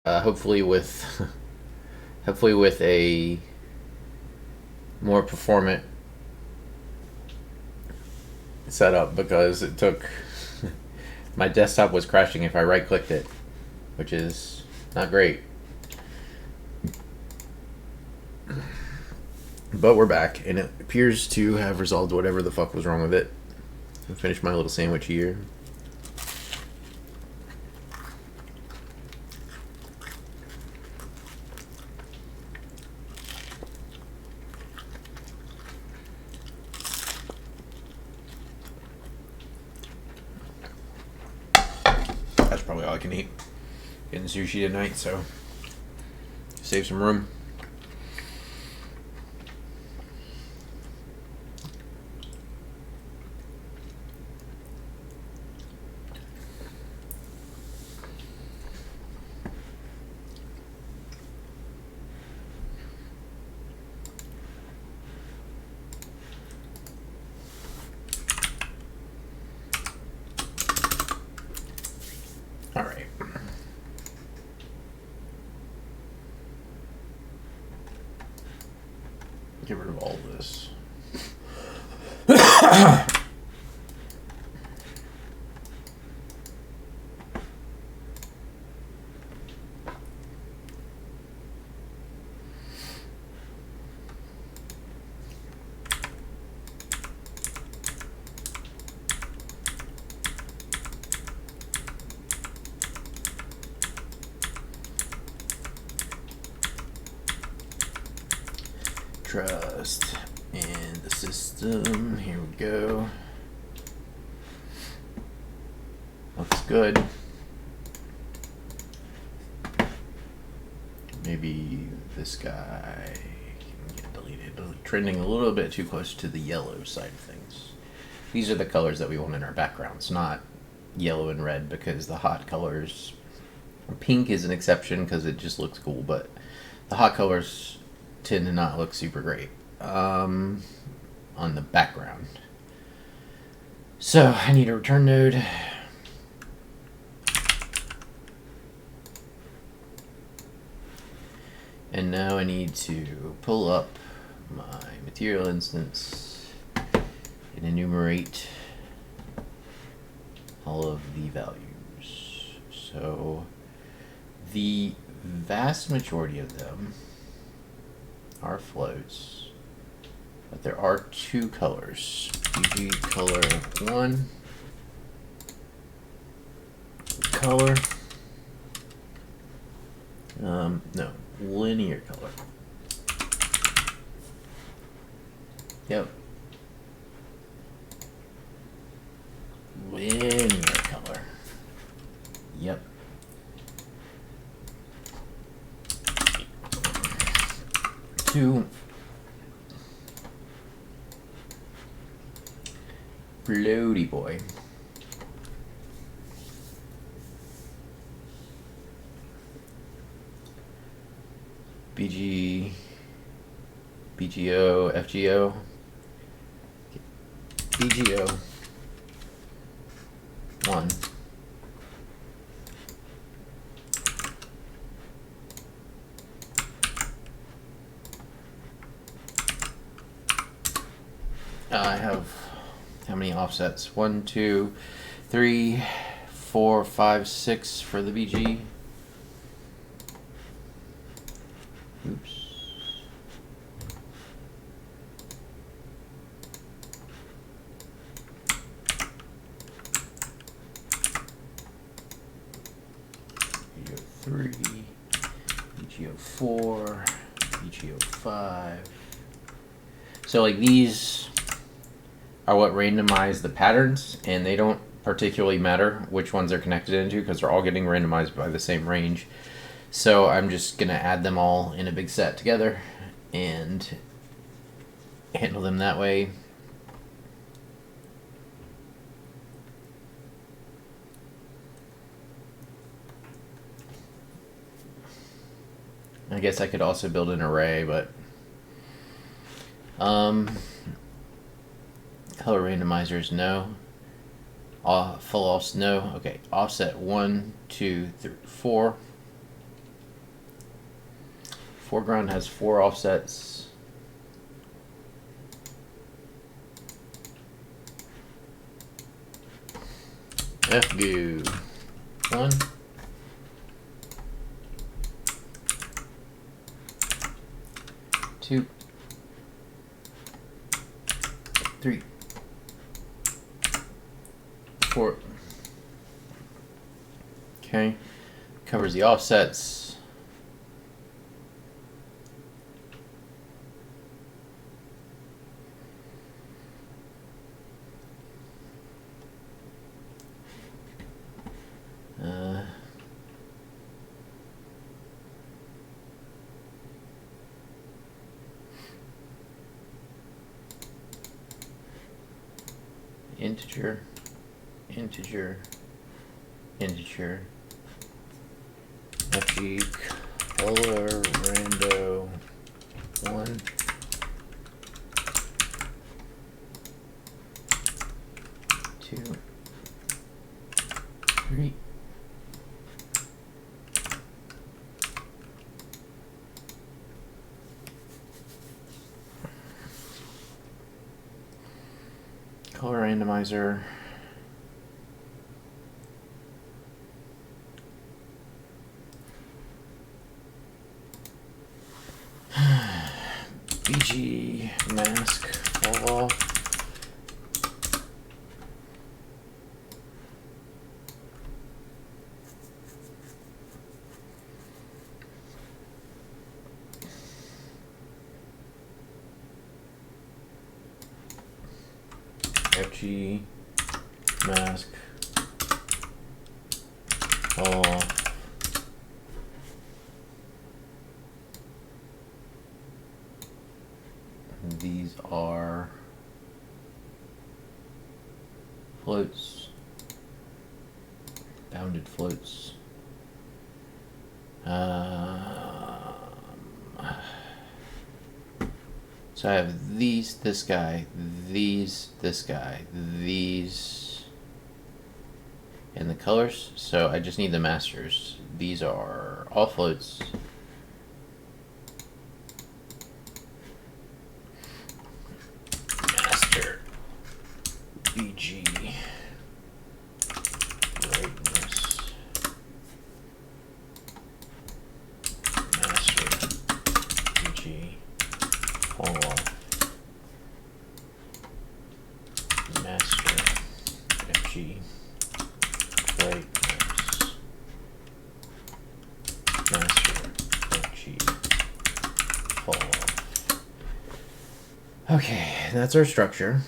hopefully with hopefully with a more performant setup, because it took my desktop was crashing if I right clicked it, which is not great. But we're back, and it appears to have resolved whatever the fuck was wrong with it. I finished my little sandwich here. That's probably all I can eat. Getting sushi tonight, so save some room. All right. Get rid of all this. Trust in the system. Here we go. Looks good. Maybe this guy can get deleted. Trending a little bit too close to the yellow side of things. These are the colors that we want in our backgrounds, not yellow and red, because the hot colors, pink is an exception because it just looks cool, but the hot colors tend to not look super great on the background. So I need a return node. And now I need to pull up my material instance and enumerate all of the values. So the vast majority of them are floats, but there are two colors. BG color 1, color, no, linear color. Yep. Linear color. Yep. Two. Floaty boy. BG, BGO, FGO, BGO 1. I have how many offsets? 1, 2, 3, 4, 5, 6 for the BG. Oops. BGO 3, BGO 4, BGO 5. So like these are what randomize the patterns, and they don't particularly matter which ones they're connected into because they're all getting randomized by the same range. So I'm just going to add them all in a big set together and handle them that way. I guess I could also build an array, but color randomizers, no. Full offs, no. Okay, offset 1, 2, 3, 4. foreground has 4 offsets. Go. 1. 2. 3. 4. Okay. Covers the offsets. Integer, integer, integer, FG, color, rando, 1, 2, 3, 'Color randomizer. BG mask fall off. FG mask fall off. These are floats, bounded floats. So I have these, this guy, these, this guy, these, and the colors. So I just need the masters. These are all floats. Master BG brightness. Master BG fall off. Master FG brightness. Master FG fall off. Okay, that's our structure.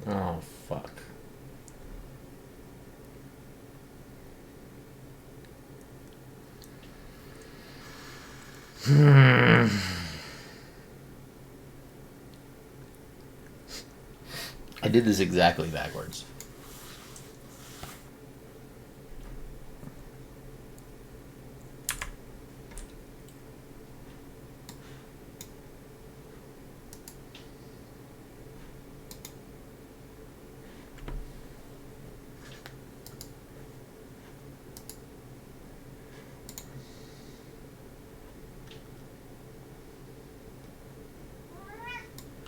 Oh, fuck. I did this exactly backwards.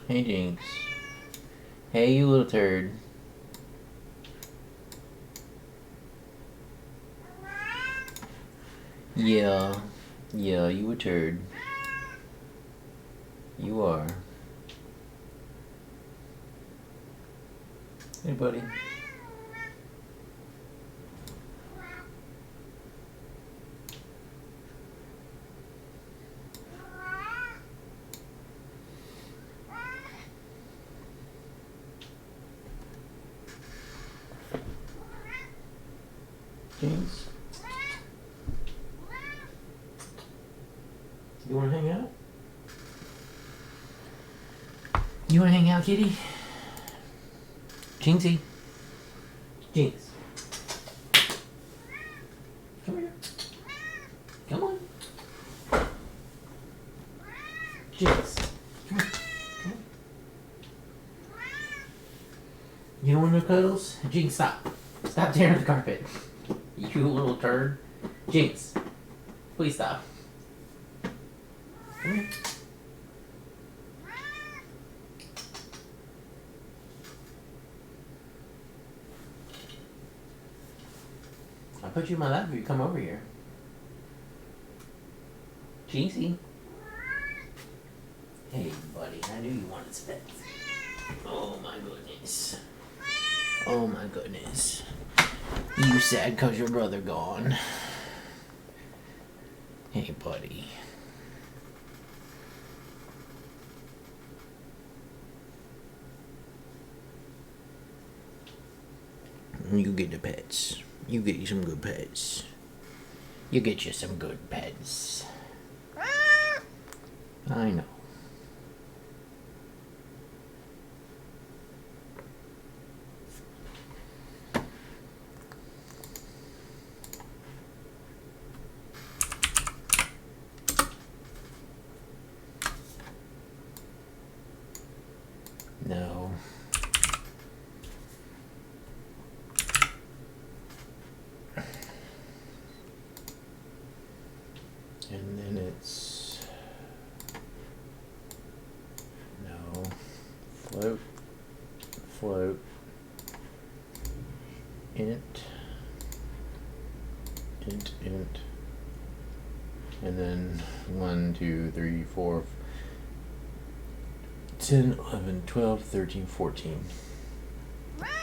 Hey, Jinx. Hey, you little turd. Yeah. Yeah, you a turd. You are. Hey, buddy. James? You wanna hang out? You wanna hang out, kitty? Jinxie? Jinx. Come here. Come on. Jinx. Come on. Come on. You don't want no cuddles? Jinx, stop. Stop tearing the carpet. You little turd. Jinx. Please stop. Come here. I'll put you in my lap if you come over here. Jinxie. Hey, buddy. I knew you wanted pets. Oh, my goodness. Oh, my goodness. You sad because your brother gone. Hey, buddy. You get the pets. You get you some good pets. You get you some good pets. I know. No. And then it's no float, float, int, and then 1, 2, 3, 4, 10, 11, 12, 13, 14.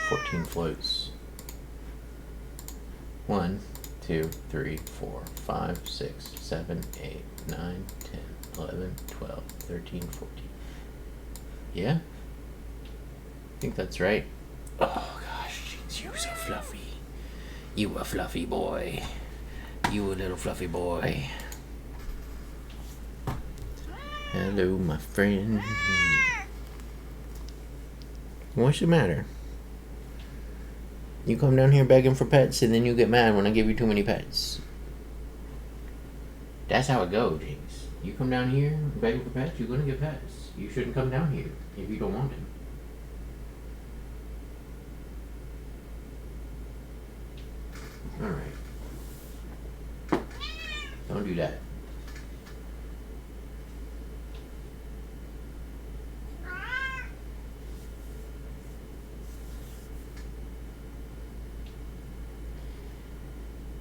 14 floats. 1, 2, 3, 4, 5, 6, 7, 8, 9, 10, 11, 12, 13, 14. Yeah? I think that's right. Oh gosh, jeez, you're so fluffy. You a fluffy boy. You a little fluffy boy. Hello, my friend. What's the matter? You come down here begging for pets, and then you get mad when I give you too many pets. That's how it goes, Jinx. You come down here begging for pets, you're gonna get pets. You shouldn't come down here if you don't want them. Alright. Don't do that.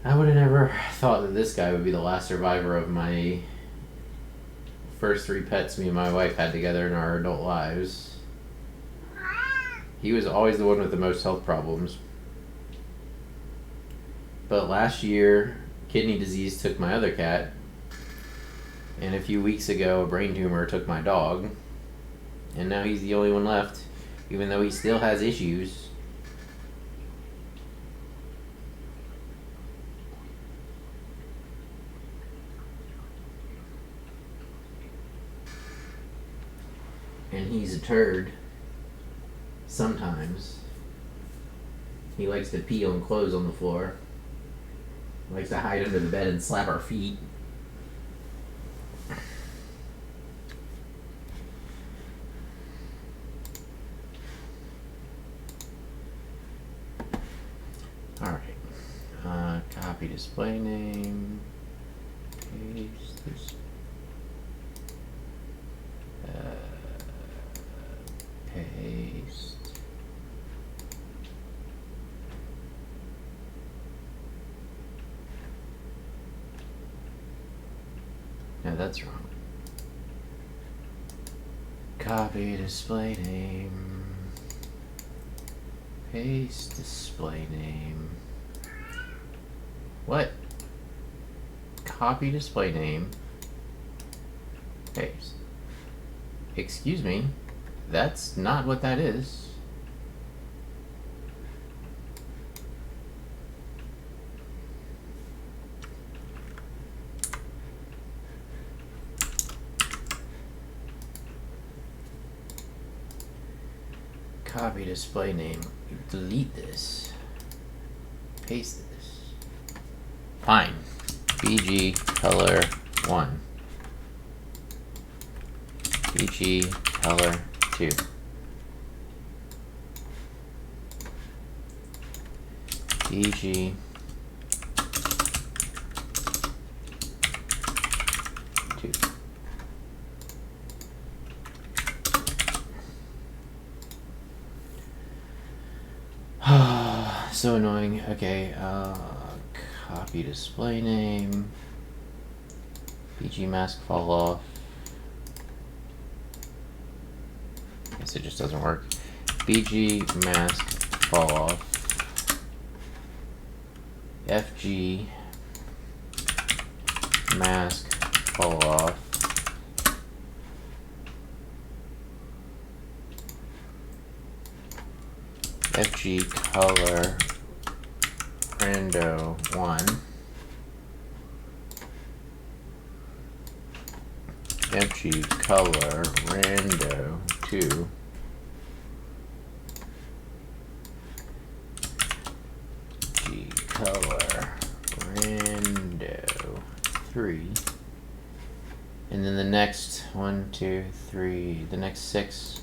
I would have never thought that this guy would be the last survivor of my first 3 pets me and my wife had together in our adult lives. He was always the one with the most health problems. But last year, kidney disease took my other cat. And a few weeks ago, a brain tumor took my dog. And now he's the only one left, even though he still has issues. And he's a turd. Sometimes. He likes to pee on clothes on the floor. Likes to hide under the bed and slap our feet. Alright. Copy display name. Paste this. Paste. No, that's wrong. Copy display name. Paste display name. What? Copy display name. Paste. Excuse me. That's not what that is. copy display name, delete this, paste this. Fine. BG color 1. BG color 2. BG 2. So annoying. Okay, copy display name. BG mask fall off. Guess it just doesn't work. BG mask fall off. FG mask fall off. FG color rando 1. FG color rando 2. G color rando 3. And then the next 1, 2, 3, the next 6.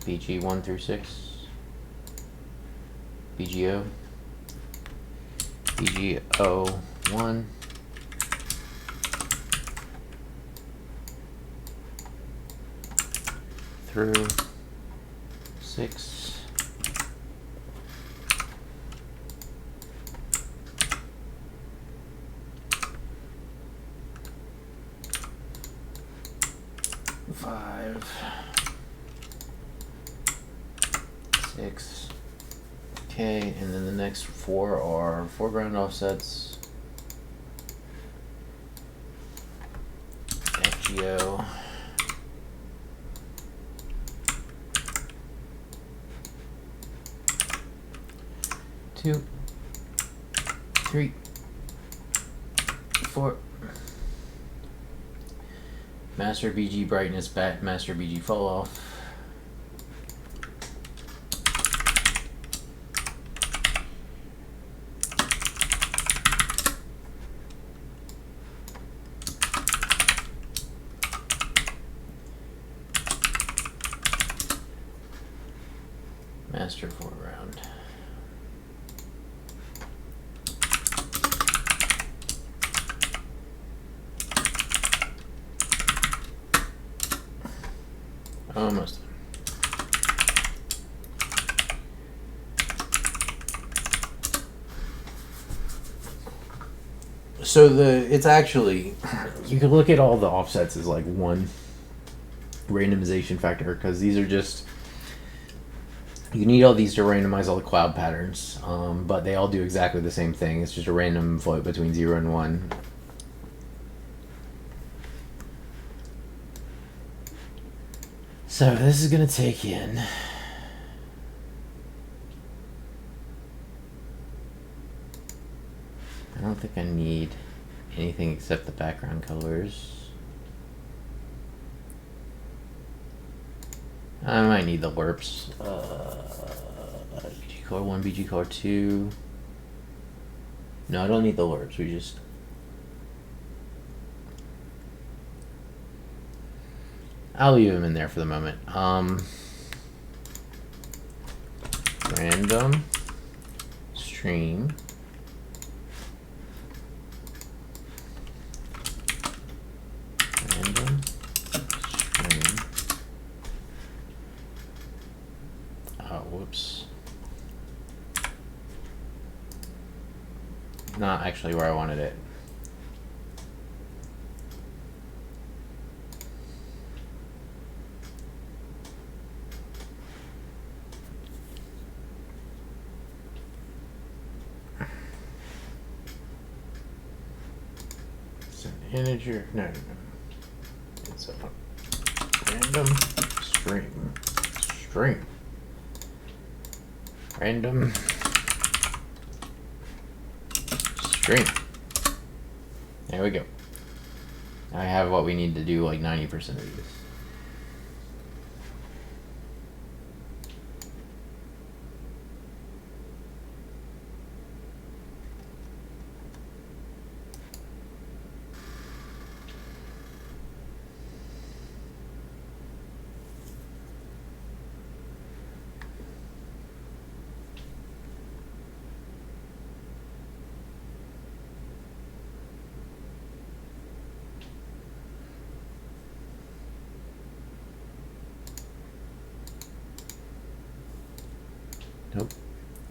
BG 1 through 6. BGO. BGO 1. Through 6. Five. 6. Okay, and then the next 4 are foreground offsets. FGO. 2, 3, 4. Master BG brightness back, master BG fall off. Master foreground. Almost. So it's actually, you could look at all the offsets as like one randomization factor, because these are just, you need all these to randomize all the cloud patterns, but they all do exactly the same thing. It's just a random float between 0 and 1. So this is going to take in I don't think I need anything except the background colors. I might need the LERPs. BG color 1, BG color 2. No, I don't need the LERPs. We just... I'll leave them in there for the moment. Random stream. Random stream. Oh, whoops. Not actually where I wanted it. Integer, no. It's a random string. Random string. There we go. I have what we need to do like 90% of this. Nope.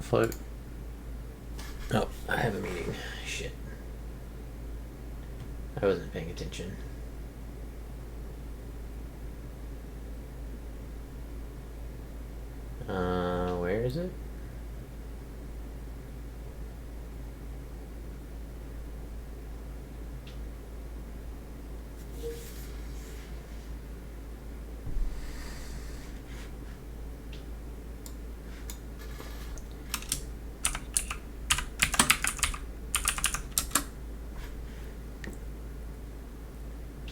Float. Oh, I have a meeting. Shit. I wasn't paying attention. Where is it?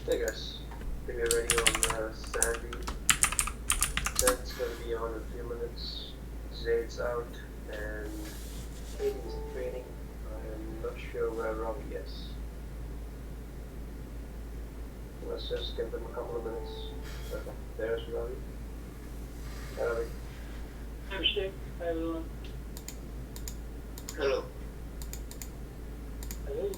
Hey guys, think we're ready on Sandy. Seth's gonna be on in a few minutes. Zaid's out, and Katie's training. I'm not sure where Robbie is. Let's just give them a couple of minutes. Okay, there's Robbie. Hi Robbie. I'm Steve. Hi everyone. Hello. Hello.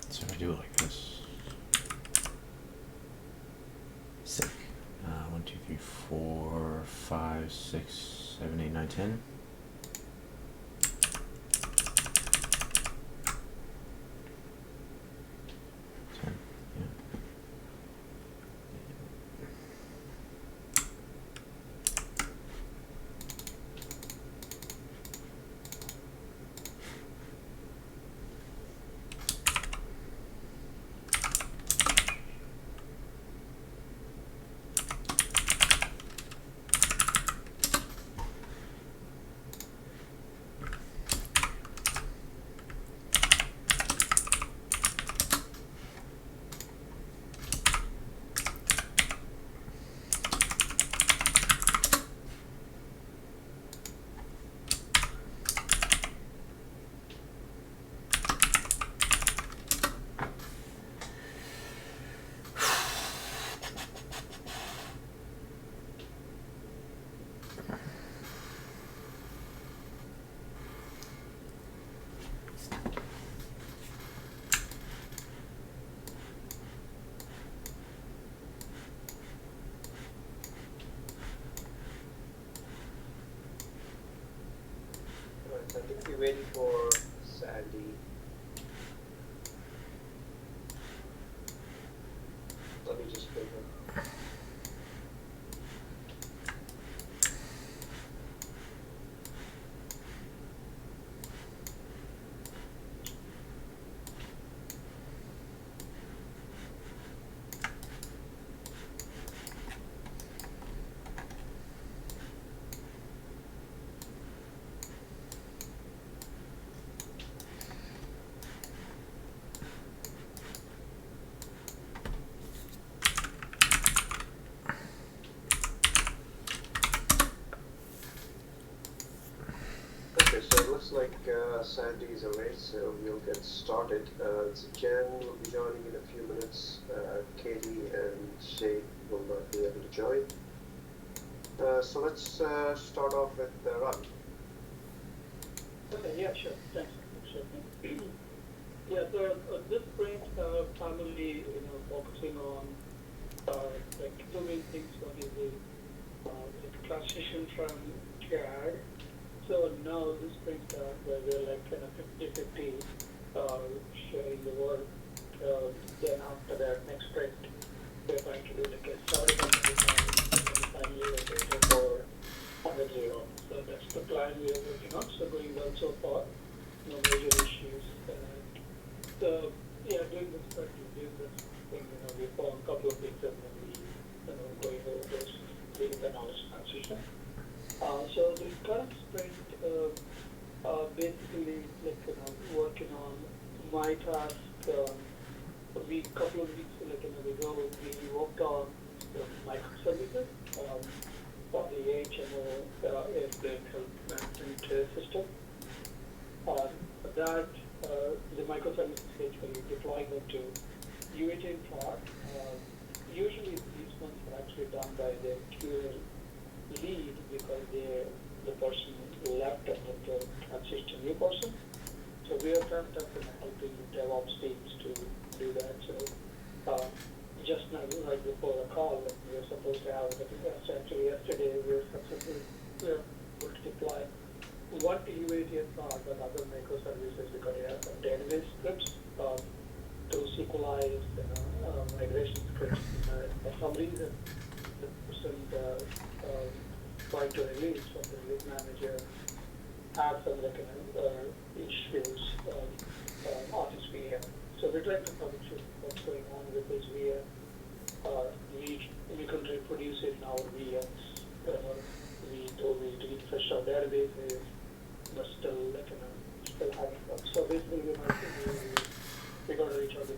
So I do it like this. Sick. 1, 2, 3, 4, 5, 6, 7, 8, 9, 10. 10, yeah. Alright, so I think we're waiting for Sandy. Let me just pick him. Okay, so it looks like Sandy is away, so we'll get started. So Jen will be joining in a few minutes. Katie and Shay will not be able to join. So let's start off with Run. Okay, yeah, sure. Thanks. Sure. Yeah, so this sprint primarily, focusing on like two main things. One is the transition from CAD. So now this sprint where we're like kind of 50-50 sharing the work. Then after that, next sprint, we're going to do like a 75 design and then finally a data for 0. So that's the plan we are working on. So going well so far, no major issues. So yeah, doing this practice, doing this thing, we found a couple of things and then we, going over those, doing the knowledge transition. So the current sprint, basically, like, working on my task. We couple of weeks, like, ago, we worked on the microservices for the HMO airplane health management system. That the microservices basically deploying them to UAT part. Usually these ones are actually done by the QA lead because the person left and then the transition new person. So we are trying to helping DevOps teams to do that. So just now, right before the call, we were supposed to have, actually yesterday, we were successfully able to deploy one to UAT part, but other microservices because we have some database scripts to SQLize migration scripts. For some reason, the person trying to release from the release manager have some issues on his VM. So we're trying to troubleshoot what's going on with his VM. We could reproduce it in our VMs. We refresh our databases, but still still having them. So basically we're going to reach out to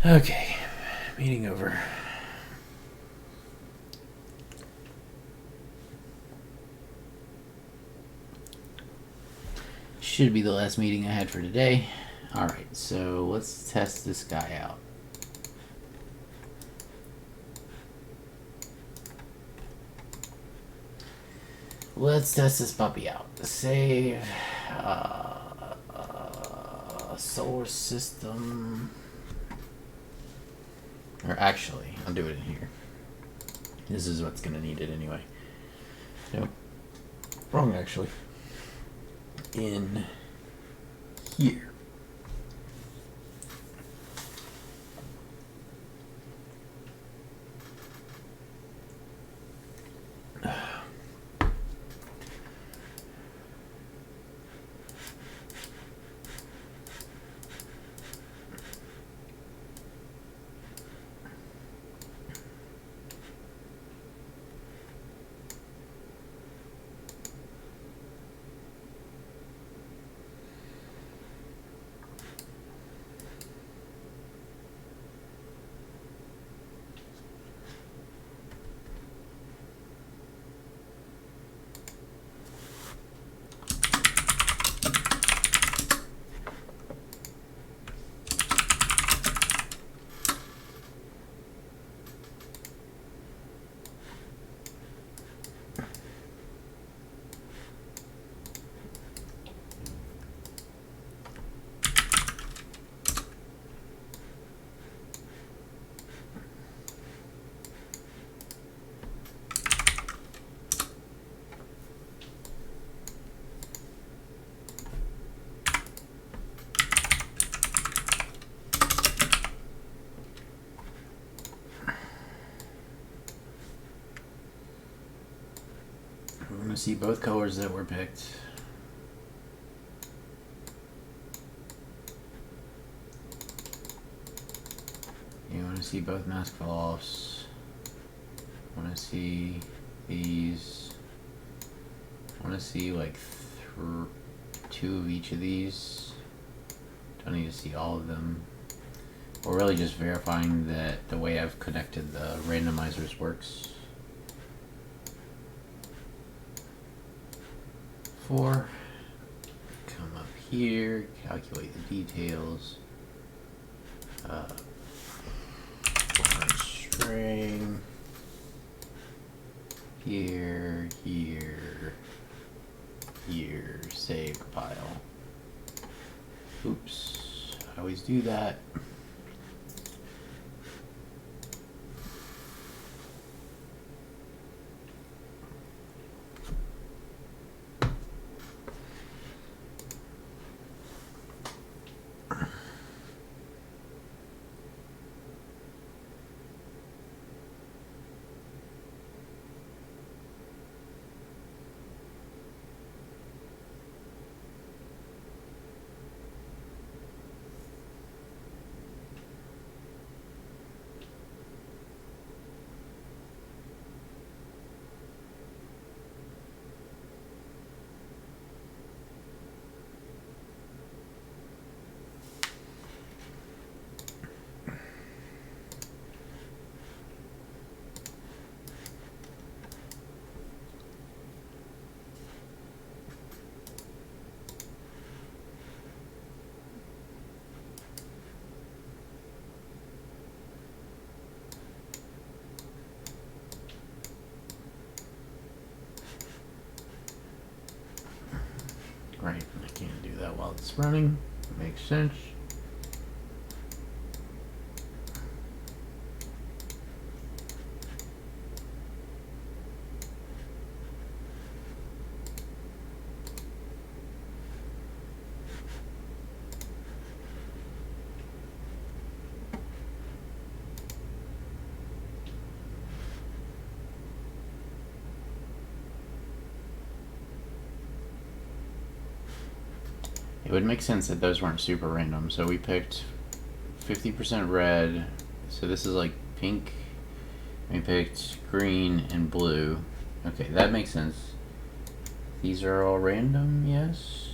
Okay, meeting over. Should be the last meeting I had for today. Alright, so let's test this guy out. Let's test this puppy out. Save. Solar system. Or actually, I'll do it in here. This is what's gonna need it anyway. Nope. Wrong, actually. In here. We're going to see both colors that were picked. You want to see both mask fall-offs. Want to see these. Want to see like two of each of these. Don't need to see all of them. We're really just verifying that the way I've connected the randomizers works. 4. Come up here, calculate the details. String. Here, here, here. Save compile. Oops. I always do that. Right, I can't do that while it's running. Makes sense. It would make sense that those weren't super random. So we picked 50% red. So this is like pink. We picked green and blue. Okay, that makes sense. These are all random, yes.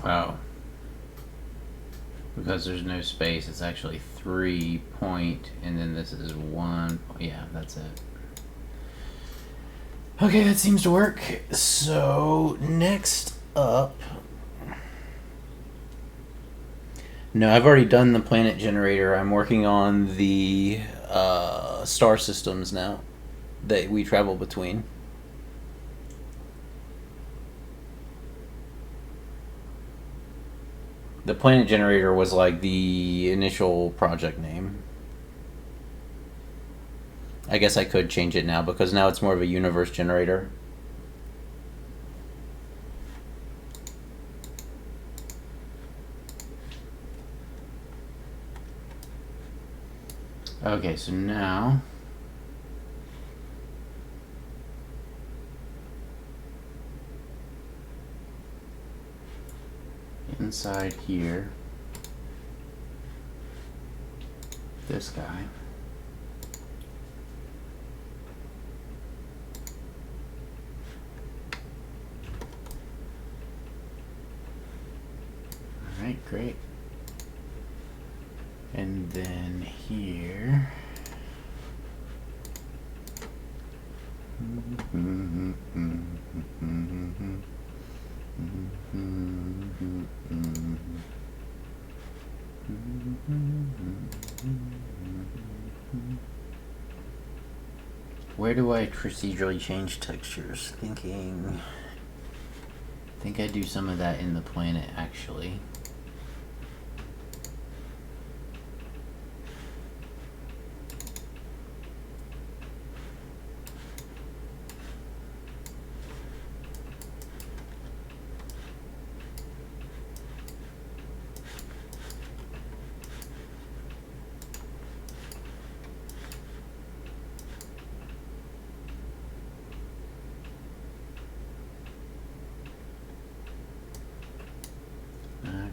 Oh. Because there's no space, it's actually 3 point, and then this is 1. Yeah, that's it. Okay, that seems to work. So, next up... No, I've already done the planet generator. I'm working on the star systems now that we travel between. The planet generator was like the initial project name. I guess I could change it now because now it's more of a universe generator. Okay, so now inside here, this guy. Alright, great. And then here. Where do I procedurally change textures? I think I do some of that in the planet actually.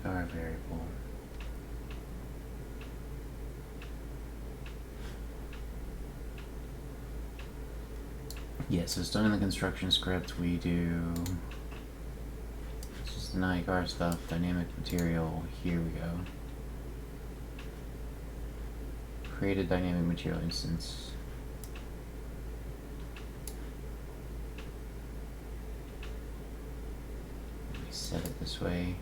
Our variable. Yes, so it's done in the construction script. We do it's just the NICAR stuff, dynamic material. Here we go. Create a dynamic material instance. We set it this way.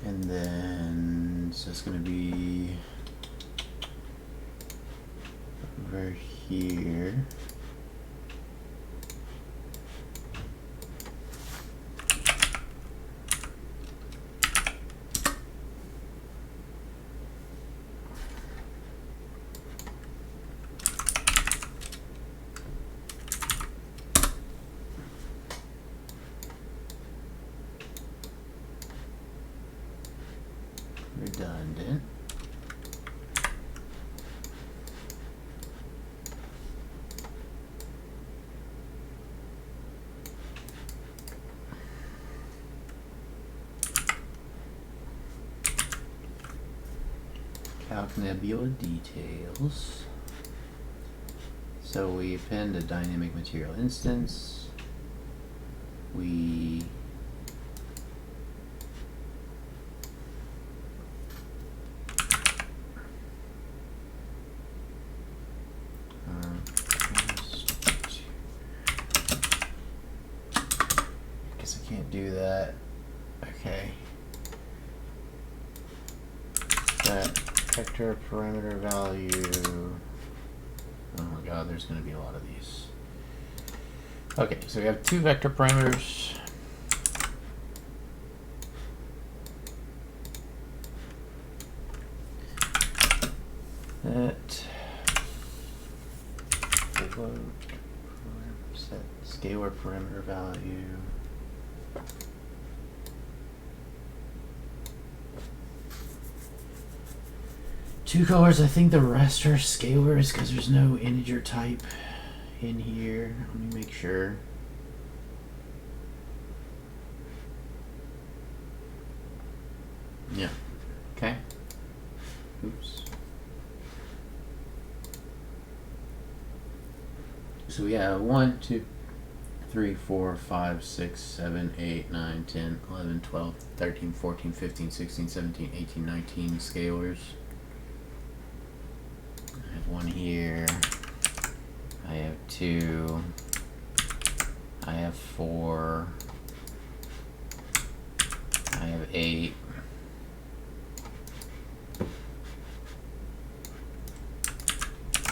And then, so it's going to be over here. Redundant. Calc Nebula details. So we append a dynamic material instance. We do that. Okay. That vector parameter value. Oh my god, there's going to be a lot of these. Okay, so we have two vector parameters. That set scalar parameter value. Two colors, I think the rest are scalars because there's no integer type in here. Let me make sure. Oops. So we have 1, 2, 3, 4, 5, 6, 7, 8, 9, 10, 11, 12, 13, 14, 15, 16, 17, 18, 19 scalars. I have 1 here. I have 2. I have 4. I have 8.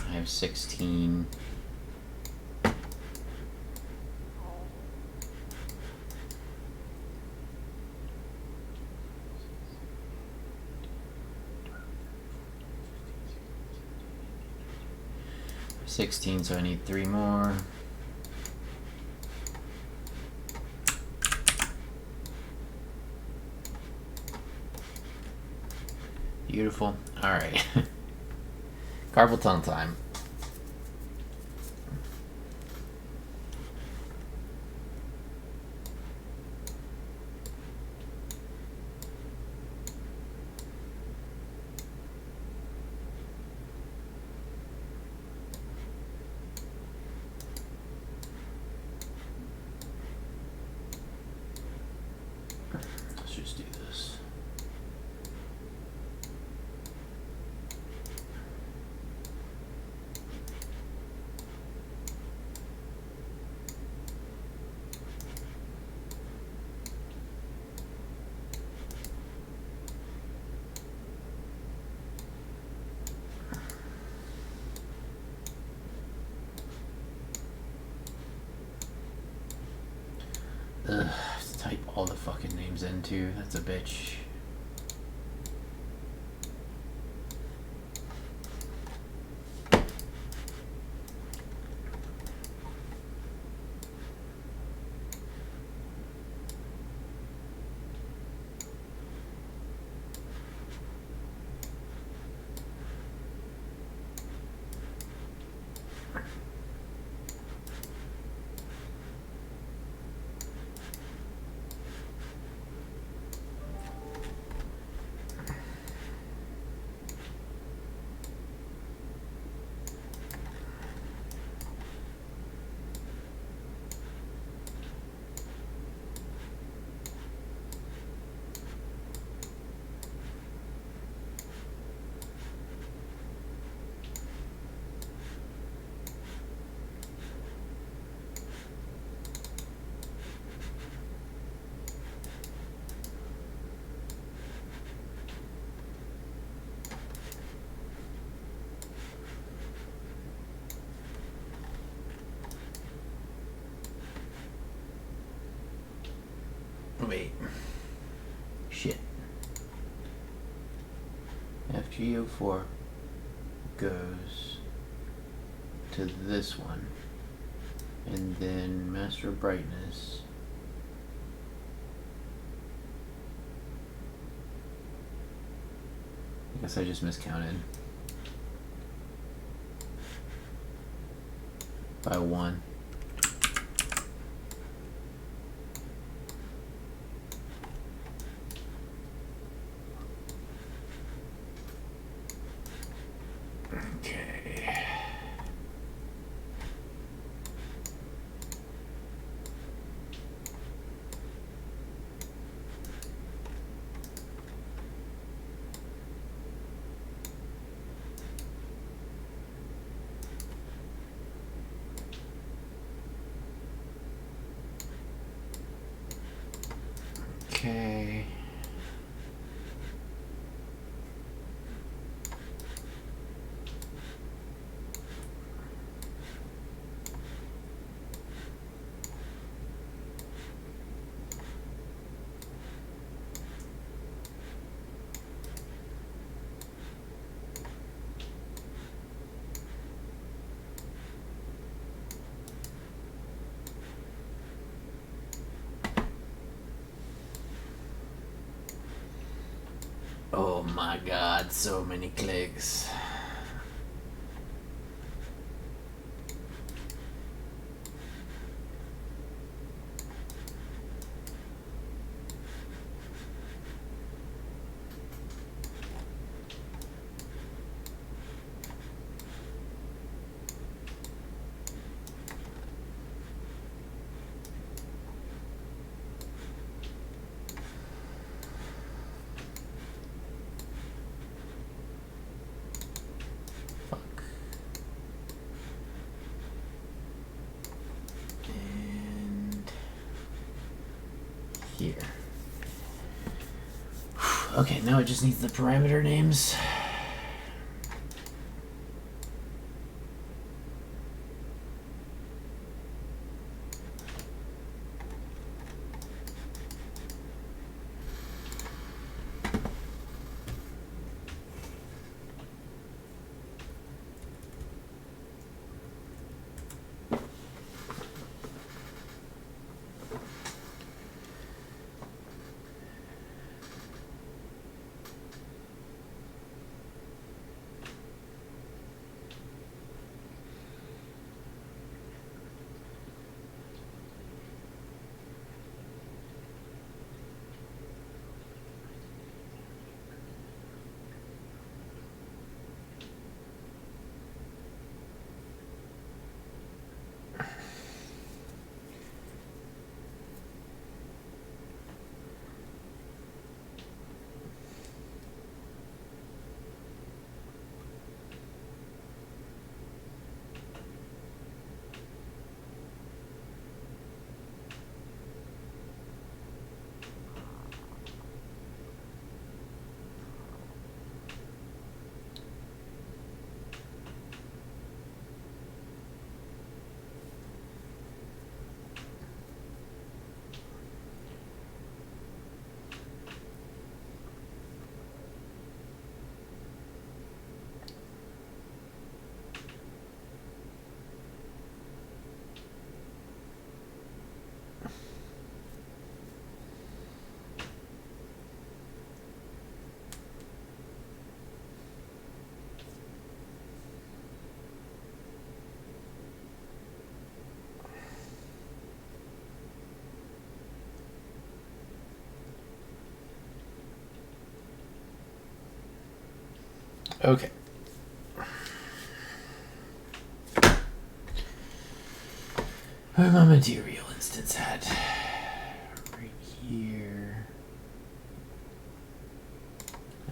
I have 16. So I need 3 more. Beautiful. All right. Carpal tunnel time. Let's just do this. Ugh, to type all the fucking names into. That's a bitch. Wait. Shit. FGO4 goes to this one. And then master brightness. I guess I just miscounted. By 1. Okay. Okay. Oh my god, so many clicks. here. Okay, now it just needs the parameter names. Okay. Where my material instance at? Right here.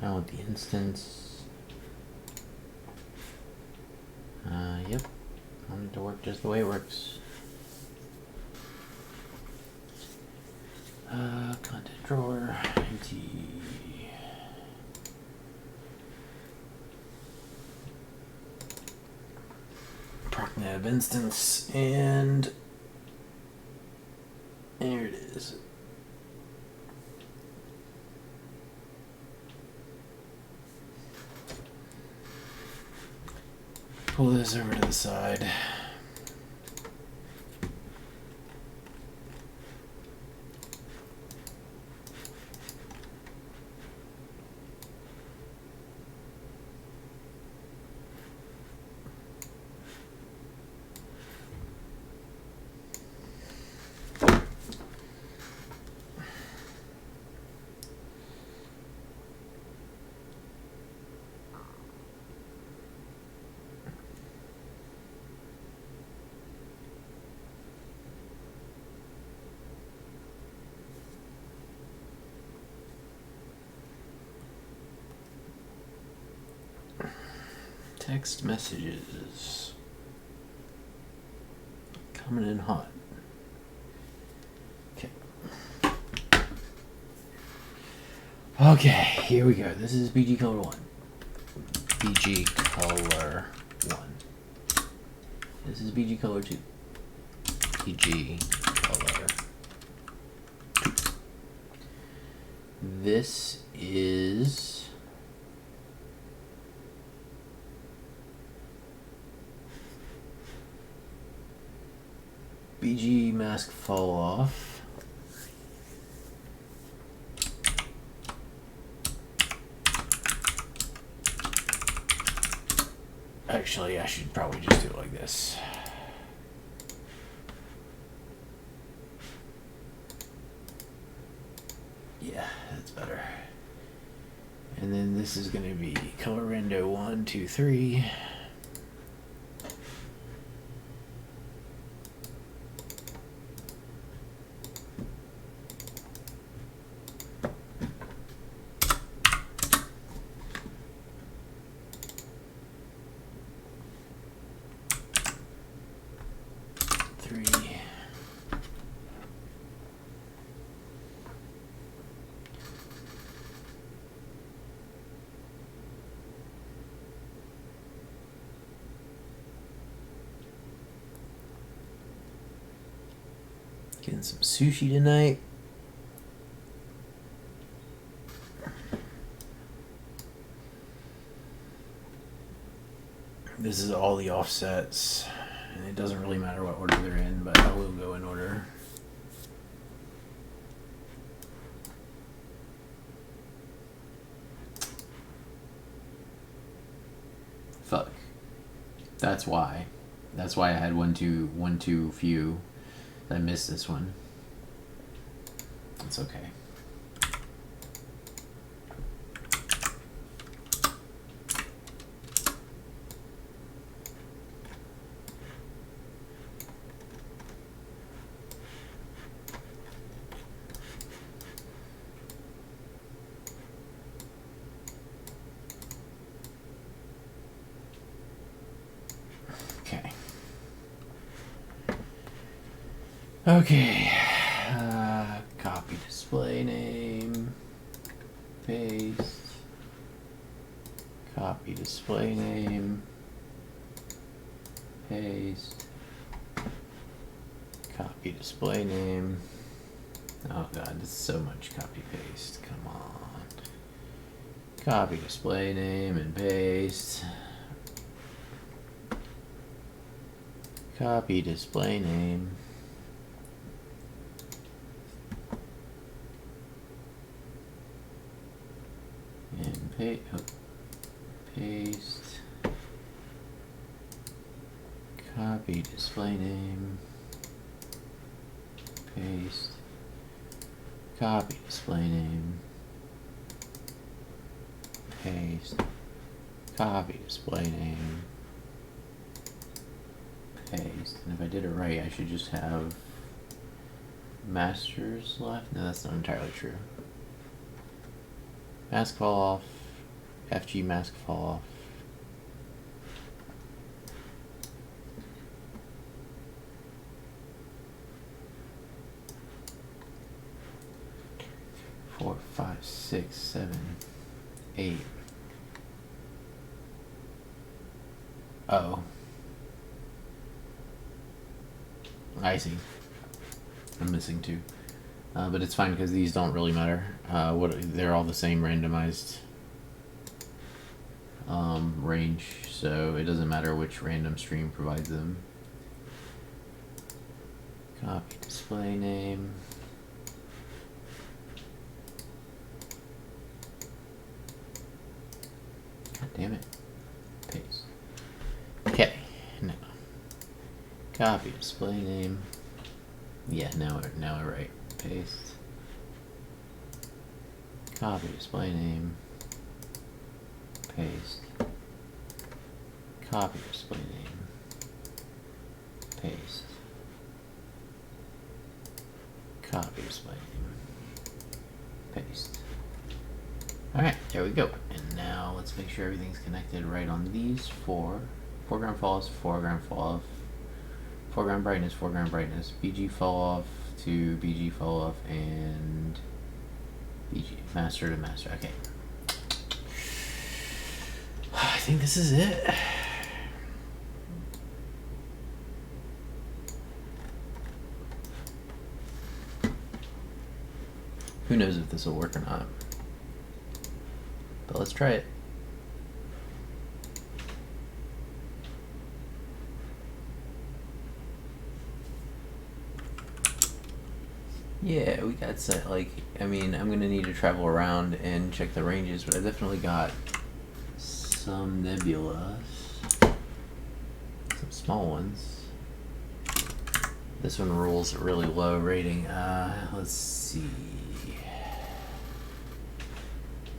I want the instance. Yep. I want it to work just the way it works. Content drawer. IT. Procnev instance, and there it is. Pull this over to the side. Text messages coming in hot. Okay. Okay, here we go. This is BG color 1. BG color 1. This is BG color 2. BG color 2. This is BG mask fall off. Actually, I should probably just do it like this. Yeah, that's better. And then this is going to be color rando 1, 2, 3. Getting some sushi tonight. This is all the offsets, and it doesn't really matter what order they're in, but I will go in order. Fuck. That's why. That's why I had one too few. I missed this one. It's okay. Okay. Okay. Copy display name. Paste. Copy display name. Paste. Copy display name. Oh god, it's so much copy paste. Come on. Copy display name and paste. Copy display name. And paste. Copy display name. Paste. Copy display name. Paste. Copy display name. Paste. And if I did it right, I should just have masters left. No, that's not entirely true. Mask fall off. FG mask fall off. Four, 5, 6, 7, 8. Oh. I see. I'm missing 2. But it's fine because these don't really matter. They're all the same randomized range, so it doesn't matter which random stream provides them. Copy display name. God damn it. Paste. Okay, now. Copy display name. Yeah, now I write. Paste. Copy display name. Paste. Copy display name. Paste. Copy display name. Paste. Alright, there we go. And now let's make sure everything's connected right on these 4. Foreground fall off, foreground fall off. Foreground brightness, BG fall off to BG fall off, and BG master to master. Okay. I think this is it. Who knows if this will work or not. But let's try it. Yeah, we got set, like, I mean, I'm gonna need to travel around and check the ranges, but I definitely got some nebulas. Some small ones. This one rules a really low rating. Let's see.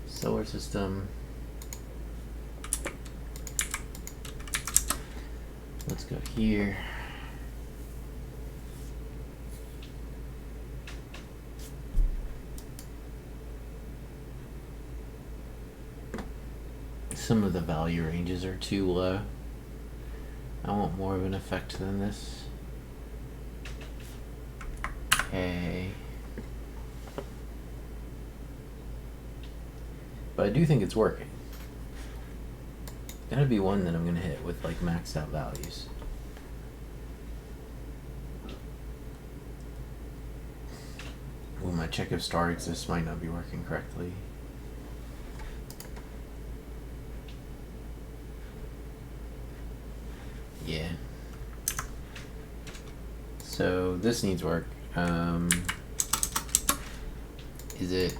Solar system. Let's go here. Some of the value ranges are too low. I want more of an effect than this. Okay. But I do think it's working. Gotta be one that I'm gonna hit with like maxed out values. check if star exists might not be working correctly. Yeah. So this needs work. Is it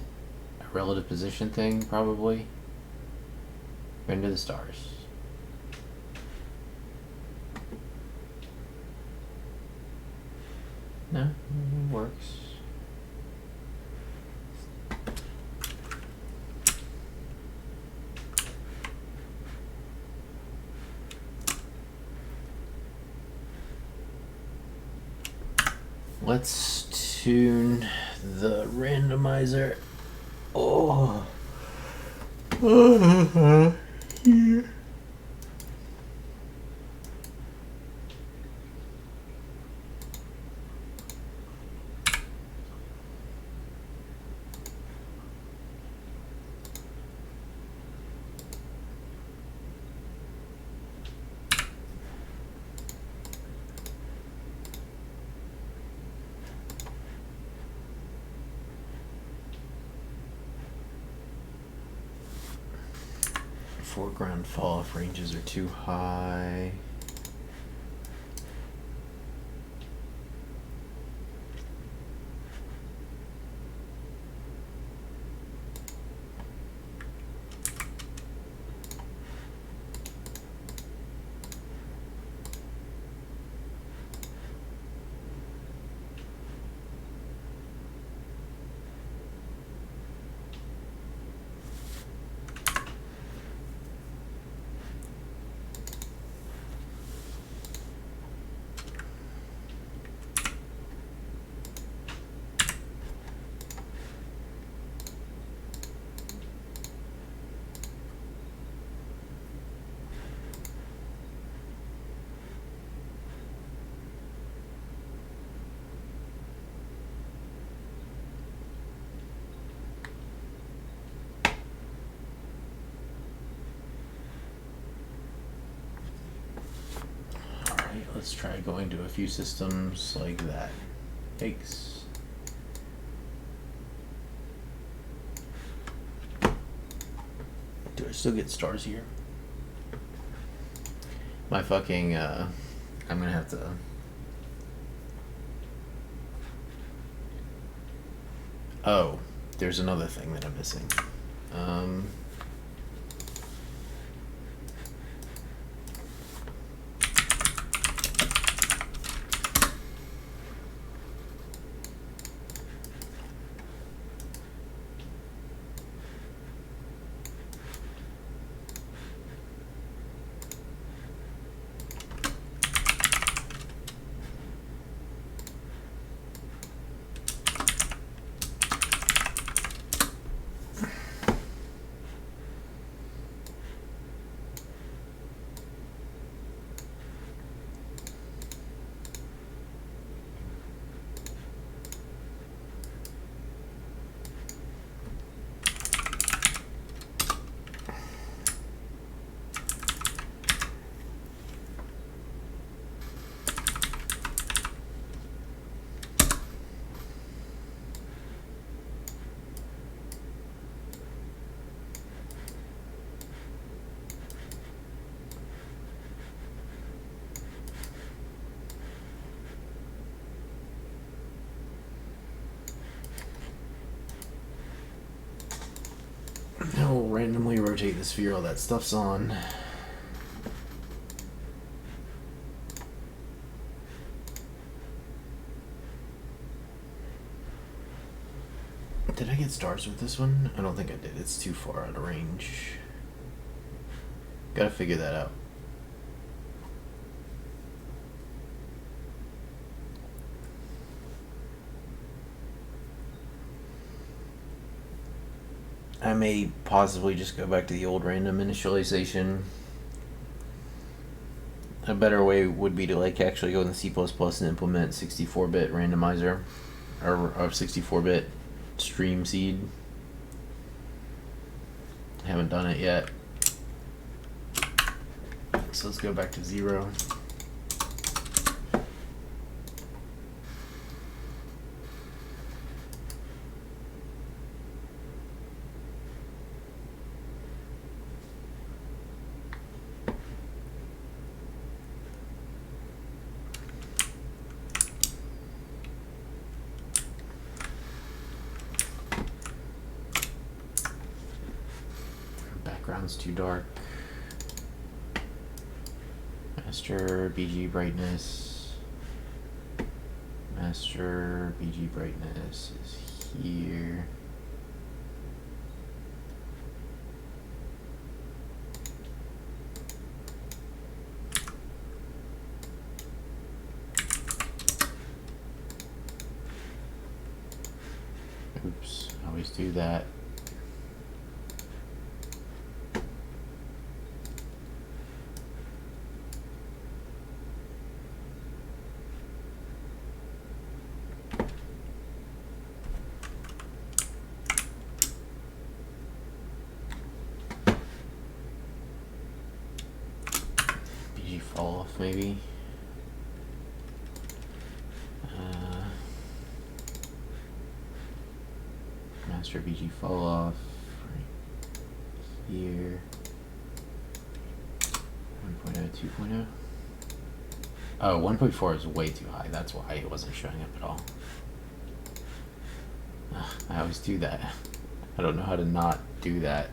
a relative position thing? Probably. Render the stars. No, it works. Let's tune the randomizer. Oh. Yeah. Foreground fall off ranges are too high. Let's try going to a few systems like that. Thanks. Do I still get stars here? My fucking, I'm gonna have to... Oh, there's another thing that I'm missing. I'll randomly rotate the sphere while that stuff's on. Did I get stars with this one? I don't think I did. It's too far out of range. Gotta figure that out. I may possibly just go back to the old random initialization. A better way would be to like actually go in the C++ and implement 64-bit randomizer or 64-bit stream seed. I haven't done it yet. So let's go back to 0. Background's too dark. Master BG brightness. Master BG brightness is here. Oops, I always do that. BG fall off maybe. Master BG fall off right here. 1.0, 2.0. Oh, 1.4 is way too high. That's why it wasn't showing up at all. I always do that. I don't know how to not do that.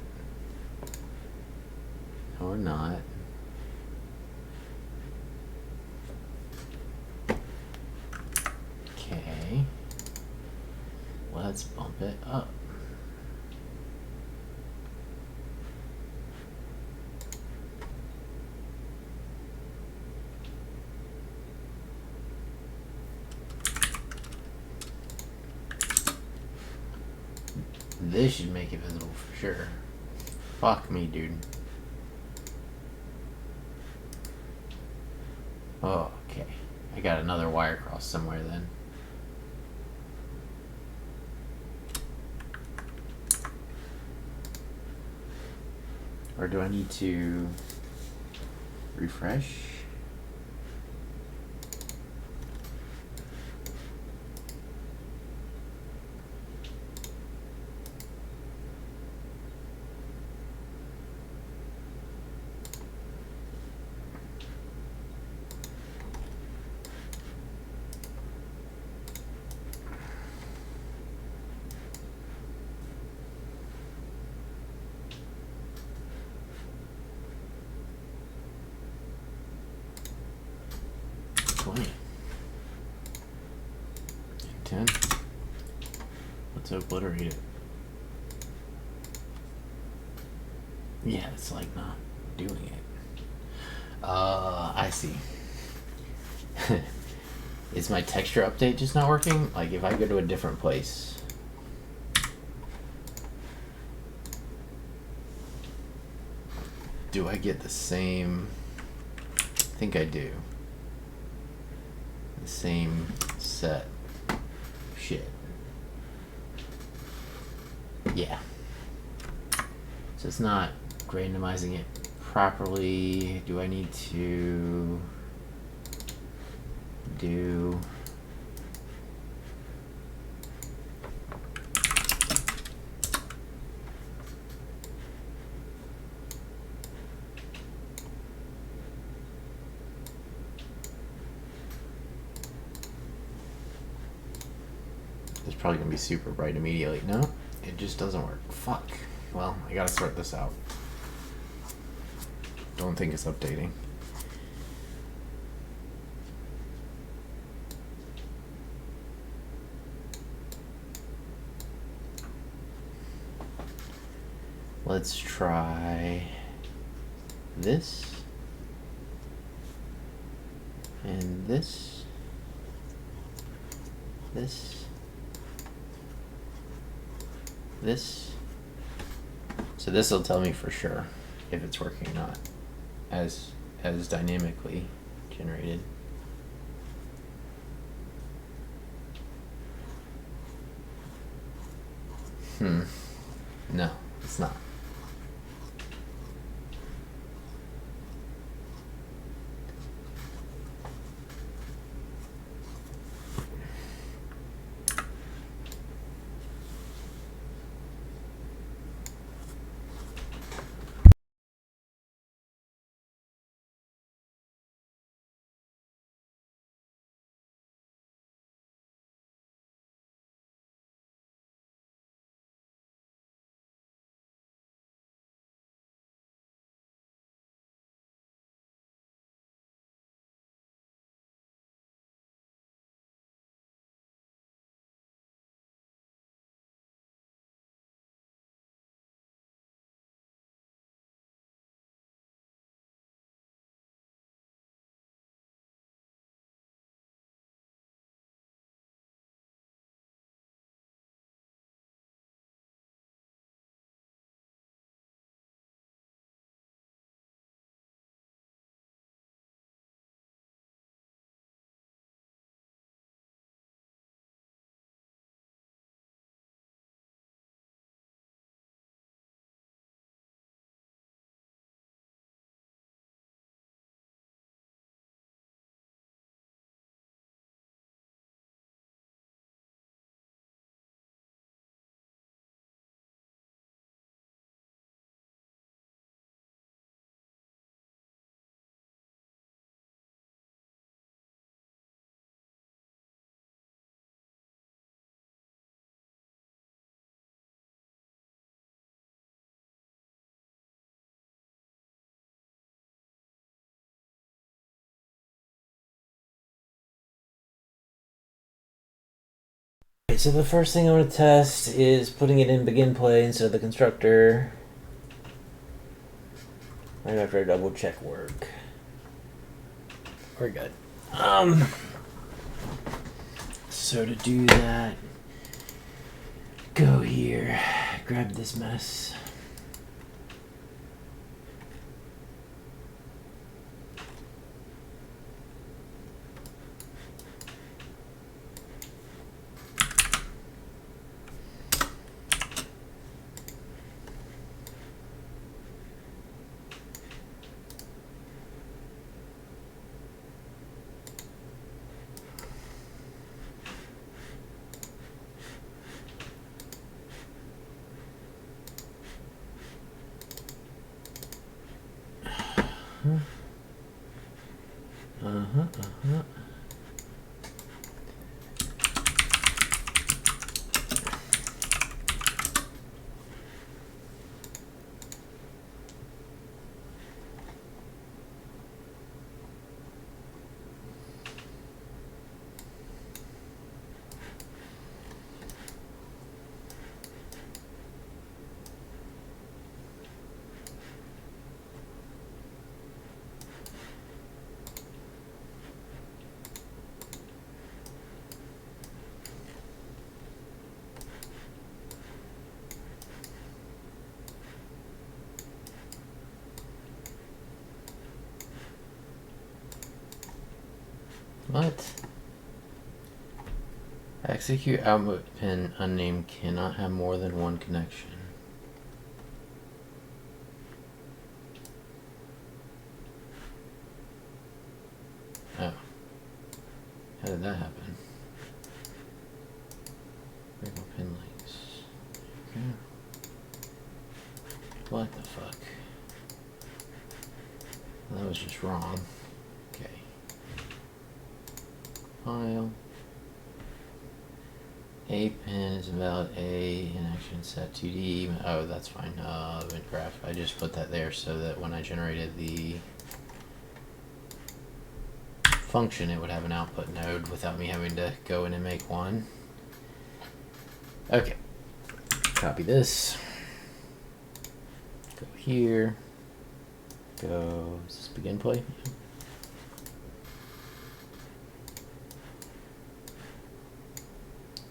Or not. Okay. Let's bump it up. This should make it visible for sure. Fuck me, dude. Oh, okay. I got another wire cross somewhere then. Or do I need to refresh? And 10. Let's obliterate it. Yeah, it's like not doing it. I see. Is my texture update just not working? Like if I go to a different place. Do I get the same? I think I do. The same set. Shit. Yeah. So it's not randomizing it properly. Do I need to do it's probably gonna be super bright immediately. No, it just doesn't work. Fuck. Well, I gotta sort this out. Don't think it's updating. Let's try this and this, this, this. So this will tell me for sure if it's working or not, as dynamically generated. No, it's not. Okay, so the first thing I want to test is putting it in begin play instead of the constructor. Right after I double check work. We're good. So to do that, go here, grab this mess. What? Execute output pin unnamed cannot have more than one connection. Oh. How did that happen? Variable pin links. Okay. What the fuck? Well, that was just wrong. Okay. File. A pin is invalid. A in action set 2D. Oh, that's fine. Event graph. I just put that there so that when I generated the function, it would have an output node without me having to go in and make one. Okay. Copy this. Go here. Go. Is this begin play?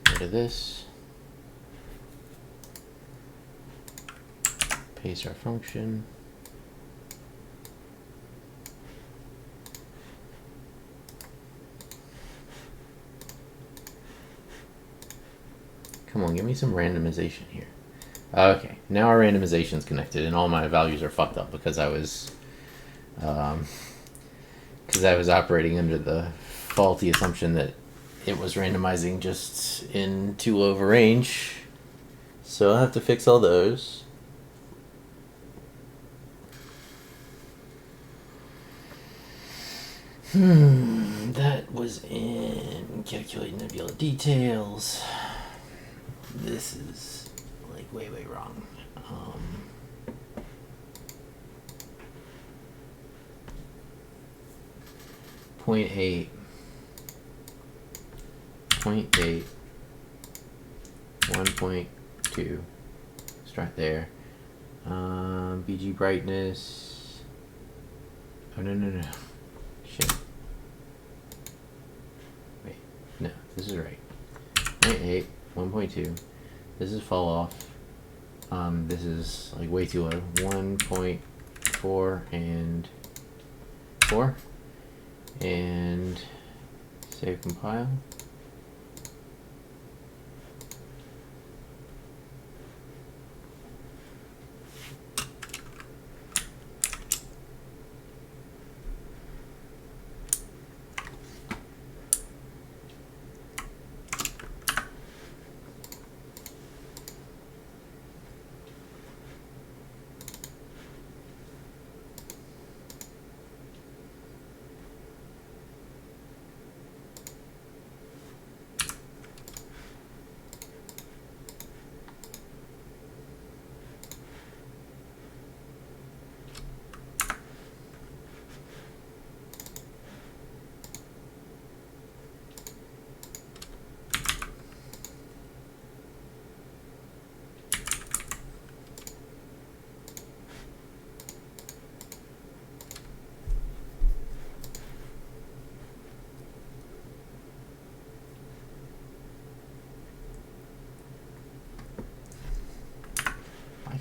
Go to this. Paste our function. Come on, give me some randomization here. Okay, now our randomization is connected, and all my values are fucked up because I was operating under the faulty assumption that it was randomizing just in too low of a range. So I'll have to fix all those. That was in calculate nebula details. This is like way wrong. 0.8, 0.8, 1.2. Start there. BG brightness. Oh no. Shit. Wait, no, this is right. 0.8, 1.2. This is fall off. This is like way too low. 1.4 and 4. And save compile.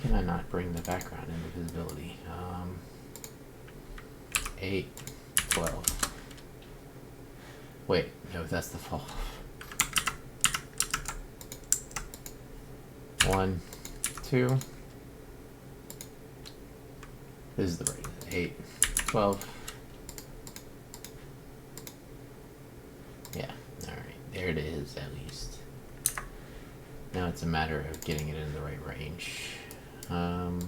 can I not bring the background into visibility? 8, 12. Wait, no, that's the fall off. 1, 2. This is the right. 8, 12. Yeah, alright. There it is, at least. Now it's a matter of getting it in the right range. 2,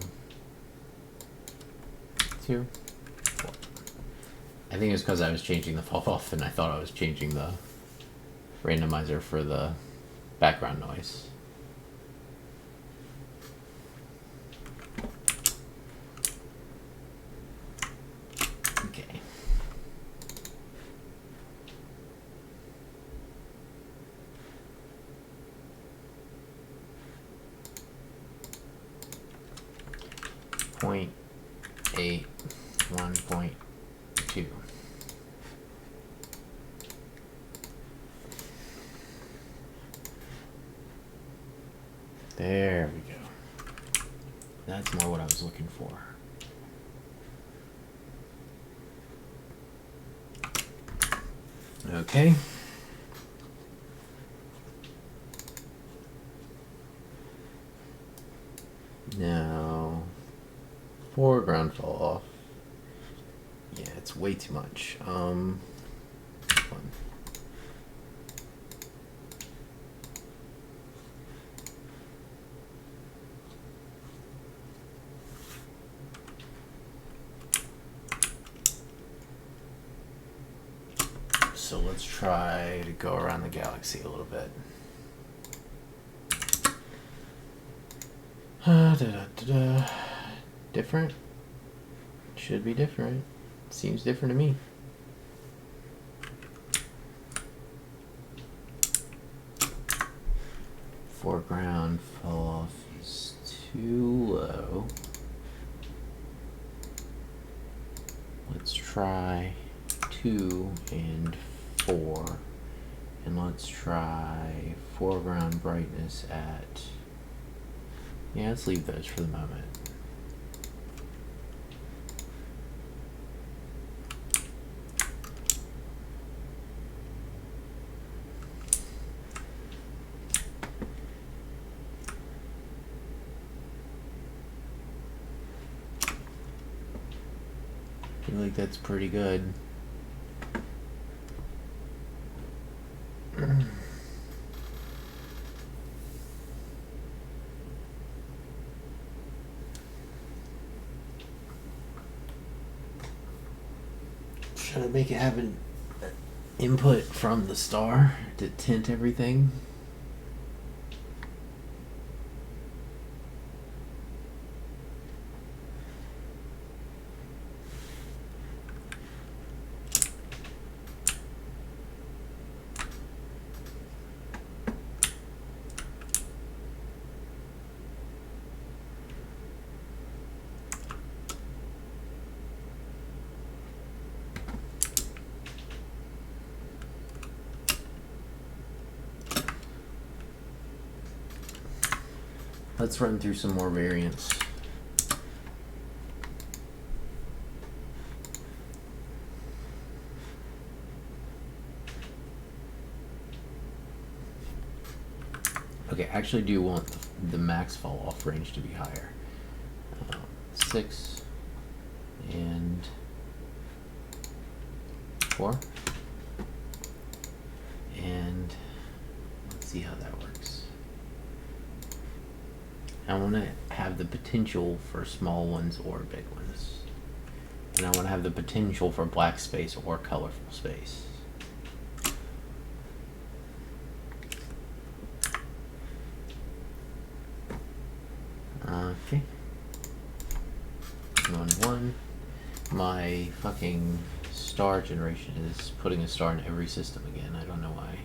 4. I think it's because I was changing the fall off and I thought I was changing the randomizer for the background noise. Okay. Point 8, 1.2. There we go. That's more what I was looking for. Okay. Now, foreground fall off. Yeah, it's way too much. Fun. So let's try to go around the galaxy a little bit. Different? Should be different. Seems different to me. Foreground fall off is too low. Let's try 2 and 4. And let's try foreground brightness at... Yeah, let's leave those for the moment. I feel like that's pretty good. Should I make it have an input from the star to tint everything? Let's run through some more variants. Okay, I actually do want the max fall off range to be higher. 6 and 4. And let's see how that works. I want to have the potential for small ones or big ones. And I want to have the potential for black space or colorful space. Okay. 1, 1. My fucking star generation is putting a star in every system again. I don't know why.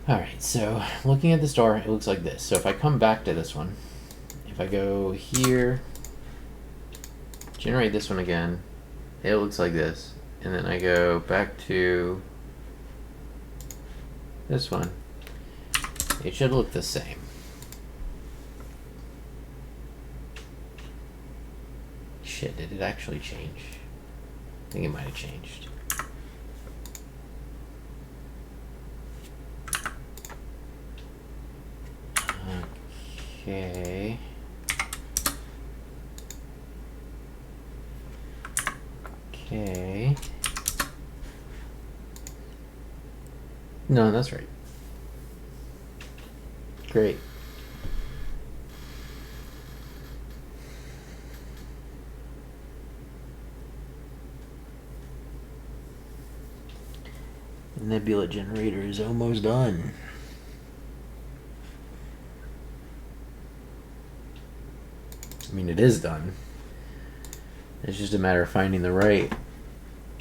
Alright, so looking at the star, it looks like this. So if I come back to this one, if if I go here, generate this one again, it looks like this. And then I go back to this one. It should look the same. Shit, did it actually change? I think it might have changed. Okay. Okay. No, that's right. Great. The nebula generator is almost done. I mean, it is done. It's just a matter of finding the right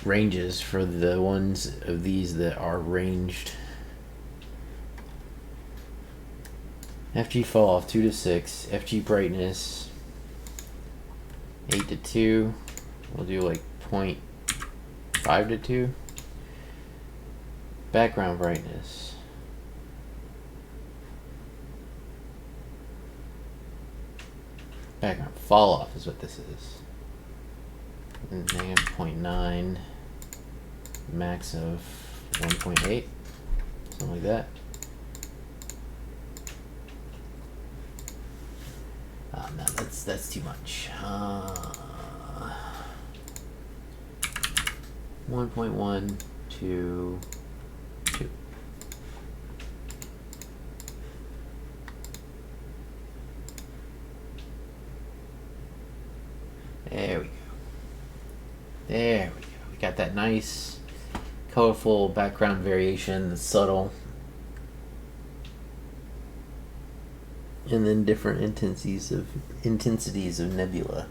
ranges for the ones of these that are ranged. FG fall off 2 to 6. FG brightness 8 to 2. We'll do like 0.5 to 2. Background brightness. Background fall off is what this is. Negative 0.9. Max of 1.8. Something like that. No, that's too much. 1.1 to 2. There we go. There we go. We got that nice, colorful background variation that's subtle. And then different intensities of nebula.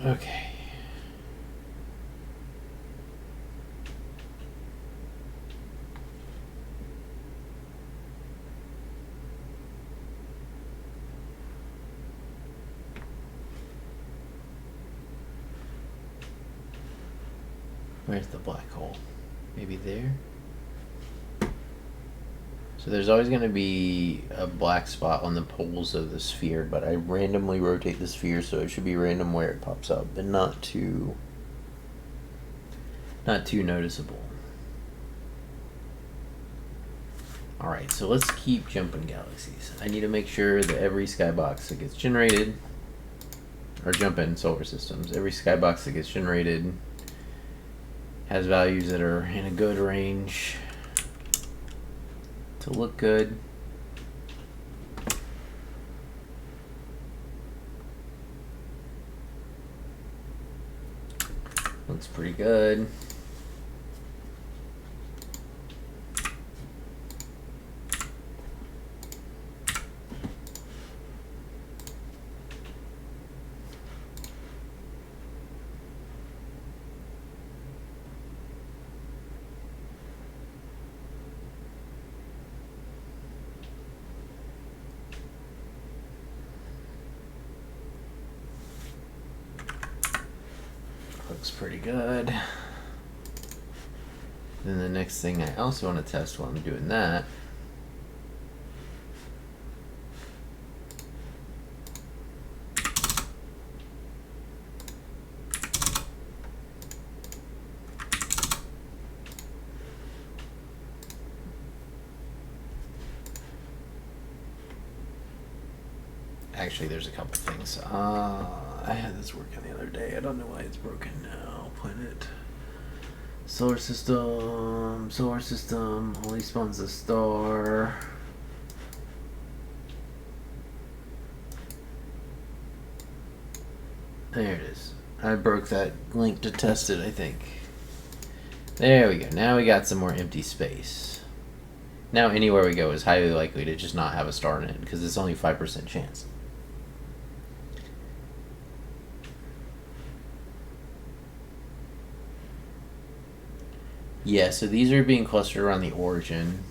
Okay. Where's the black hole? Maybe there? So there's always going to be a black spot on the poles of the sphere, but I randomly rotate the sphere, so it should be random where it pops up, and not too noticeable. Alright, so let's keep jumping galaxies. I need to make sure that every skybox that gets generated, or jump in solar systems, every skybox that gets generated has values that are in a good range to look good. Looks pretty good. Looks pretty good. Then the next thing I also want to test while I'm doing that actually, there's a couple things. I had this working the other day. I don't know why it's broken now. Planet. Solar system. Solar system only spawns a star. There it is. I broke that link to test it, I think. There we go. Now we got some more empty space. Now anywhere we go is highly likely to just not have a star in it because it's only 5% chance. Yeah, so these are being clustered around the origin.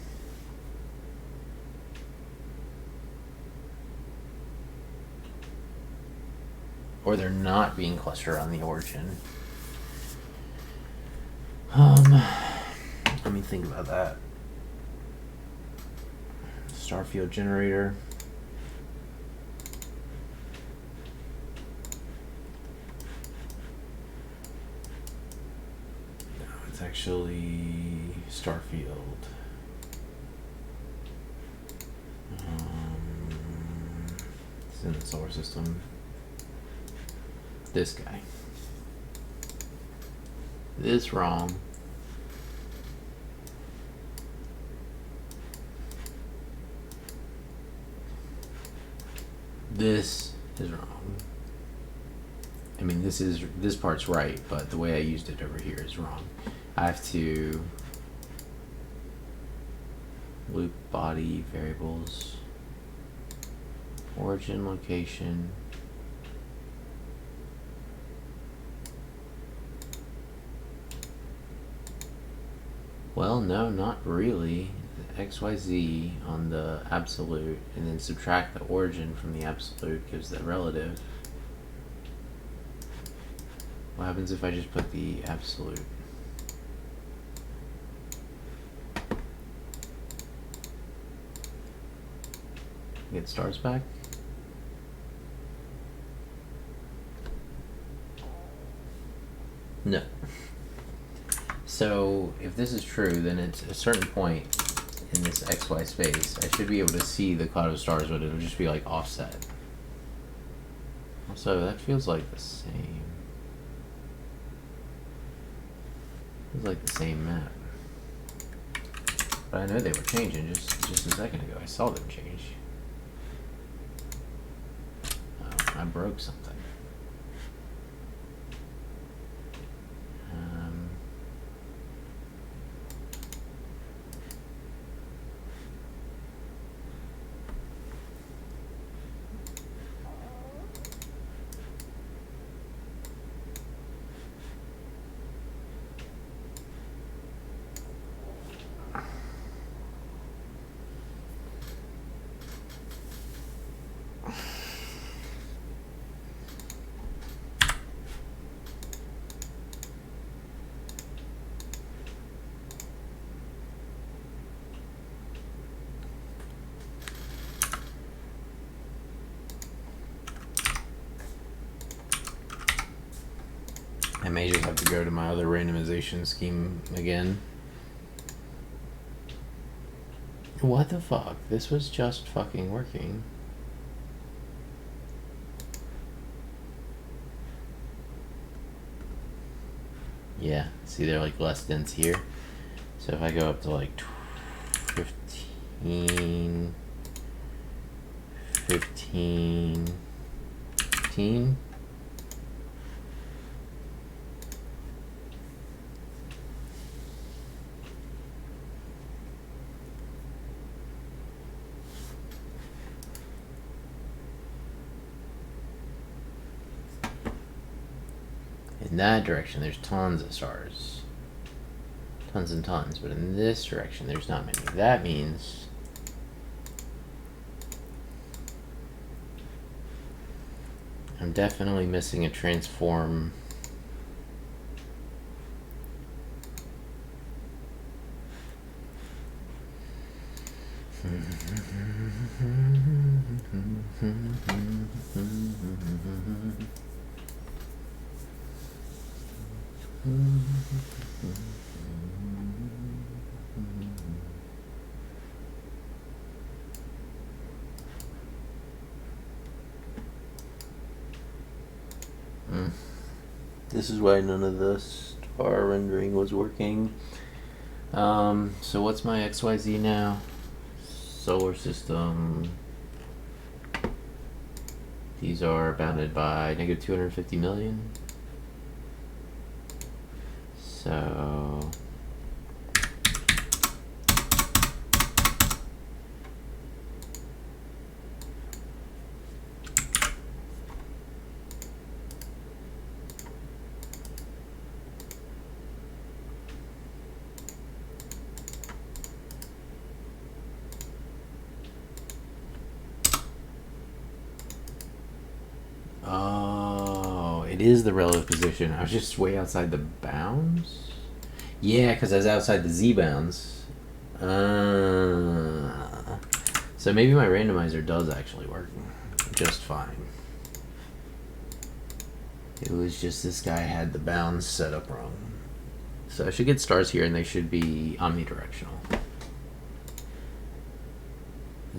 Or they're not being clustered around the origin. Let me think about that. Starfield generator. No, it's actually Starfield. It's in the solar system. This guy. This wrong. This is wrong. I mean, this part's right, but the way I used it over here is wrong. I have to loop body variables, origin location. Well, no, not really. XYZ on the absolute, and then subtract the origin from the absolute gives the relative. What happens if I just put the absolute? Get stars back? No. So, if this is true, then at a certain point in this XY space, I should be able to see the cloud of stars, but it'll just be like offset. Also, that feels like the same. Feels like the same map. But I know they were changing just a second ago. I saw them change. Oh, I broke something. I may just have to go to my other randomization scheme again. What the fuck? This was just fucking working. Yeah, see they're like less dense here. So if I go up to like 15, 15, 15. In that direction, there's tons of stars. Tons and tons. But in this direction, there's not many. That means I'm definitely missing a transform This is why none of the star rendering was working. So what's my XYZ now? Solar system. These are bounded by negative 250 million. So it is the relative position. I was just way outside the bounds. Yeah, because I was outside the z bounds. So maybe my randomizer does actually work just fine. It was just this guy had the bounds set up wrong. So I should get stars here, and they should be omnidirectional.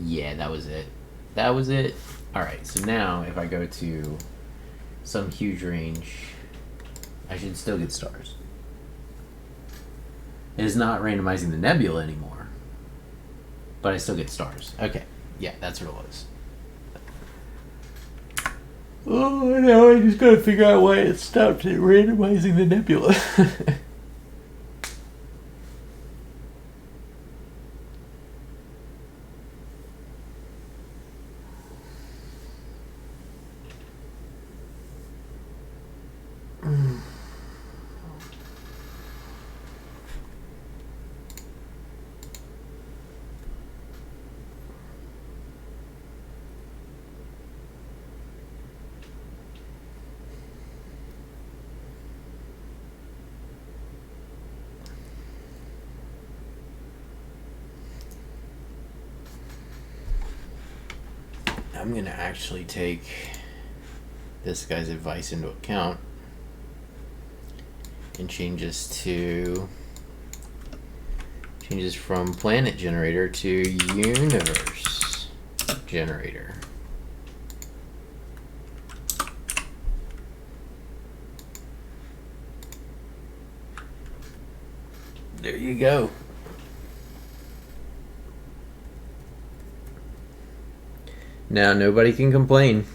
Yeah, that was it. That was it. Alright, so now if I go to some huge range, I should still get stars. It is not randomizing the nebula anymore, but I still get stars. Okay, yeah, that's what it was. Oh, now I just gotta figure out why it stopped randomizing the nebula. I'm gonna actually take this guy's advice into account and changes from planet generator to universe generator. There you go. Now nobody can complain.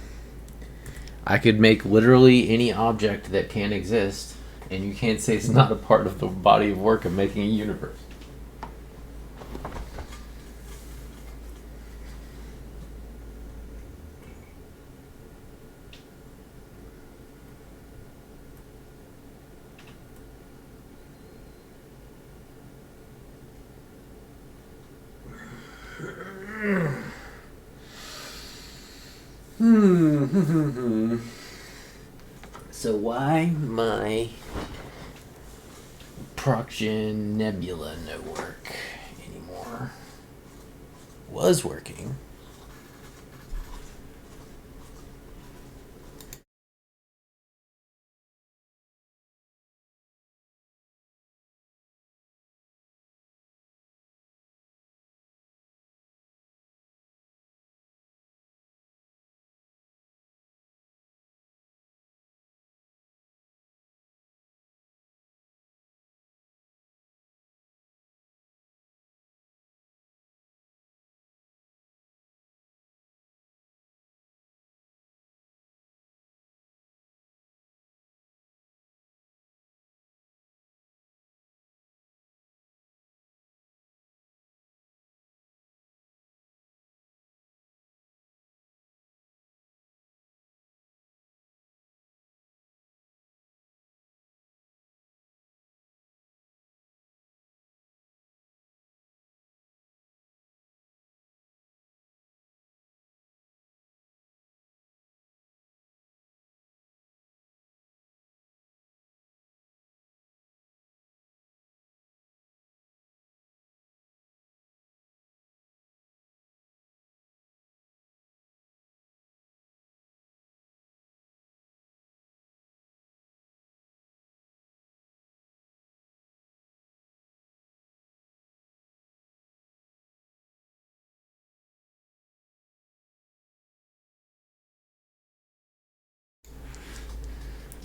I could make literally any object that can exist, and you can't say it's not a part of the body of work of making a universe. So why my Procgen Nebula no work anymore? Was working.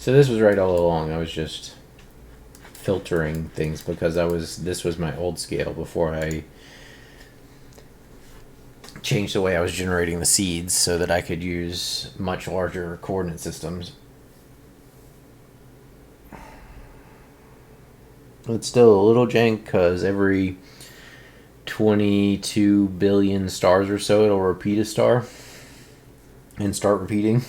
So this was right all along. I was just filtering things because this was my old scale before I changed the way I was generating the seeds so that I could use much larger coordinate systems. It's still a little jank because every 22 billion stars or so it'll repeat a star and start repeating.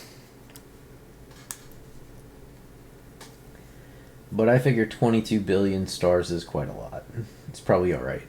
But I figure 22 billion stars is quite a lot. It's probably alright.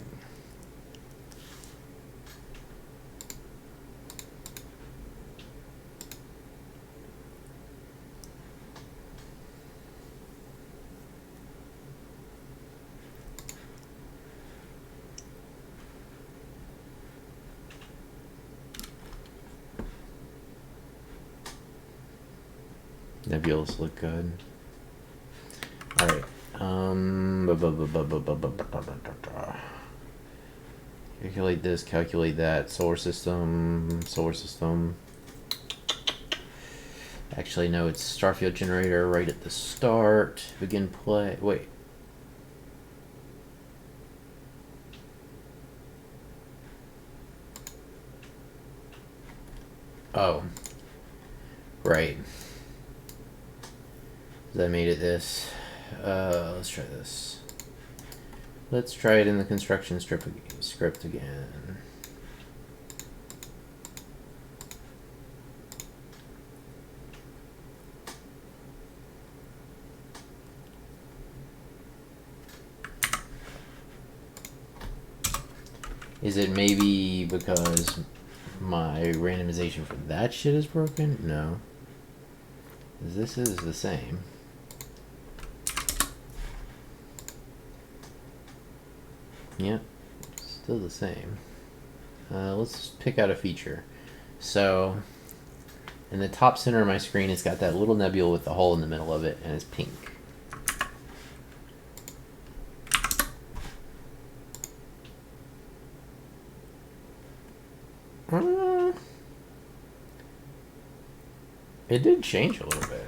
Nebulas look good. Alright. Calculate this, calculate that. Solar system. Actually, no, it's starfield generator right at the start. Begin play. Wait. Oh. Right. I made it this. Let's try this. Let's try it in the construction script again. Is it maybe because my randomization for that shit is broken? No. This is the same. Yep, still the same. Let's pick out a feature. So, in the top center of my screen, it's got that little nebula with the hole in the middle of it, and it's pink. It did change a little bit.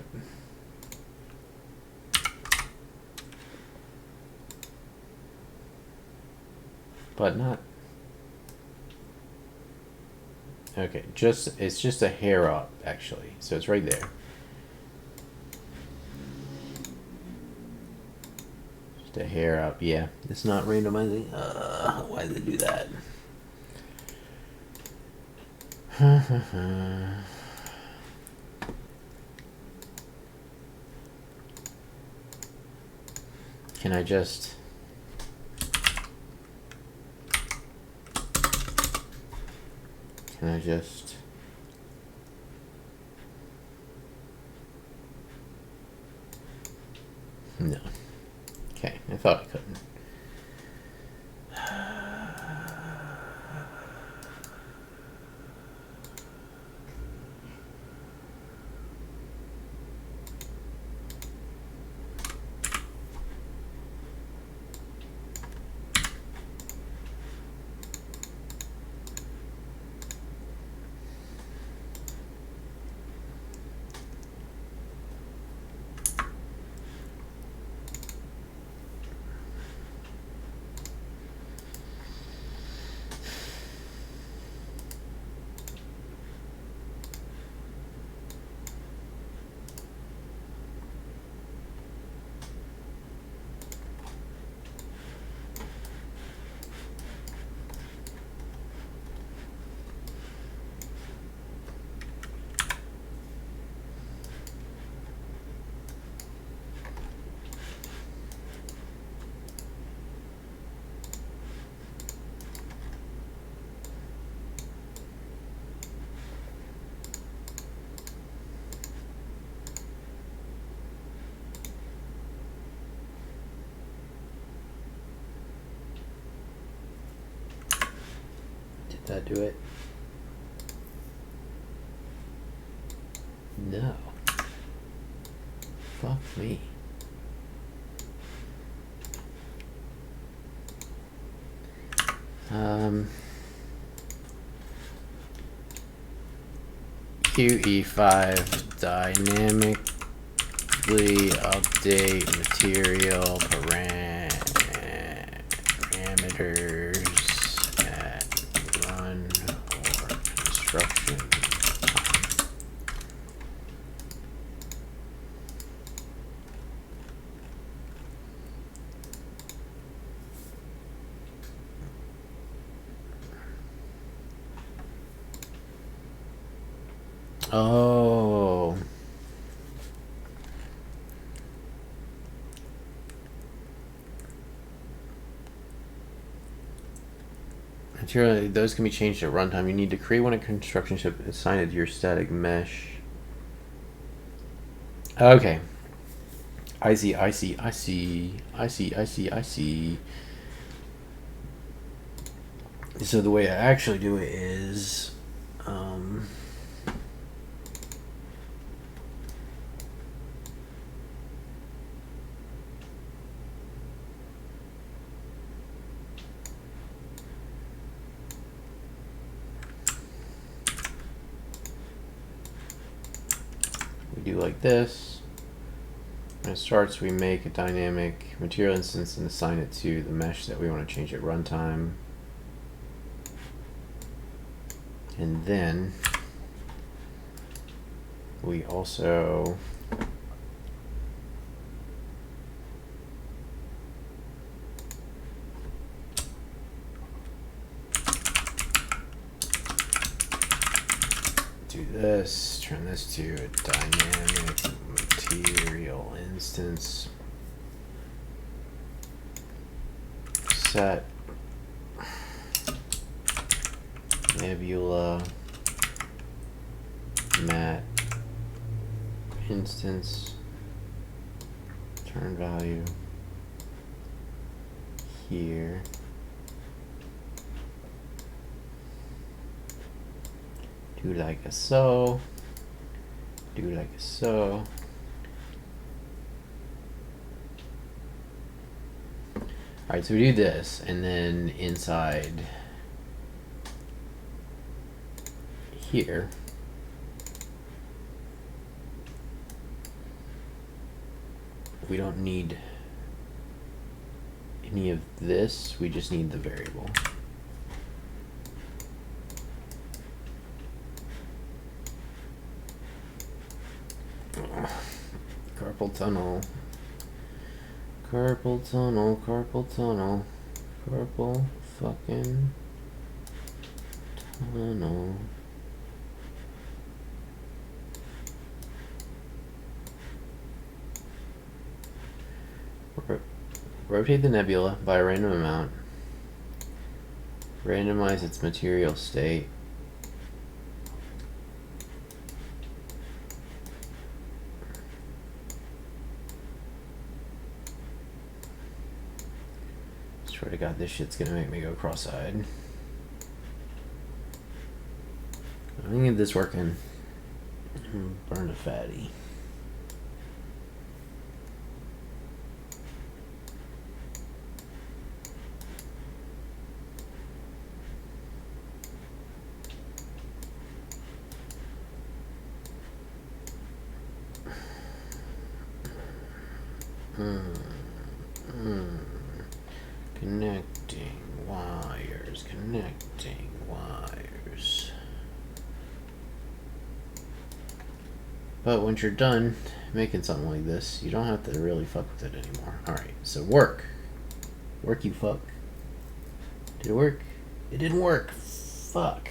But not... Okay, it's just a hair up, actually. So it's right there. Just a hair up, yeah. It's not randomizing. Why did they do that? Can I just... No. Okay, I thought I couldn't. Did that do it? No. Fuck me. QE5 dynamically continuously update material parameters at run or construction time. Oh. Material, those can be changed at runtime. You need to create one at construction ship, assign it to your static mesh. Okay. I see. So the way I actually do it is, we do like this. When it starts, we make a dynamic material instance and assign it to the mesh that we want to change at runtime. And then we also do this, turn this to a dynamic material instance, set Nebula mat instance, turn value here, do like a so, do like a so. Alright, so we do this, and then inside here, we don't need any of this, we just need the variable. Carpal tunnel. Carpal tunnel, carpal tunnel, carpal fucking tunnel. Rotate the nebula by a random amount. Randomize its material state. Swear to God, this shit's gonna make me go cross-eyed. I need this working. Burn a fatty. Connecting wires, connecting wires. But once you're done making something like this, you don't have to really fuck with it anymore. Alright, so work. Work, you fuck. Did it work? It didn't work. Fuck.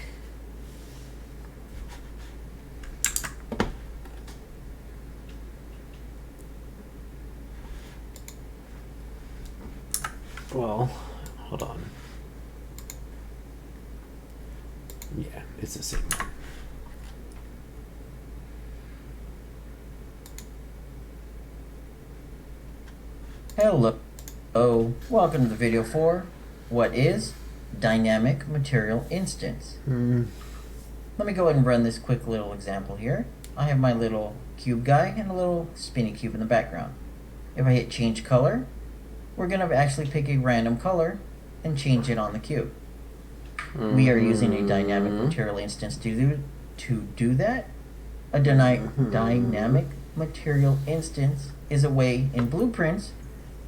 Well, hold on. Yeah, it's the same one. Hello, welcome to the video for what is Dynamic Material Instance. Let me go ahead and run this quick little example here. I have my little cube guy and a little spinny cube in the background. If I hit change color, we're going to actually pick a random color and change it on the cube. We are using a dynamic material instance to do that. A dynamic material instance is a way in blueprints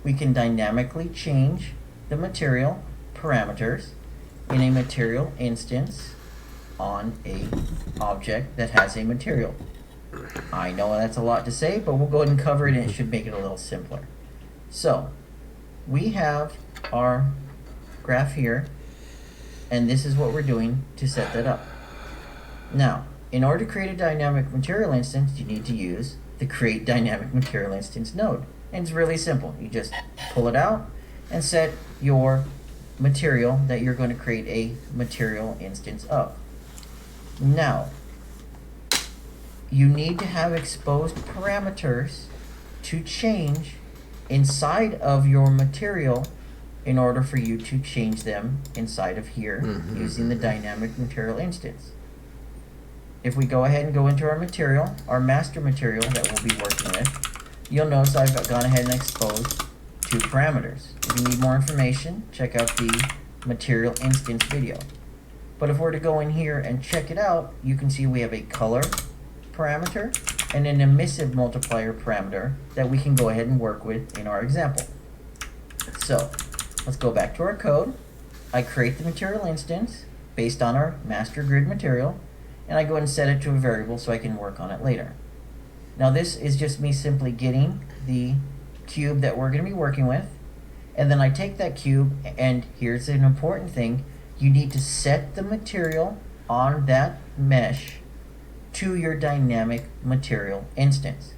we can dynamically change the material parameters in a material instance on a object that has a material. I know that's a lot to say, but we'll go ahead and cover it and it should make it a little simpler. So, we have our graph here, and this is what we're doing to set that up. Now, in order to create a dynamic material instance, you need to use the create dynamic material instance node. And it's really simple. You just pull it out and set your material that you're going to create a material instance of. Now, you need to have exposed parameters to change inside of your material in order for you to change them inside of here using the dynamic material instance. If we go ahead and go into our material, our master material that we'll be working with, you'll notice I've gone ahead and exposed 2 parameters. If you need more information, check out the material instance video. But if we're to go in here and check it out, you can see we have a color parameter and an emissive multiplier parameter that we can go ahead and work with in our example. So, let's go back to our code. I create the material instance based on our master grid material, and I go ahead and set it to a variable so I can work on it later. Now this is just me simply getting the cube that we're going to be working with, and then I take that cube, and here's an important thing, you need to set the material on that mesh to your dynamic material instance.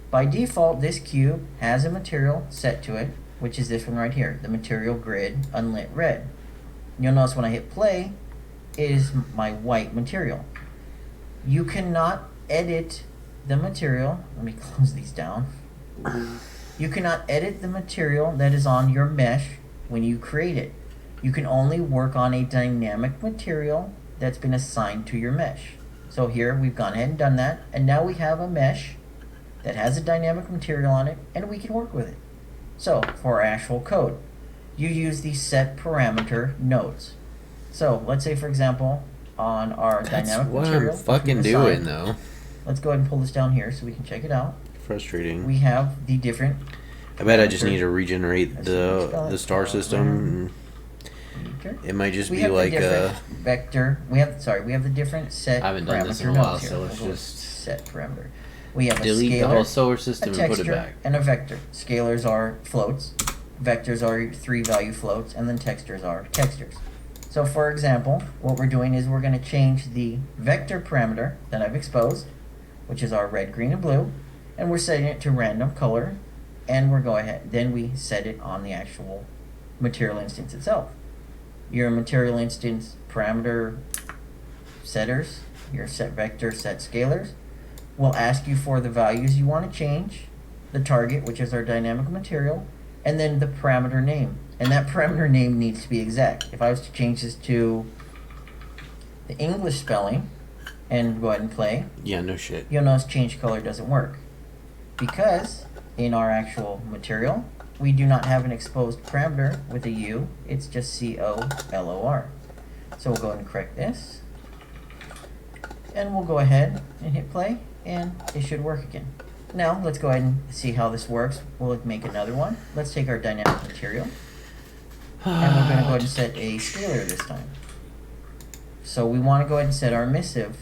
By default, this cube has a material set to it, which is this one right here, the material grid unlit red. You'll notice when I hit play, it is my white material. You cannot edit the material. Let me close these down. You cannot edit the material that is on your mesh when you create it. You can only work on a dynamic material that's been assigned to your mesh. So here we've gone ahead and done that, and now we have a mesh that has a dynamic material on it, and we can work with it. So for our actual code, you use the set parameter nodes. So let's say, for example, on our dynamic what material, I'm fucking doing though. Let's go ahead and pull this down here so we can check it out. Frustrating. We have the different. I bet I just need to regenerate the star system. It might just be like a vector. We have the different set. I haven't done this in a while, so let's just set parameter. We have a delete scalar, the whole solar system a and put texture, it back. and a vector. Scalars are floats. Vectors are 3-value floats, and then textures are textures. So for example, what we're doing is we're going to change the vector parameter that I've exposed, which is our red, green, and blue, and we're setting it to random color, and we're going ahead. Then we set it on the actual material instance itself. Your material instance parameter setters, your set vector, set scalars, will ask you for the values you want to change, the target, which is our dynamic material, and then the parameter name. And that parameter name needs to be exact. If I was to change this to the English spelling and go ahead and play, yeah, no shit. You'll notice change color doesn't work. Because in our actual material, we do not have an exposed parameter with a U, it's just COLOR. So we'll go ahead and correct this. And we'll go ahead and hit play, and it should work again. Now, let's go ahead and see how this works. We'll make another one. Let's take our dynamic material, and we're going to go ahead and set a scalar this time. So we want to go ahead and set our emissive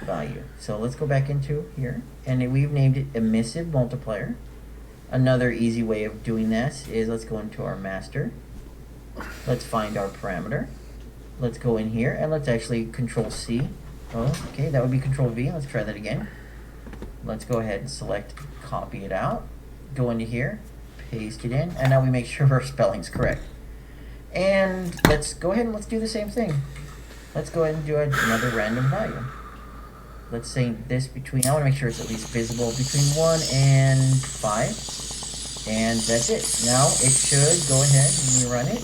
value. So let's go back into here, and we've named it Emissive Multiplier. Another easy way of doing this is let's go into our master. Let's find our parameter. Let's go in here, and let's actually Control C. Oh, okay, that would be Control V. Let's try that again. Let's go ahead and select, copy it out, go into here, paste it in, and now we make sure our spelling's correct. And let's go ahead and let's do the same thing. Let's go ahead and do another random value. Let's say this between, I want to make sure it's at least visible, between 1 and 5. And that's it. Now it should go ahead and we run it.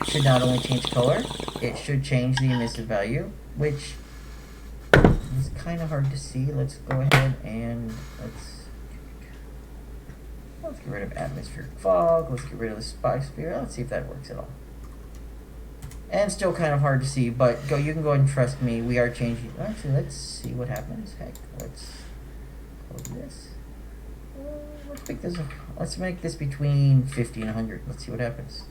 It should not only change color, it should change the emissive value, which is kind of hard to see. Let's go ahead and let's get rid of atmospheric fog. Let's get rid of the spy sphere. Let's see if that works at all. And still kind of hard to see, but you can go ahead and trust me. We are changing. Actually, let's see what happens. Heck, let's close this. Let's make this between 50 and 100. Let's see what happens.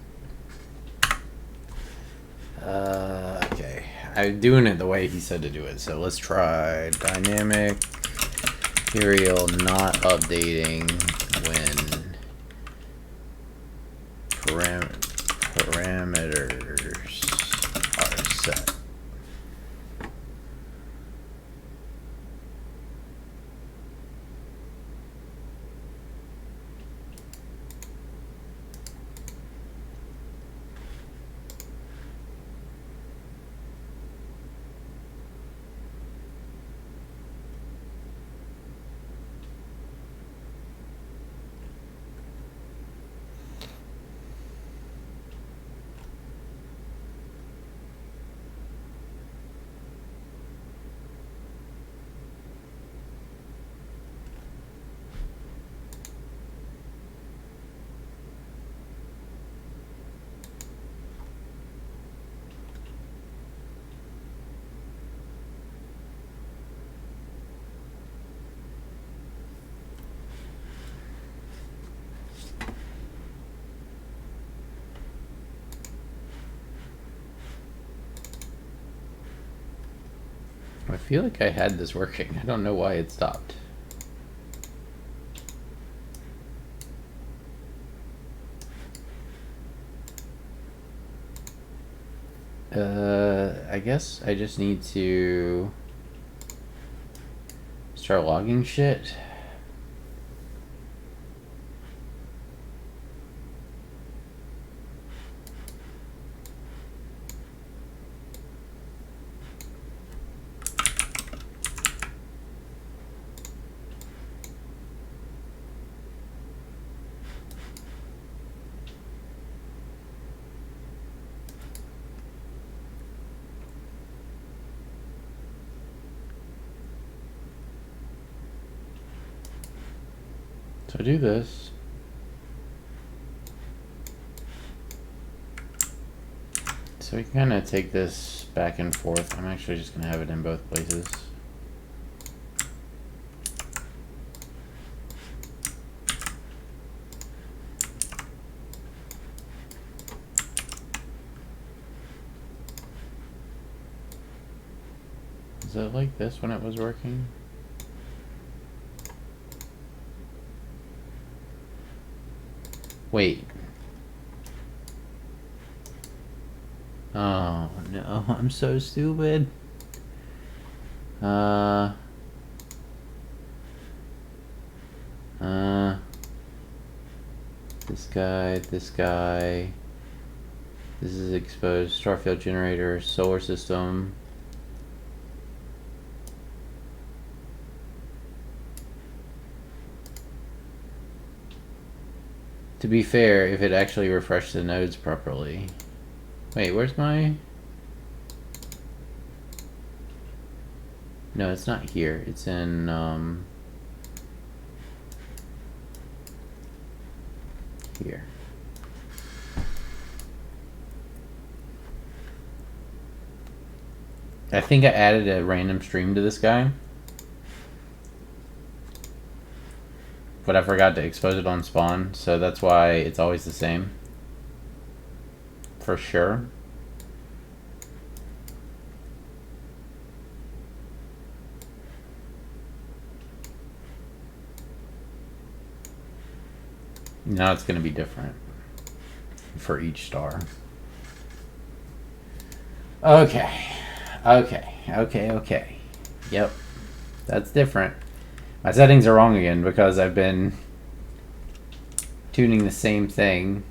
Okay. I'm doing it the way he said to do it. So let's try dynamic material not updating when parameters are set. I feel like I had this working. I don't know why it stopped. I guess I just need to start logging shit. So I do this. So we can kind of take this back and forth. I'm actually just going to have it in both places. Is it like this when it was working? Wait. Oh no, I'm so stupid. This guy. This is exposed. Starfield generator, solar system. To be fair, if it actually refreshed the nodes properly. Wait, where's my... No, it's not here. It's in, here. I think I added a random stream to this guy. But I forgot to expose it on spawn, so that's why it's always the same. For sure. Now it's going to be different for each star. Okay. Yep. That's different. My settings are wrong again because I've been tuning the same thing.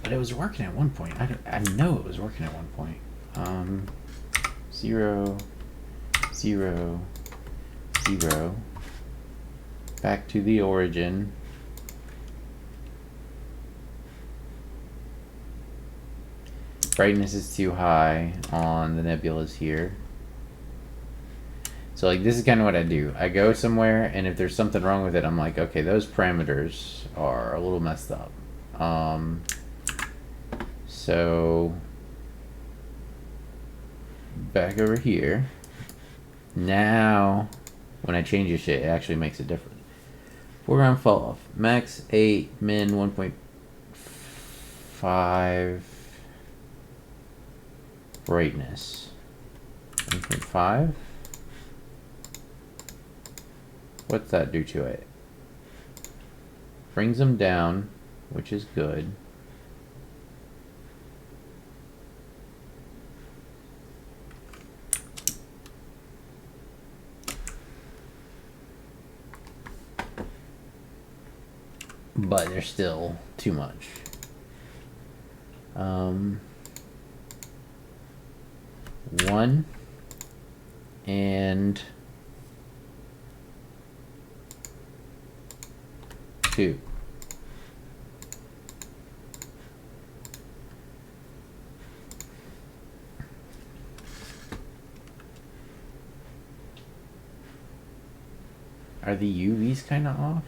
But it was working at one point. I know it was working at one point. 0, 0, 0. Back to the origin. Brightness is too high on the nebulas here. So like this is kind of what I do. I go somewhere and if there's something wrong with it, I'm like, okay, those parameters are a little messed up. So So back over here. Now, when I change this shit, it actually makes a difference. Foreground fall off. Max 8, min 1.5. Brightness. 1.5. What's that do to it? Brings them down, which is good. But they're still too much. 1 and 2. Are the UVs kind of off?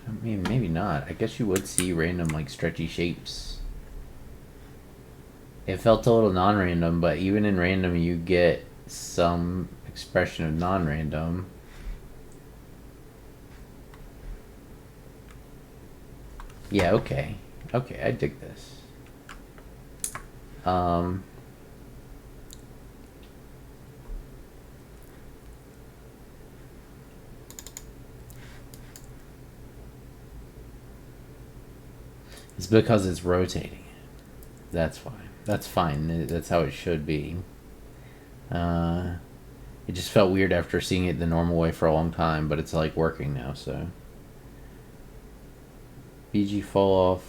I mean, maybe not. I guess you would see random, like, stretchy shapes. It felt a little non-random, but even in random, you get some expression of non-random. Yeah, okay. Okay, I dig this. It's because it's rotating. That's fine. That's fine. That's how it should be. It just felt weird after seeing it the normal way for a long time, but it's like working now, so. BG fall off.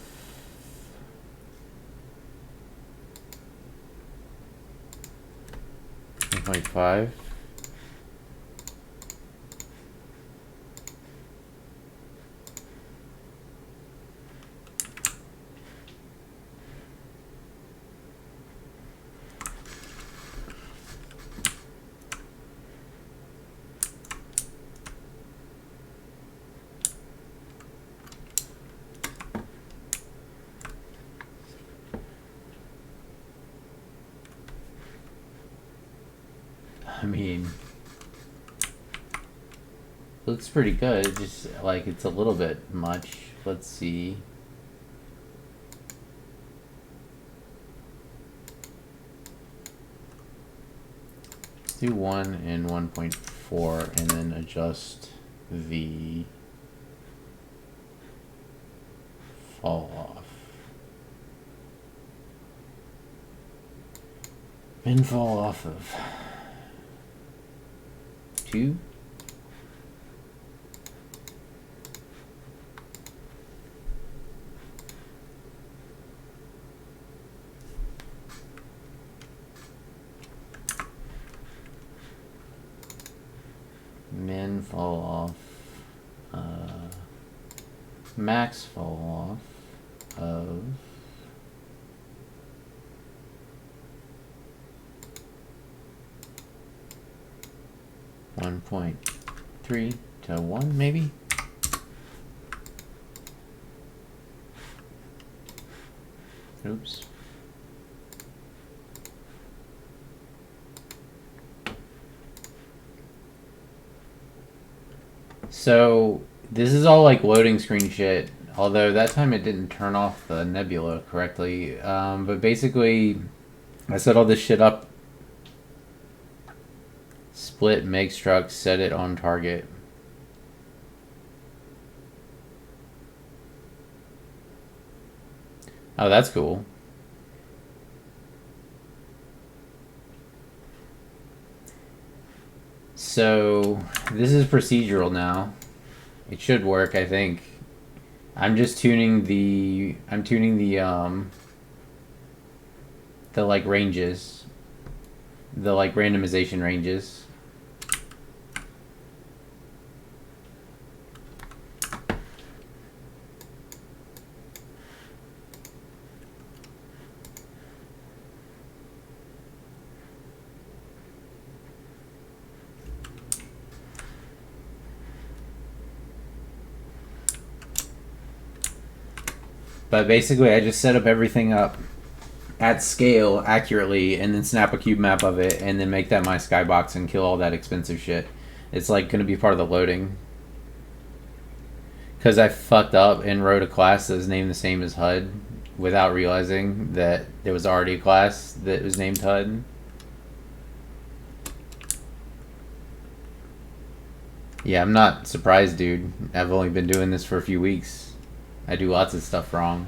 .5. I mean, looks pretty good. It's just like it's a little bit much. Let's see. Let's do 1 and 1.4 and then adjust the fall off. Min fall off of 2. Min fall off. Max fall off of 1.3 to 1, maybe? Oops. So, this is all like loading screen shit, although that time it didn't turn off the nebula correctly. But basically, I set all this shit up. Split Megstruct, set it on target. Oh, that's cool. So this is procedural now. It should work, I think. I'm just tuning the like ranges. The like randomization ranges. But basically, I just set up everything up at scale accurately, and then snap a cube map of it, and then make that my skybox and kill all that expensive shit. It's like going to be part of the loading. Because I fucked up and wrote a class that was named the same as HUD without realizing that there was already a class that was named HUD. Yeah, I'm not surprised, dude. I've only been doing this for a few weeks. I do lots of stuff wrong.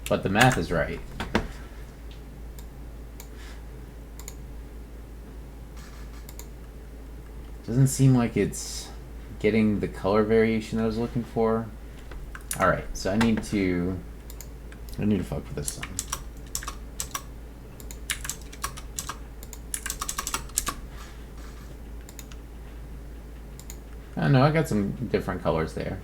But the math is right. Doesn't seem like it's getting the color variation I was looking for. Alright, so I need to fuck with this some. I know I got some different colors there.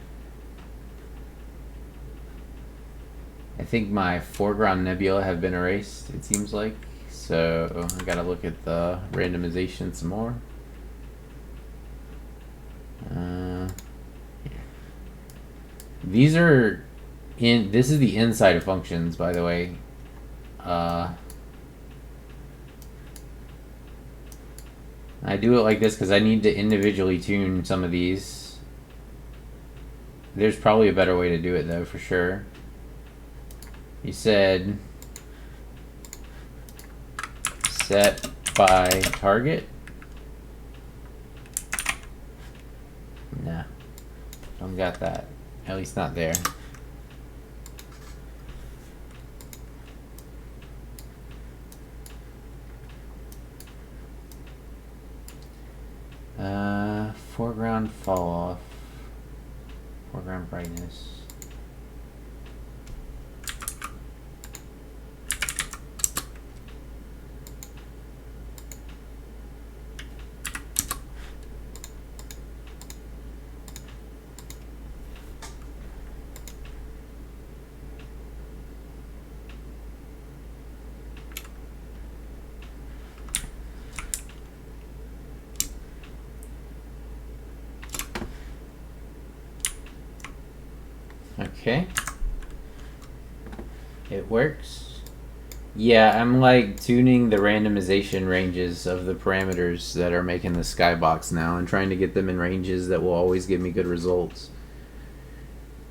I think my foreground nebula have been erased, it seems like. So I gotta look at the randomization some more. These are this is the inside of functions, by the way. I do it like this because I need to individually tune some of these. There's probably a better way to do it though, for sure. You said set by target. Nah, don't got that. At least not there. Foreground fall off. Foreground brightness. Okay. It works. Yeah, I'm like tuning the randomization ranges of the parameters that are making the skybox now and trying to get them in ranges that will always give me good results.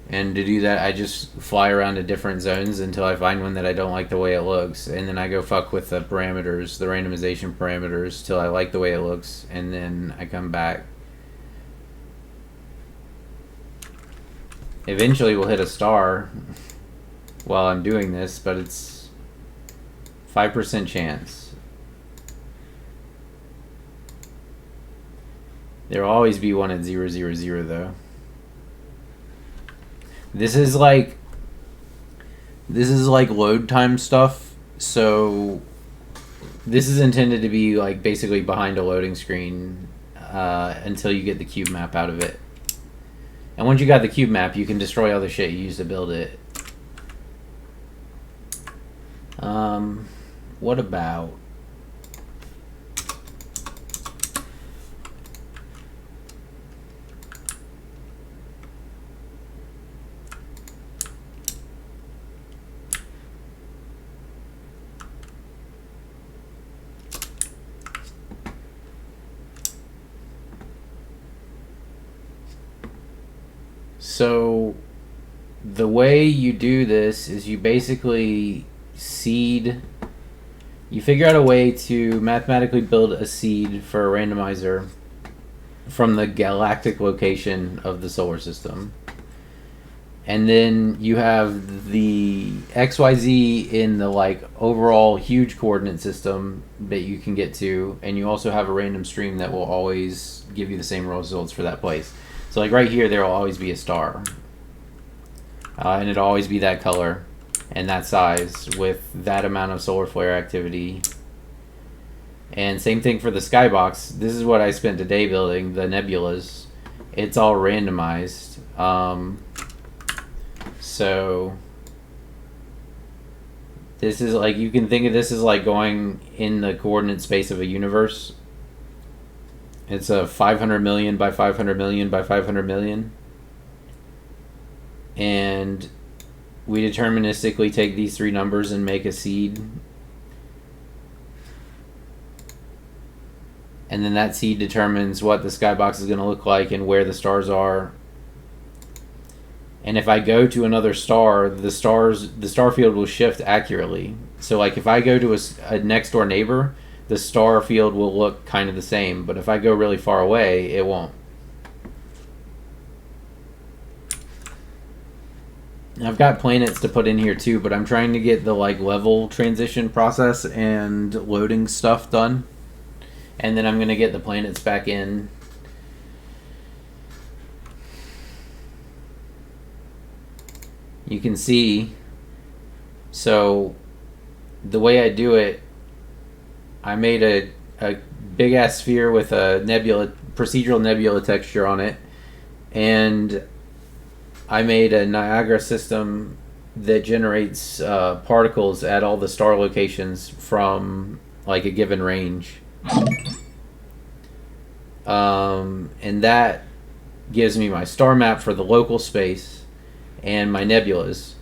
And to do that, I just fly around to different zones until I find one that I don't like the way it looks. And then I go fuck with the parameters, the randomization parameters, till I like the way it looks. And then I come back. Eventually we'll hit a star while I'm doing this, but it's 5% chance. There will always be one at 0, 0, 0 though. This is like load time stuff, so this is intended to be like basically behind a loading screen until you get the cube map out of it. And once you got the cube map, you can destroy all the shit you used to build it. What about... So the way you do this is you basically seed, you figure out a way to mathematically build a seed for a randomizer from the galactic location of the solar system. And then you have the XYZ in the like overall huge coordinate system that you can get to, and you also have a random stream that will always give you the same results for that place. So like right here, there will always be a star. And it'll always be that color and that size with that amount of solar flare activity. And same thing for the skybox. This is what I spent today building, the nebulas. It's all randomized. So this is like, you can think of this as like going in the coordinate space of a universe. It's a 500 million by 500 million by 500 million. and we deterministically take these three numbers and make a seed. And then that seed determines what the skybox is going to look like and where the stars are. And if I go to another star, the star field will shift accurately. So like if I go to a next door neighbor, the star field will look kind of the same. But if I go really far away, it won't. I've got planets to put in here too, but I'm trying to get the like level transition process and loading stuff done. And then I'm going to get the planets back in. You can see, so the way I do it, I made a big ass sphere with a procedural nebula texture on it, and I made a Niagara system that generates particles at all the star locations from like a given range. And that gives me my star map for the local space and my nebulas.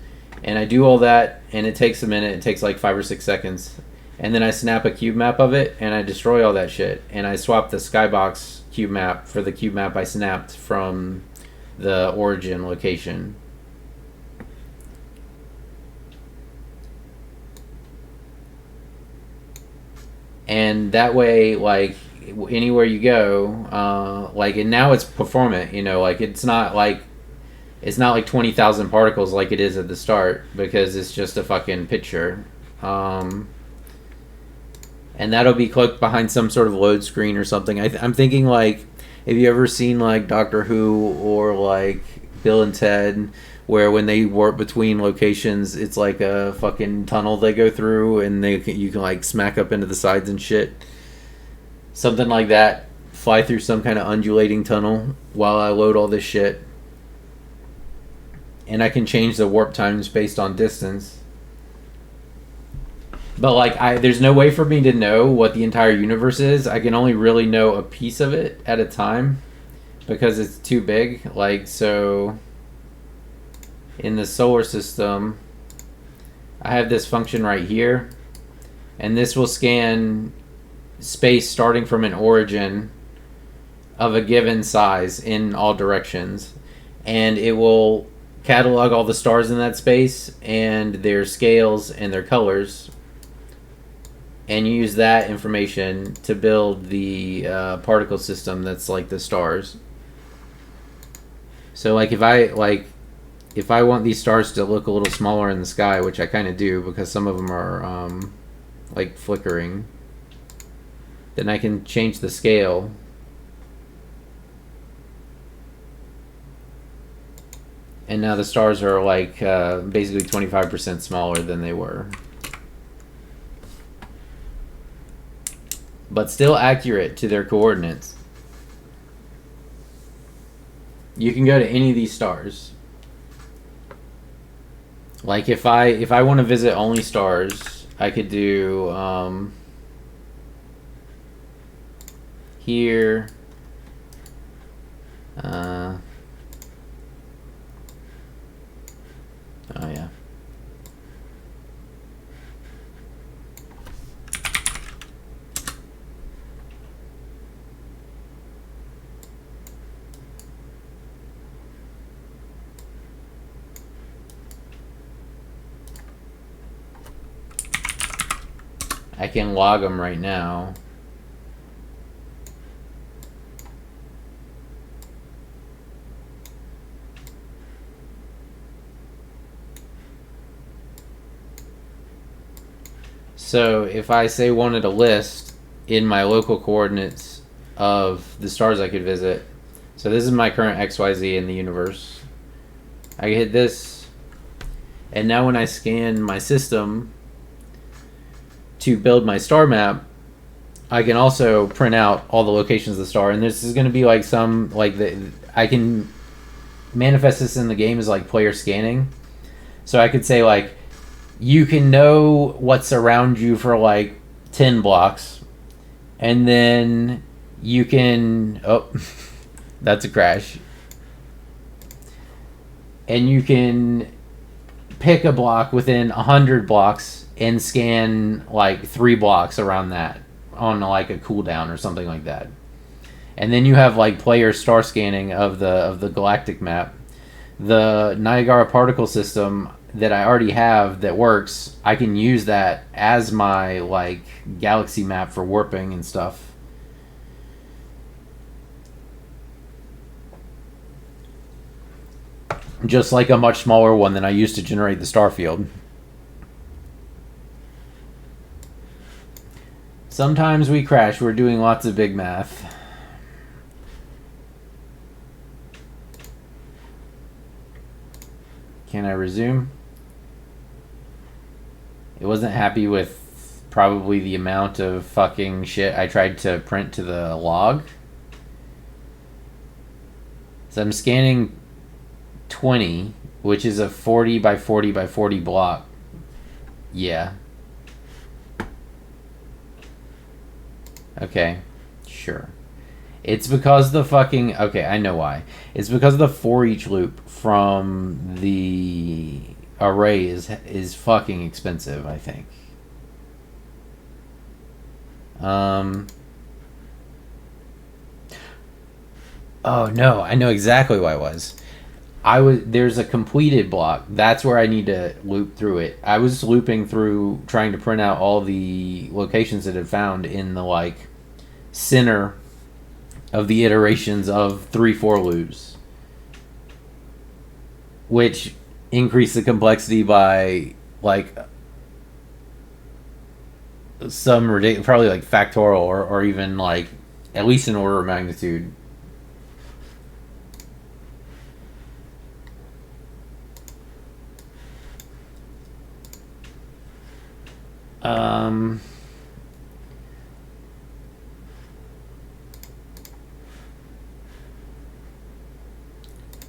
And I do all that, and it takes a minute. It takes like 5 or 6 seconds. And then I snap a cube map of it, and I destroy all that shit. And I swap the skybox cube map for the cube map I snapped from the origin location. And that way, like, anywhere you go, like, and now it's performant, you know, like, it's not like 20,000 particles like it is at the start, because it's just a fucking picture. And that'll be cloaked behind some sort of load screen or something. I'm thinking, like, have you ever seen, like, Doctor Who or, like, Bill and Ted, where when they warp between locations, it's like a fucking tunnel they go through, and you can, like, smack up into the sides and shit? Something like that. Fly through some kind of undulating tunnel while I load all this shit. And I can change the warp times based on distance. But, like, there's no way for me to know what the entire universe is. I can only really know a piece of it at a time, because it's too big. Like, so in the solar system, I have this function right here, and this will scan space starting from an origin of a given size in all directions, and it will catalog all the stars in that space and their scales and their colors, and use that information to build the particle system that's like the stars. So, like, if I want these stars to look a little smaller in the sky, which I kind of do because some of them are like flickering, then I can change the scale. And now the stars are like basically 25% smaller than they were. But still accurate to their coordinates. You can go to any of these stars. Like if I want to visit only stars, I could do here. Oh yeah. I can log them right now. So if I say wanted a list in my local coordinates of the stars I could visit, so this is my current XYZ in the universe. I hit this, and now when I scan my system to build my star map, I can also print out all the locations of the star, and this is going to be like some, like, I can manifest this in the game as like player scanning. So I could say, like, you can know what's around you for like 10 blocks, and then you can, oh, that's a crash. and you can pick a block within 100 blocks and scan like 3 blocks around that on like a cooldown or something like that. And then you have like player star scanning of the galactic map. The Niagara particle system that I already have that works, I can use that as my like galaxy map for warping and stuff. Just like a much smaller one than I used to generate the star field. Sometimes we crash. We're doing lots of big math. Can I resume? It wasn't happy with probably the amount of fucking shit I tried to print to the log. So I'm scanning 20, which is a 40 by 40 by 40 block. Yeah. Okay, sure. It's because the fucking... Okay, I know why. It's because the for each loop from the array is fucking expensive, I think. Oh, no, I know exactly why it was. There's a completed block. That's where I need to loop through it. I was looping through trying to print out all the locations that it found in the like center of the iterations of 3 for loops, which increased the complexity by like some ridiculous, probably like factorial or even like at least an order of magnitude.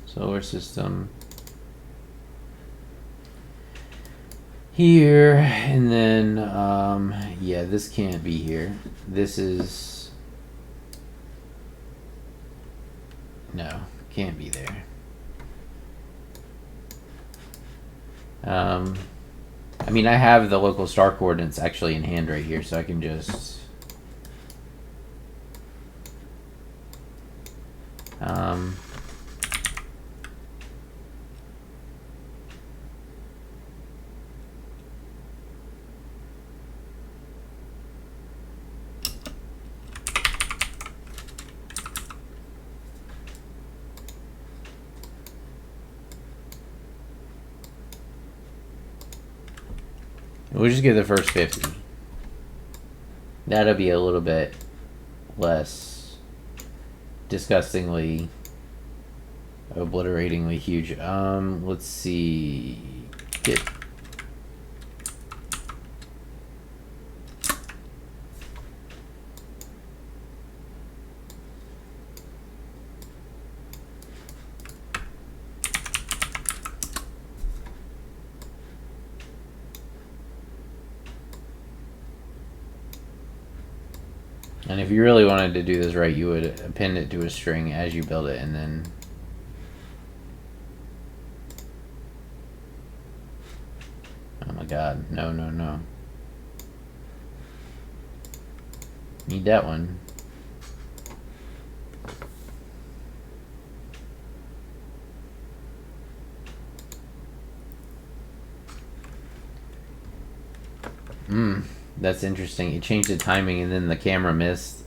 Solar system here, and then yeah, this can't be here. This is no, can't be there. I mean, I have the local star coordinates actually in hand right here, so I can just we'll just give the first 50. That'll be a little bit less disgustingly, obliteratingly huge. Let's see. Get. And if you really wanted to do this right, you would append it to a string as you build it, and then oh my god, no, no, no. Need that one. That's interesting. It changed the timing and then the camera missed.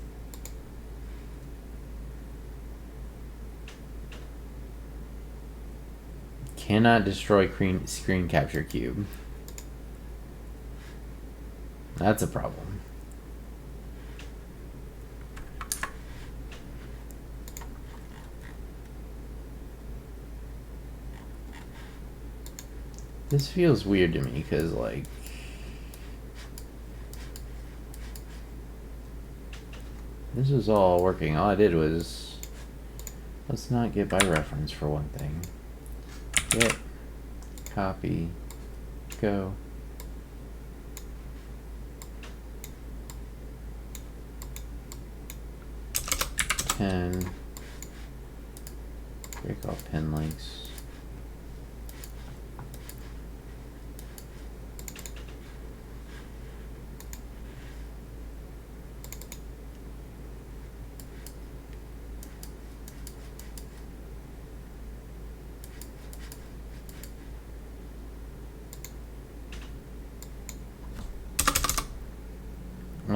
Cannot destroy screen capture cube. That's a problem. This feels weird to me because like this is all working. All I did was, let's not get by reference for one thing. Get, copy, go. Pen, break off pen links.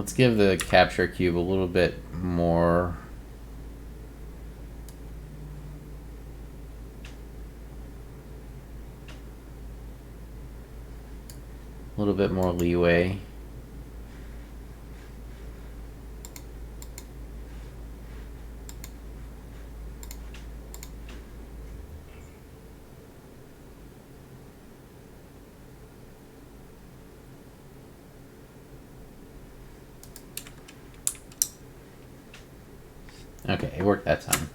let's give the capture cube a little bit more. A little bit more leeway. Okay, it worked that time.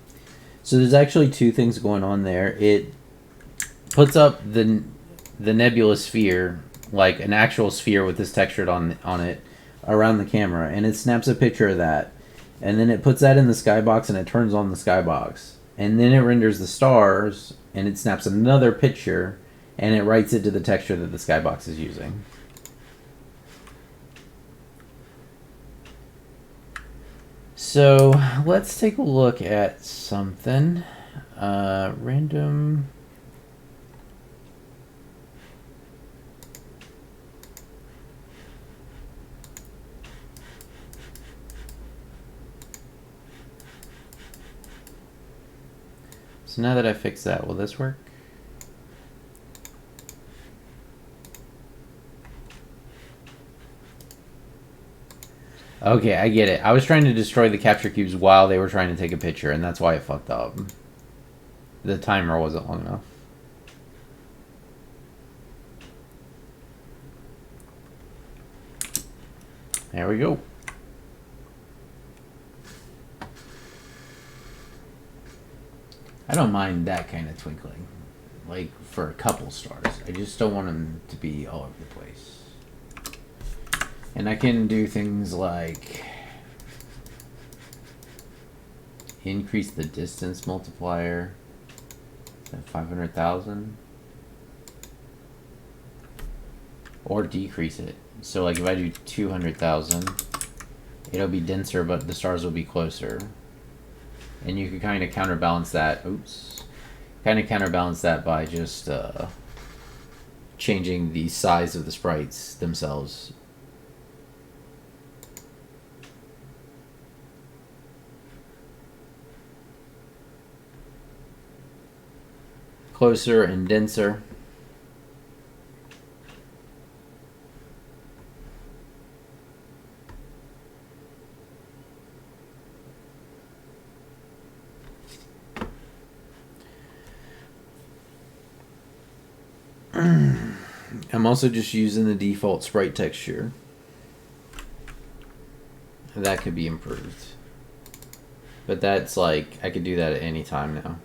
So there's actually two things going on there. It puts up the nebula sphere, like an actual sphere with this textured on it, around the camera, and it snaps a picture of that. And then it puts that in the skybox and it turns on the skybox. And then it renders the stars and it snaps another picture and it writes it to the texture that the skybox is using. So let's take a look at something. Random. So now that I fixed that, will this work? Okay, I get it. I was trying to destroy the capture cubes while they were trying to take a picture, and that's why it fucked up. The timer wasn't long enough. There we go. I don't mind that kind of twinkling, like for a couple stars. I just don't want them to be all over the place. And I can do things like increase the distance multiplier at 500,000, or decrease it. So like if I do 200,000, it'll be denser, but the stars will be closer. And you can kind of counterbalance that. Oops. Kind of counterbalance that by just changing the size of the sprites themselves. Closer and denser. I'm also just using the default sprite texture. That could be improved. But that's like, I could do that at any time now.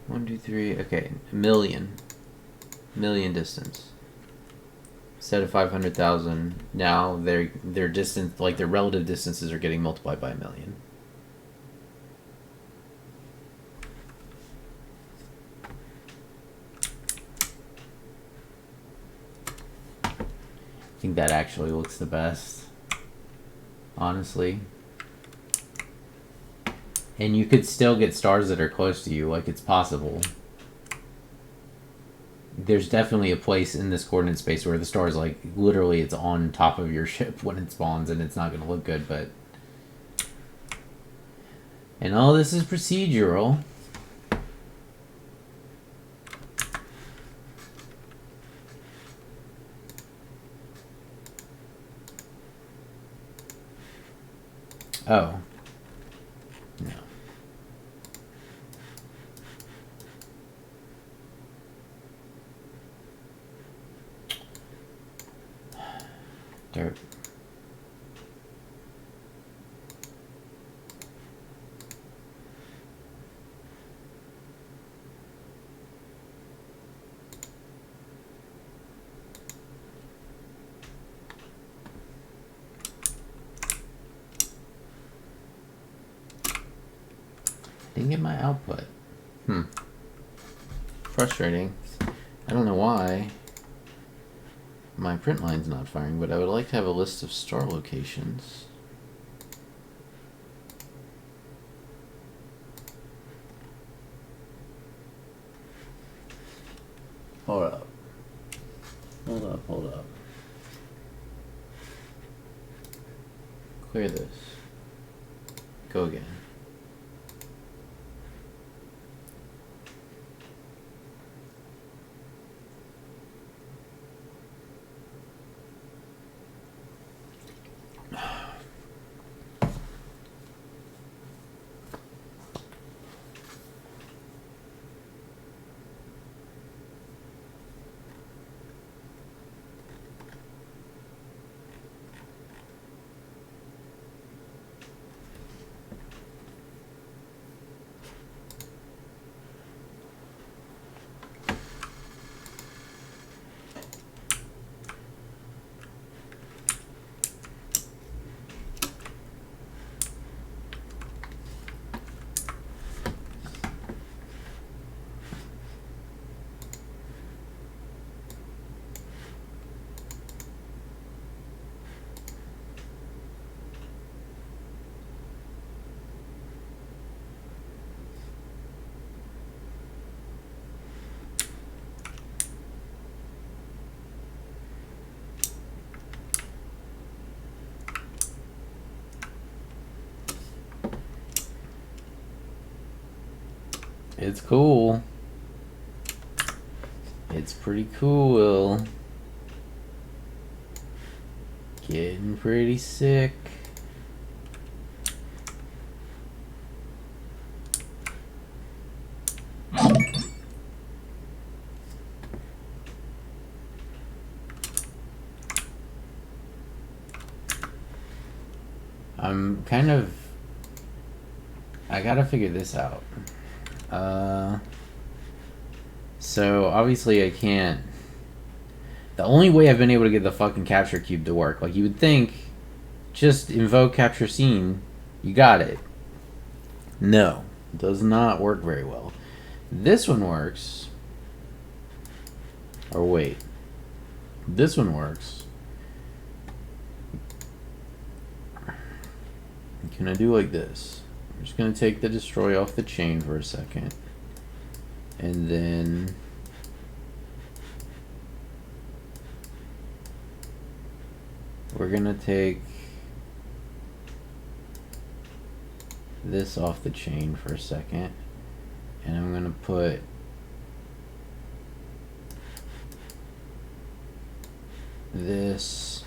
One, two, three, okay, million distance. Instead of 500,000, now their distance, like their relative distances, are getting multiplied by 1,000,000. I think that actually looks the best, honestly. And you could still get stars that are close to you, like it's possible. There's definitely a place in this coordinate space where the star is like literally it's on top of your ship when it spawns, and it's not going to look good, but and all this is procedural. Oh. No. Dirt. Didn't get my output. Frustrating. I don't know why my print line's not firing, but I would like to have a list of star locations. hold up. Clear this. Go again. It's cool. It's pretty cool. Getting pretty sick. I'm kind of... I gotta figure this out. So obviously I can't... The only way I've been able to get the fucking capture cube to work, like you would think, just invoke capture scene, you got it. No, it does not work very well. This one works. Or wait. This one works. Can I do like this? I'm just gonna take the destroy off the chain for a second. And then we're gonna take this off the chain for a second. And I'm gonna put this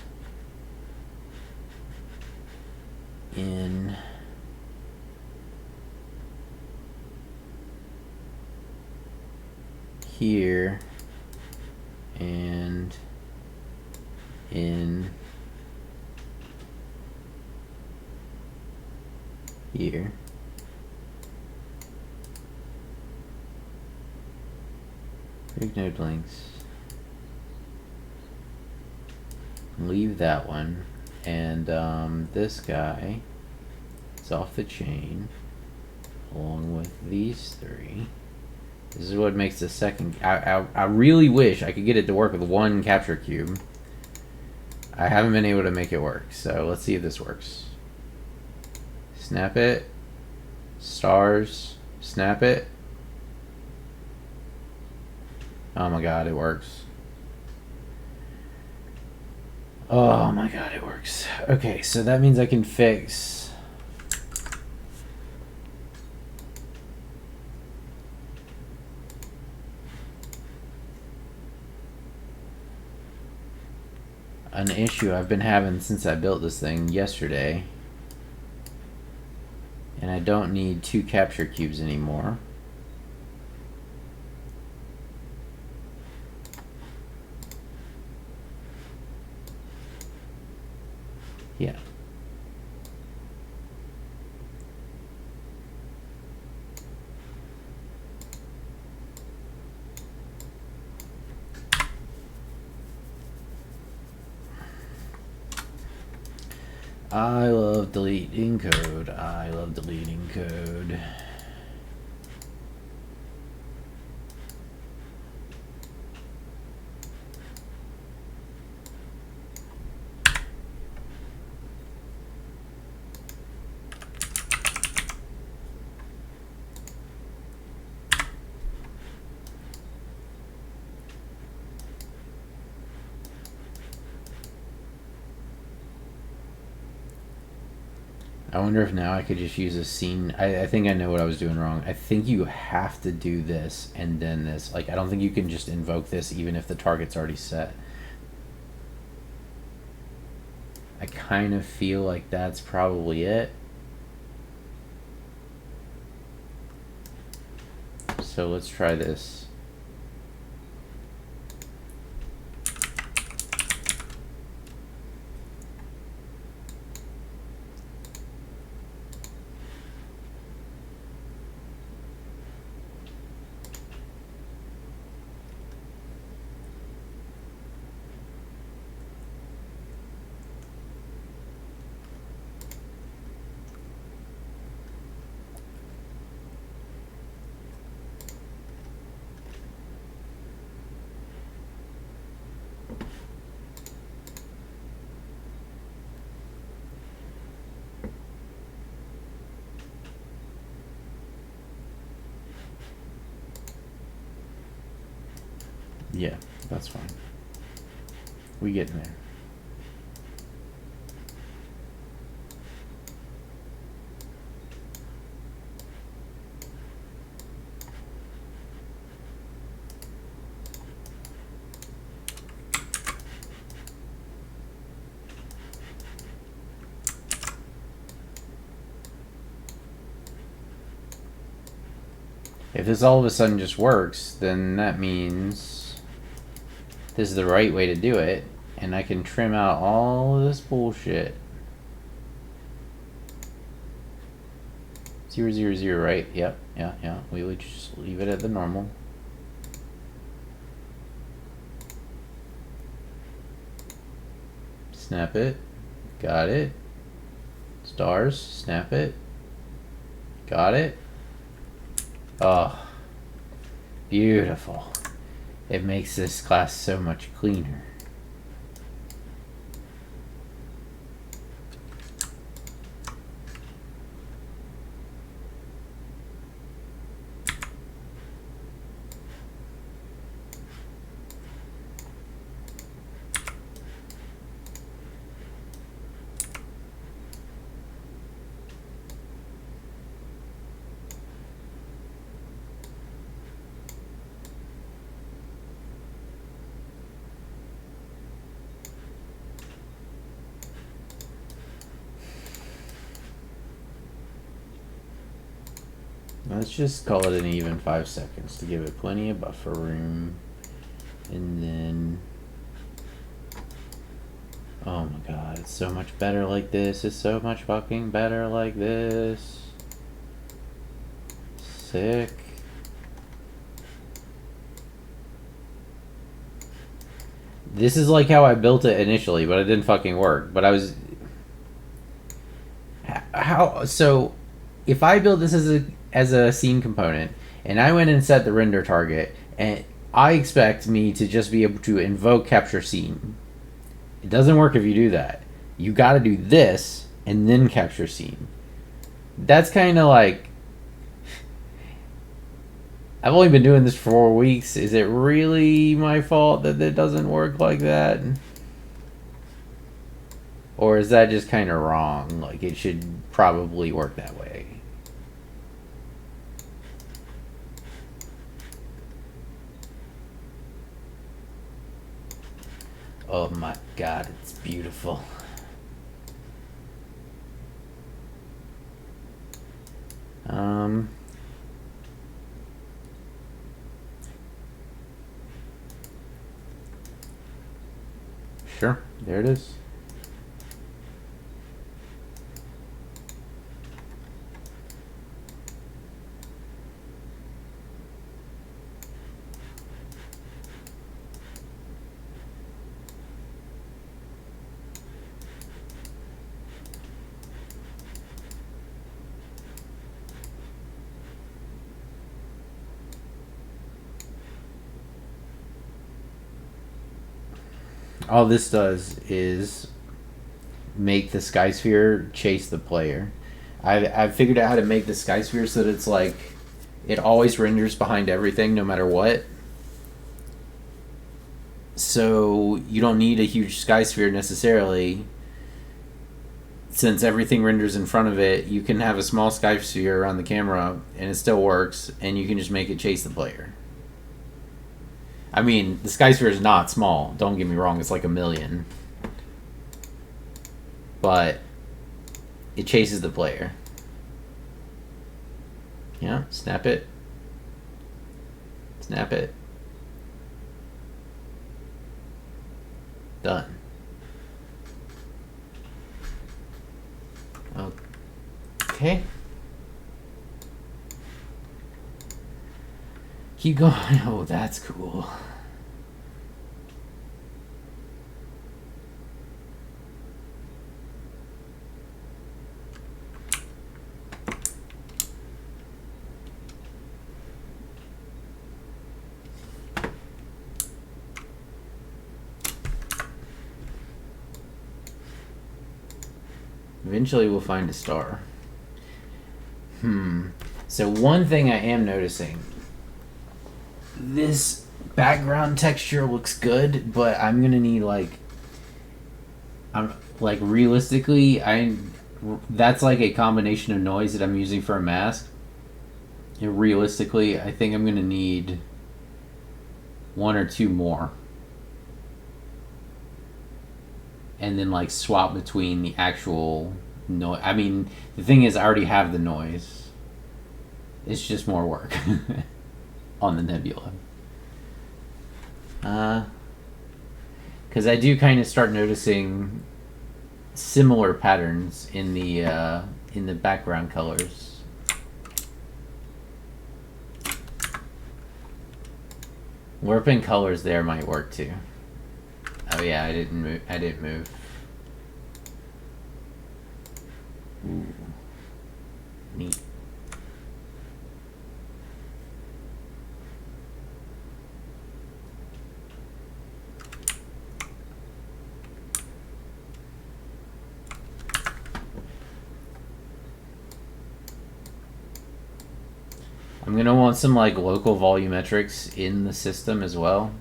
in here and in here. Create node links. Leave that one, and this guy is off the chain along with these three. This is what makes the second... I really wish I could get it to work with one capture cube. I haven't been able to make it work, so let's see if this works. Snap it. Stars. Snap it. Oh my god, it works. Oh my god, it works. Okay, so that means I can fix... an issue I've been having since I built this thing yesterday. And I don't need 2 capture cubes anymore. Yeah. I love deleting code. I love deleting code. I wonder if now I could just use a scene. I think I know what I was doing wrong. I think you have to do this and then this. Like, I don't think you can just invoke this even if the target's already set. I kind of feel like that's probably it. So let's try this. Yeah, that's fine. We get in there. If this all of a sudden just works, then that means this is the right way to do it, and I can trim out all this bullshit. 0, 0, 0, right? Yep, yeah. We would just leave it at the normal. Snap it. Got it. Stars. Snap it. Got it. Oh, beautiful. It makes this class so much cleaner. Let's just call it an even 5 seconds to give it plenty of buffer room. And then, oh my god, it's so much better like this. It's so much fucking better like this. Sick. This is like how I built it initially, but it didn't fucking work. But I was... So, if I build this as a scene component, and I went and set the render target, and I expect me to just be able to invoke capture scene. It doesn't work if you do that. You gotta do this, and then capture scene. That's kind of like... I've only been doing this for 4 weeks. Is it really my fault that it doesn't work like that? Or is that just kind of wrong? Like, it should probably work that way. Oh my god, it's beautiful. Sure, there it is. All this does is make the sky sphere chase the player. I've figured out how to make the sky sphere so that it's like it always renders behind everything no matter what. So you don't need a huge sky sphere necessarily since everything renders in front of it, you can have a small sky sphere around the camera and it still works, and you can just make it chase the player. I mean, the sky sphere is not small, don't get me wrong, it's like 1 million. But it chases the player. Yeah, snap it. Snap it. Done. Okay. Keep going. Oh, that's cool. Eventually we'll find a star. So one thing I am noticing, this background texture looks good, but I'm gonna need realistically, that's like a combination of noise that I'm using for a mask. And realistically, I think I'm gonna need 1 or 2 more. And then like swap between the actual noise. I mean, the thing is, I already have the noise. It's just more work on the Nebula. Because I do kind of start noticing similar patterns in the background colors. Warping colors there might work too. Oh yeah, I didn't move. Ooh. Neat. I'm gonna want some like local volumetrics in the system as well.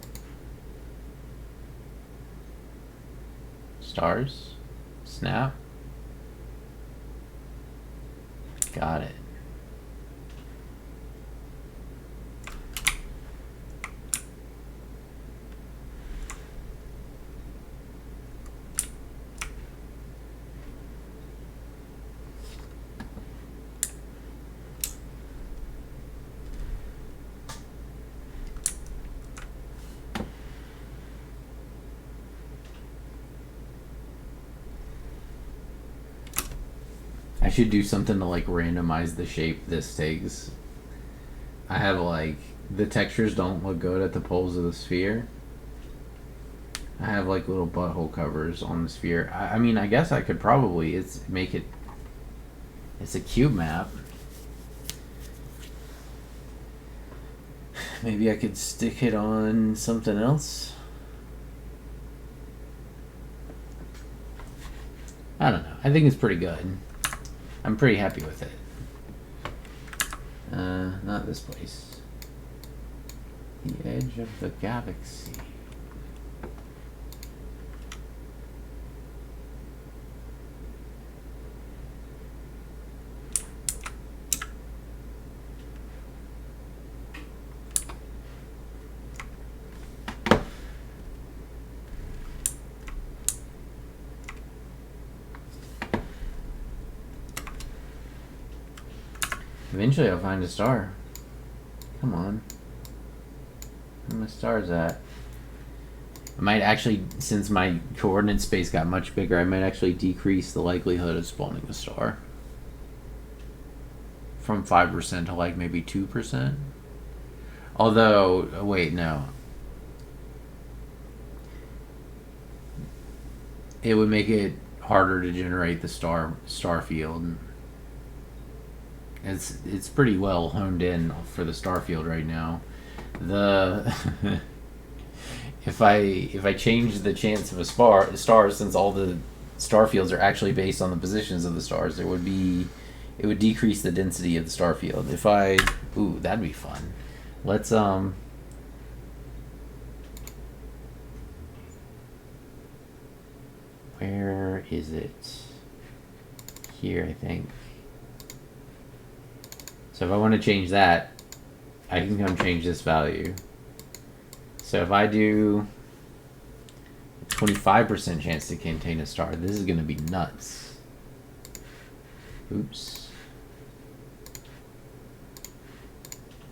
Stars. Snap. Got it. I should do something to like randomize the shape this takes. I have like, the textures don't look good at the poles of the sphere. I have like little butthole covers on the sphere. I mean, I guess I could probably it's a cube map. Maybe I could stick it on something else. I don't know. I think it's pretty good. I'm pretty happy with it. Not this place. The edge of the galaxy. Eventually I'll find a star. Come on. Where are my stars at? I might actually, since my coordinate space got much bigger, I might actually decrease the likelihood of spawning a star. From 5% to like maybe 2%. Although, wait, no. It would make it harder to generate the star field. It's pretty well honed in for the star field right now. If I change the chance of a star, since all the star fields are actually based on the positions of the stars, it would decrease the density of the star field. Ooh, that'd be fun. Let's where is it? here, I think. So if I want to change that, I can come change this value. So if I do 25% chance to contain a star, this is going to be nuts. Oops.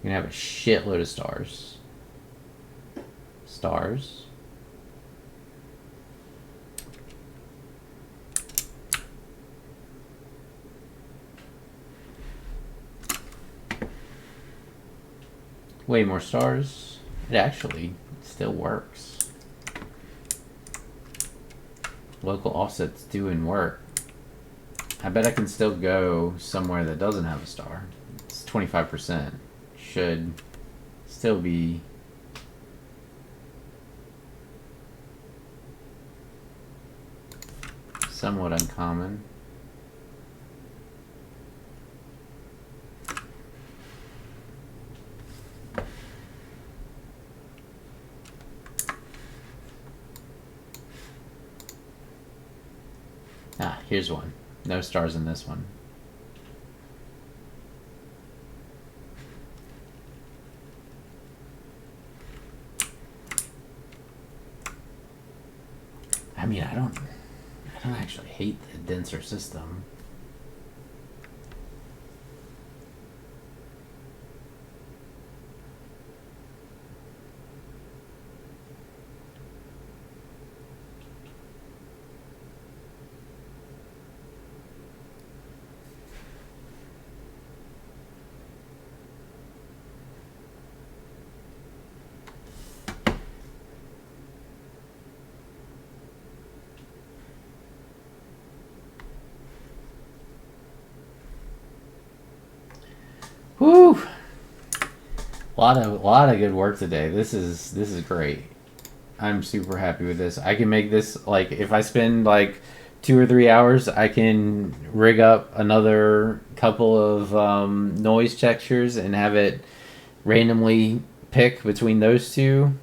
You're going to have a shitload of stars. Stars. Way more stars. It actually still works. Local offsets doing work. I bet I can still go somewhere that doesn't have a star. It's 25%. Should still be somewhat uncommon. Ah, here's one. No stars in this one. I mean, I don't actually hate the denser system. Whew! lot of good work today. This is great. I'm super happy with this. I can make this, like, if I spend like 2 or 3 hours, I can rig up another couple of noise textures and have it randomly pick between those two.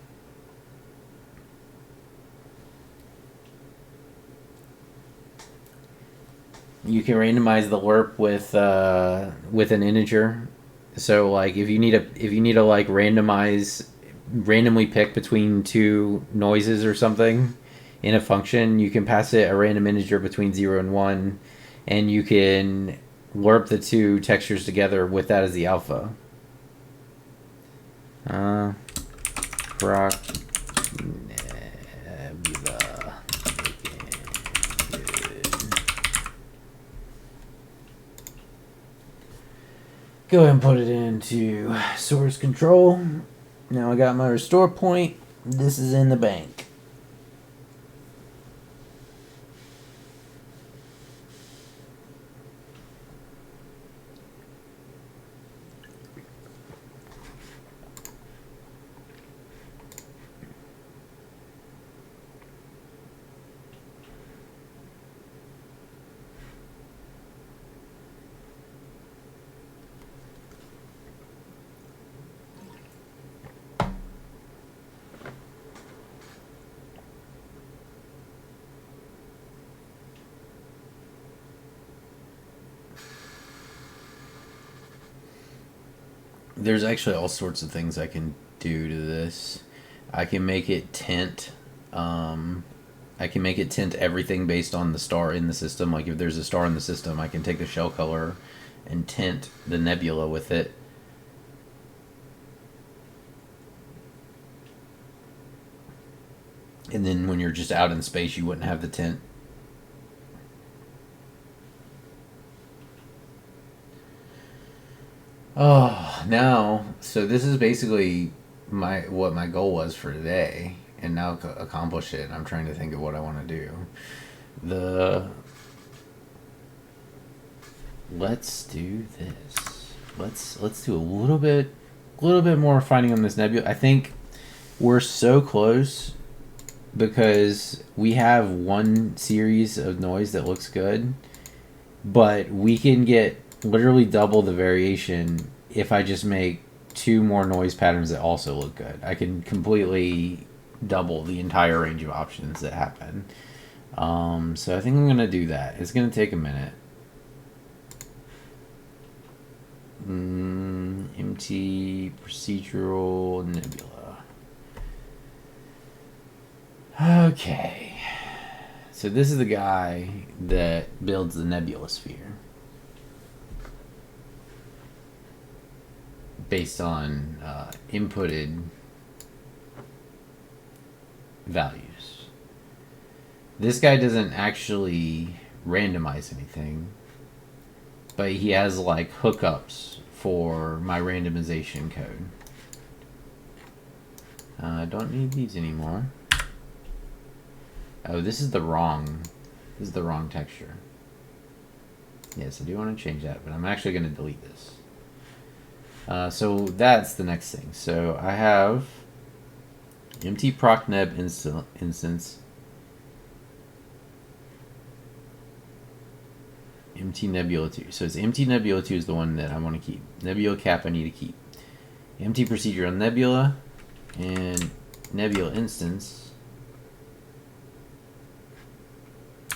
You can randomize the LERP with an integer. So like if you need to like randomly pick between two noises or something in a function, you can pass it a random integer between 0 and 1, and you can LERP the two textures together with that as the alpha. Proc Nebula. Go ahead and put it into source control. Now I got my restore point. This is in the bank. There's actually all sorts of things I can do to this. I can make it tint. I can make it tint everything based on the star in the system. Like if there's a star in the system, I can take the shell color and tint the nebula with it. And then when you're just out in space, you wouldn't have the tint. Oh, now, so this is basically what my goal was for today, and now accomplish it. I'm trying to think of what I want to do. Let's do this. Let's do a little bit more refining on this nebula. I think we're so close because we have one series of noise that looks good, but we can get literally double the variation if I just make 2 more noise patterns that also look good. I can completely double the entire range of options that happen. So I think I'm going to do that. It's going to take a minute. Empty procedural nebula. Okay. So this is the guy that builds the nebula sphere based on inputted values. This guy doesn't actually randomize anything, but he has like hookups for my randomization code. I don't need these anymore. Oh, this is the wrong texture. Yes, I do want to change that, but I'm actually going to delete this. So that's the next thing. So I have empty procneb instance, empty nebula 2. So it's empty nebula 2 is the one that I want to keep. Nebula cap I need to keep. Empty procedural nebula and nebula instance.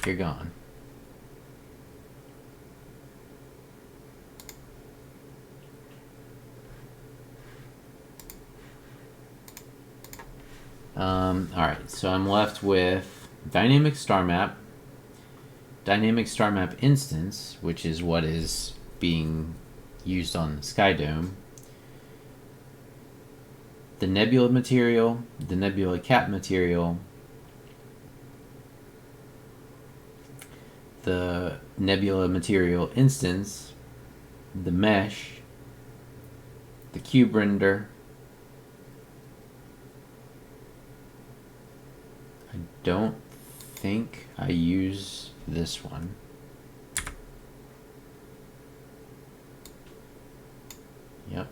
You're gone. Alright, so I'm left with dynamic star map, dynamic star map instance, which is what is being used on the Sky Dome, the nebula material, the nebula cap material, the nebula material instance, the mesh, the cube render. I don't think I use this one. Yep.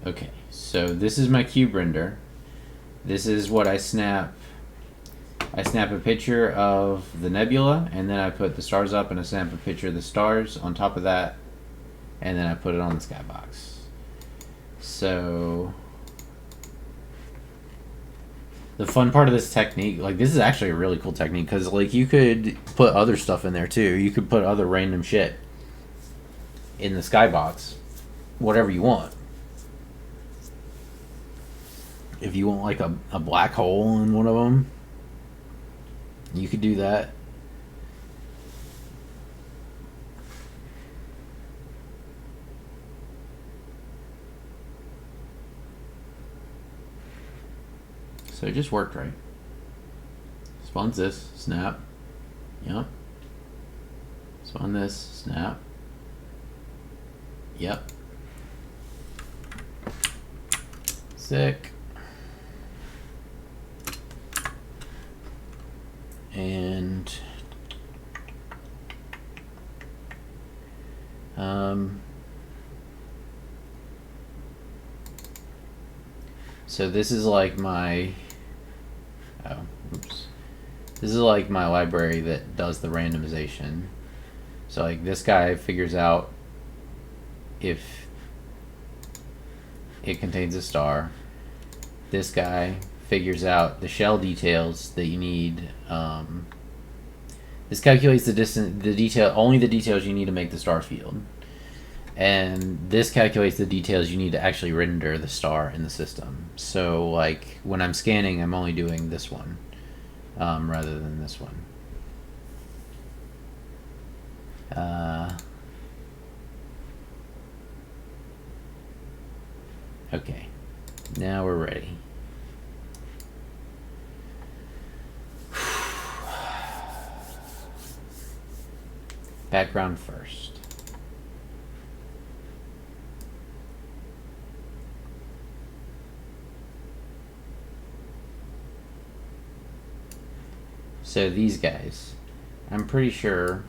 Okay, so this is my cube render. This is what I snap. I snap a picture of the nebula, and then I put the stars up, and I snap a picture of the stars on top of that, and then I put it on the skybox. So the fun part of this technique, like this is actually a really cool technique, because like you could put other stuff in there too. You could put other random shit in the skybox, whatever you want. If you want like a black hole in one of them, you could do that. So it just worked, right? Spawns this, snap. Yep. Spawn this, snap. Yep. Sick. And so this is like my this is like my library that does the randomization. So like this guy figures out if it contains a star. This guy figures out the shell details that you need. This calculates the distance, only the details you need to make the star field, and this calculates the details you need to actually render the star in the system. So like when I'm scanning, I'm only doing this one rather than this one. Okay, now we're ready. Background first. So these guys, I'm pretty sure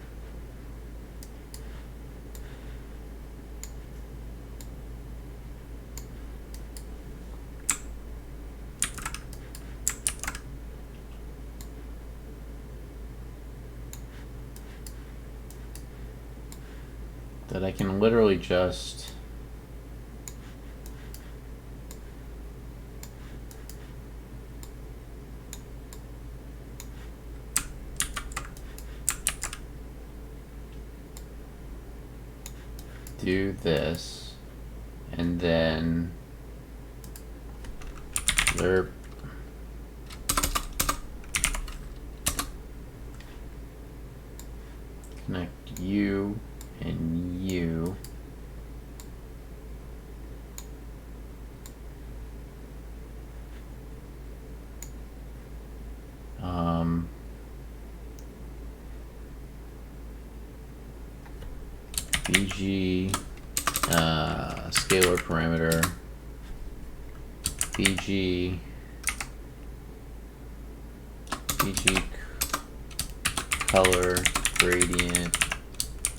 that I can literally just do this, and then lerp connect you and you. BG scalar parameter BG color gradient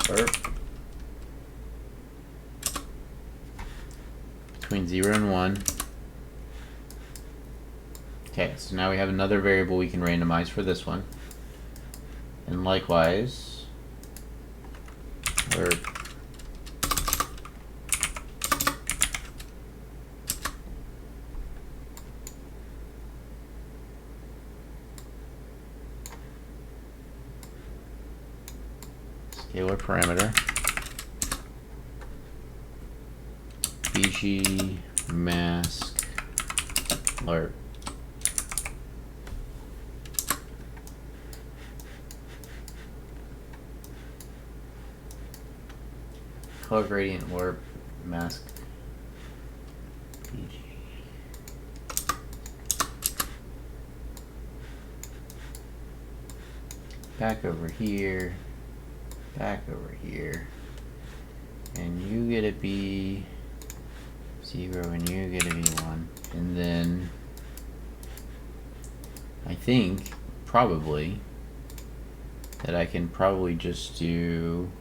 lerp between 0 and 1. Okay, so now we have another variable we can randomize for this one. And likewise, lerp scalar parameter BG mask lerp. Color gradient lerp mask BG. Back over here. Back over here, and you get to be 0 and you get to be 1, and then I think probably that I can probably just do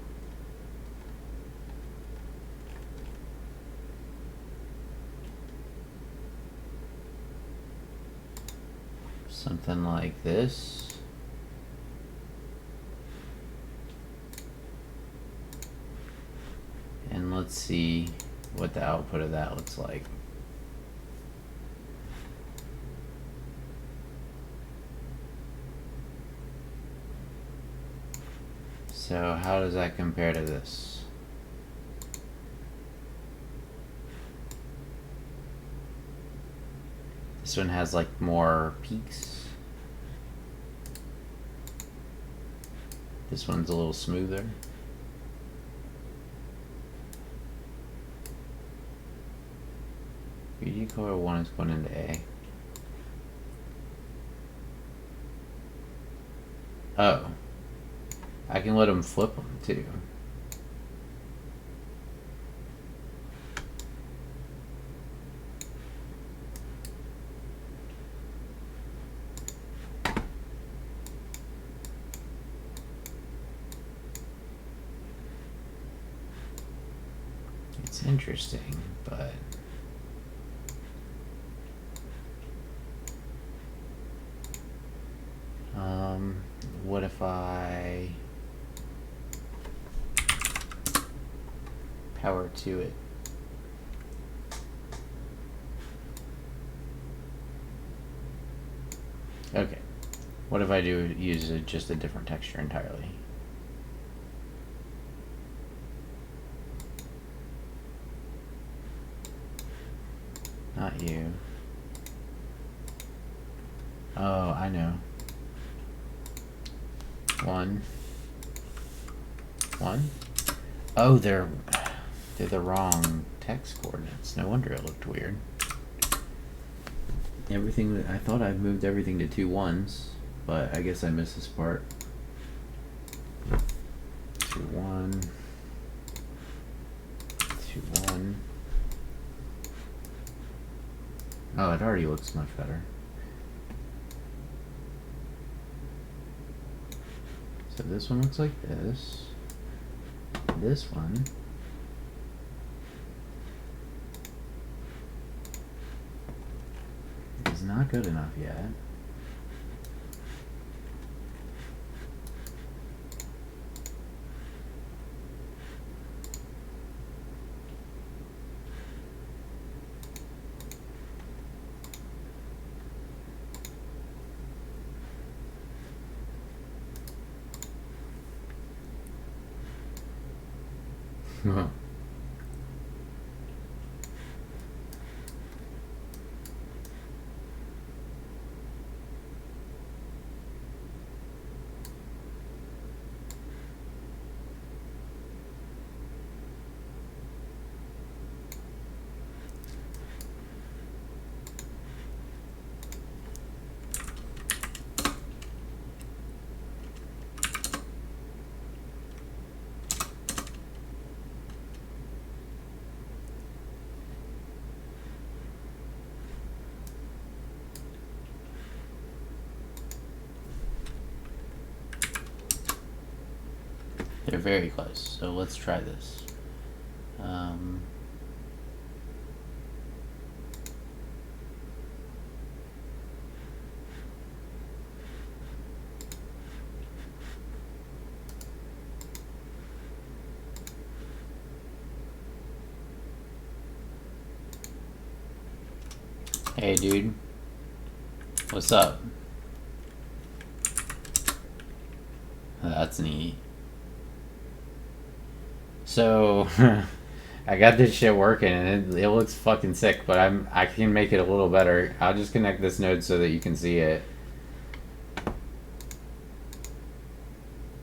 something like this. And let's see what the output of that looks like. So how does that compare to this? This one has like more peaks. This one's a little smoother. BG color 1 is going into A. Oh. I can let them flip them too. It's interesting, but what if I power to it? Okay. What if I use just a different texture entirely? Not you. Oh, I know. 1. Oh, they're the wrong text coordinates. No wonder it looked weird. Everything I thought I moved everything to 2 1s, but I guess I missed this part. 2 1. 2 1. Oh, it already looks much better. So this one looks like this. This one is not good enough yet. They're very close. So let's try this. Hey, dude. What's up? That's neat. So, I got this shit working and it looks fucking sick, but I can make it a little better. I'll just connect this node so that you can see it.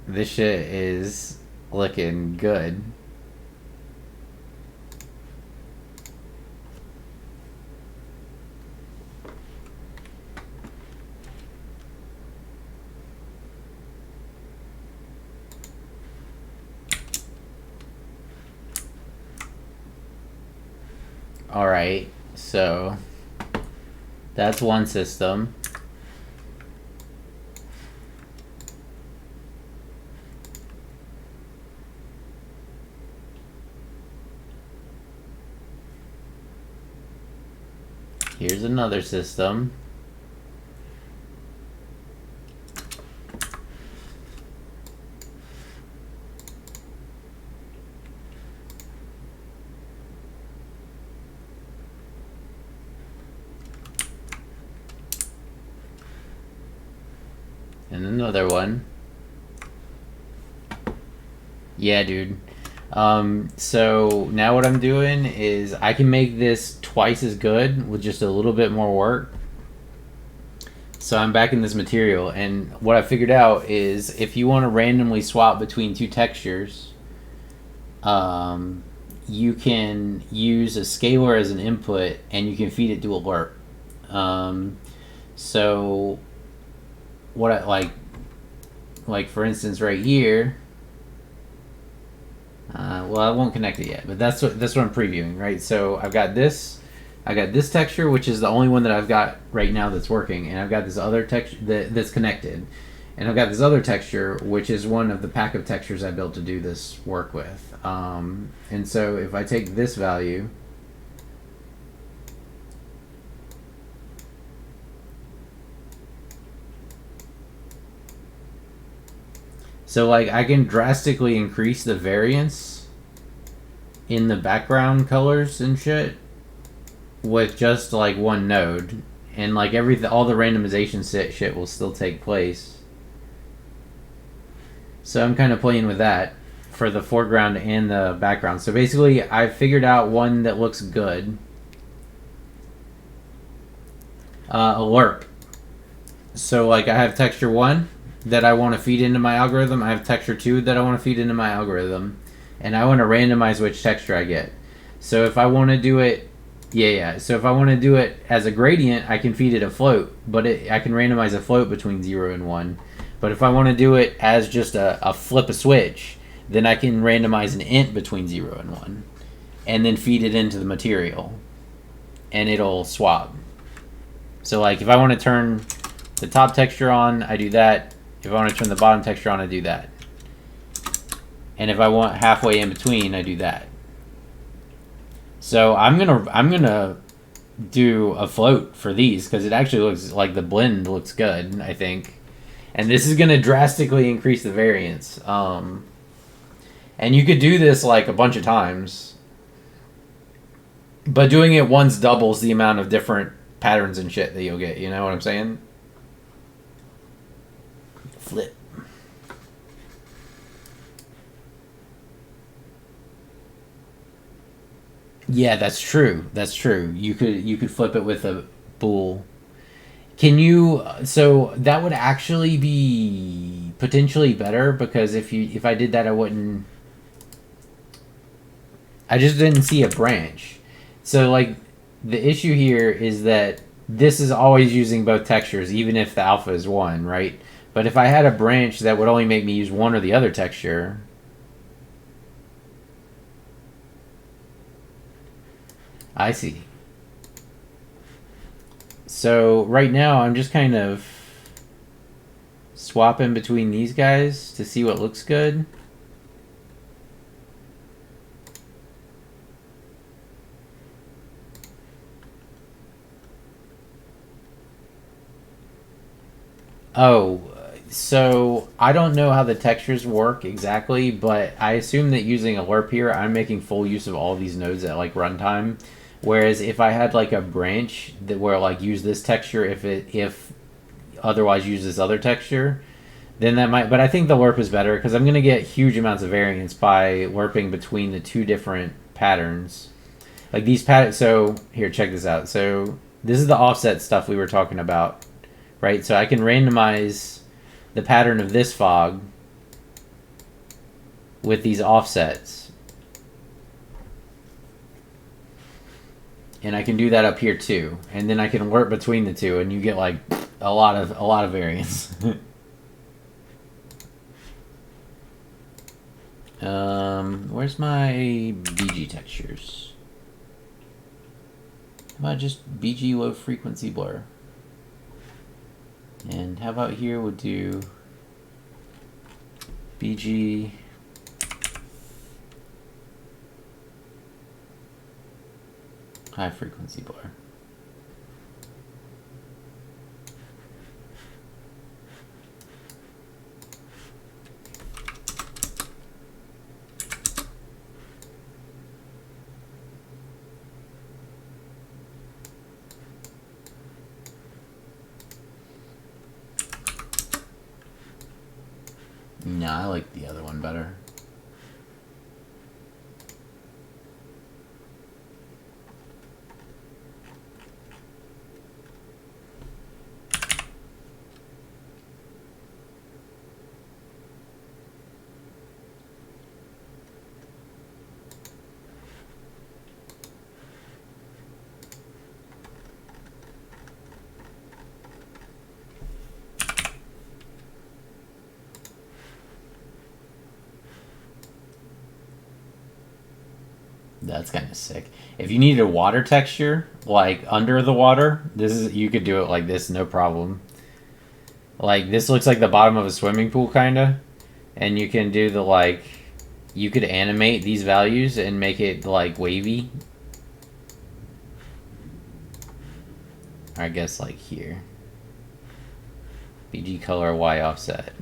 This shit is looking good. Alright, so that's one system. Here's another system. And another one. Yeah, dude. So now what I'm doing is I can make this twice as good with just a little bit more work. So I'm back in this material, and what I figured out is if you want to randomly swap between two textures, you can use a scalar as an input, and you can feed it to alert. So what I like for instance right here. Well, I won't connect it yet, but that's what I'm previewing, right? So I got this texture, which is the only one that I've got right now that's working, and I've got this other texture that's connected, and I've got this other texture, which is one of the pack of textures I built to do this work with. And so if I take this value, so like I can drastically increase the variance in the background colors and shit with just like one node, and like all the randomization shit will still take place. So I'm kind of playing with that for the foreground and the background. So basically I figured out one that looks good. Alert. So like I have texture 1 that I want to feed into my algorithm. I have texture 2 that I want to feed into my algorithm. And I want to randomize which texture I get. So if I want to do it, so if I want to do it as a gradient, I can feed it a float, but I can randomize a float between 0 and 1. But if I want to do it as just a flip a switch, then I can randomize an int between 0 and 1, and then feed it into the material, and it'll swap. So like if I want to turn the top texture on, I do that. If I want to turn the bottom texture on, I do that. And if I want halfway in between, I do that. So I'm gonna do a float for these because it actually looks like the blend looks good, I think. And this is gonna drastically increase the variance. And you could do this like a bunch of times, but doing it once doubles the amount of different patterns and shit that you'll get. You know what I'm saying? Flip. Yeah, that's true. That's true. You could flip it with a bool. Can you? So that would actually be potentially better because if I did that, I wouldn't. I just didn't see a branch. So like the issue here is that this is always using both textures, even if the alpha is 1, right? But if I had a branch that would only make me use one or the other texture. I see. So right now I'm just kind of swapping between these guys to see what looks good. Oh, so I don't know how the textures work exactly, but I assume that using a lerp here, I'm making full use of all these nodes at like runtime. Whereas if I had like a branch that where like use this texture if otherwise use this other texture, then that might. But I think the lerp is better because I'm gonna get huge amounts of variance by lerping between the two different patterns. Like these patterns. So here, check this out. So this is the offset stuff we were talking about, right? So I can randomize the pattern of this fog with these offsets. And I can do that up here too. And then I can lerp between the two and you get like a lot of variance. Where's my BG textures? How about just BG low frequency blur? And how about here we'll do BG high frequency blur. No, I like the other one better. That's kind of sick. If you needed a water texture, like under the water, this is you could do it like this, no problem. Like this looks like the bottom of a swimming pool, kinda, and you can do the like, you could animate these values and make it like wavy. I guess like here. BG color Y offset.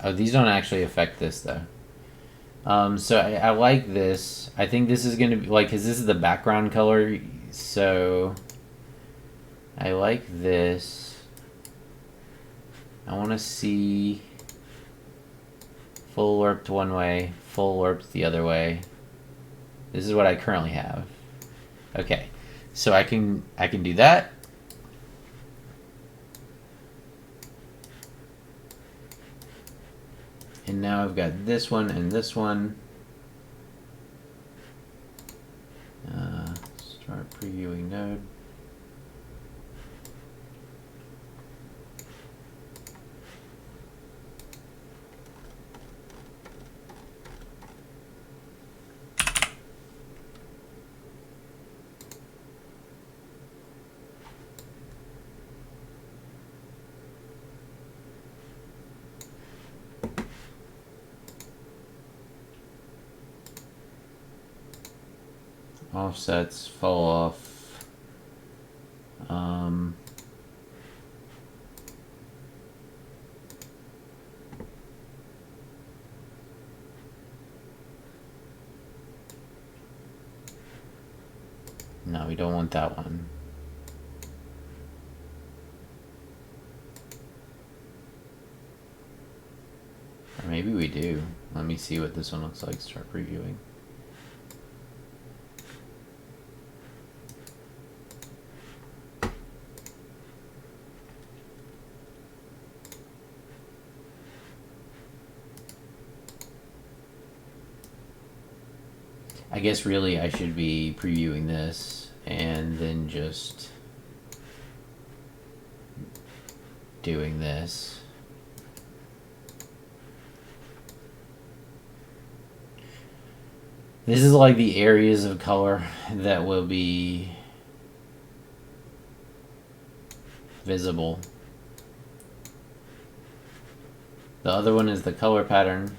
Oh, these don't actually affect this though. So I like this. I think this is gonna be like, cause this is the background color. So I like this. I want to see full warped one way, full warped the other way. This is what I currently have. Okay, so I can do that. And now I've got this one and this one. Start previewing node. Offsets fall off. No, we don't want that one. Or maybe we do. Let me see what this one looks like. Start previewing. I guess really I should be previewing this and then just doing this. This is like the areas of color that will be visible. The other one is the color pattern.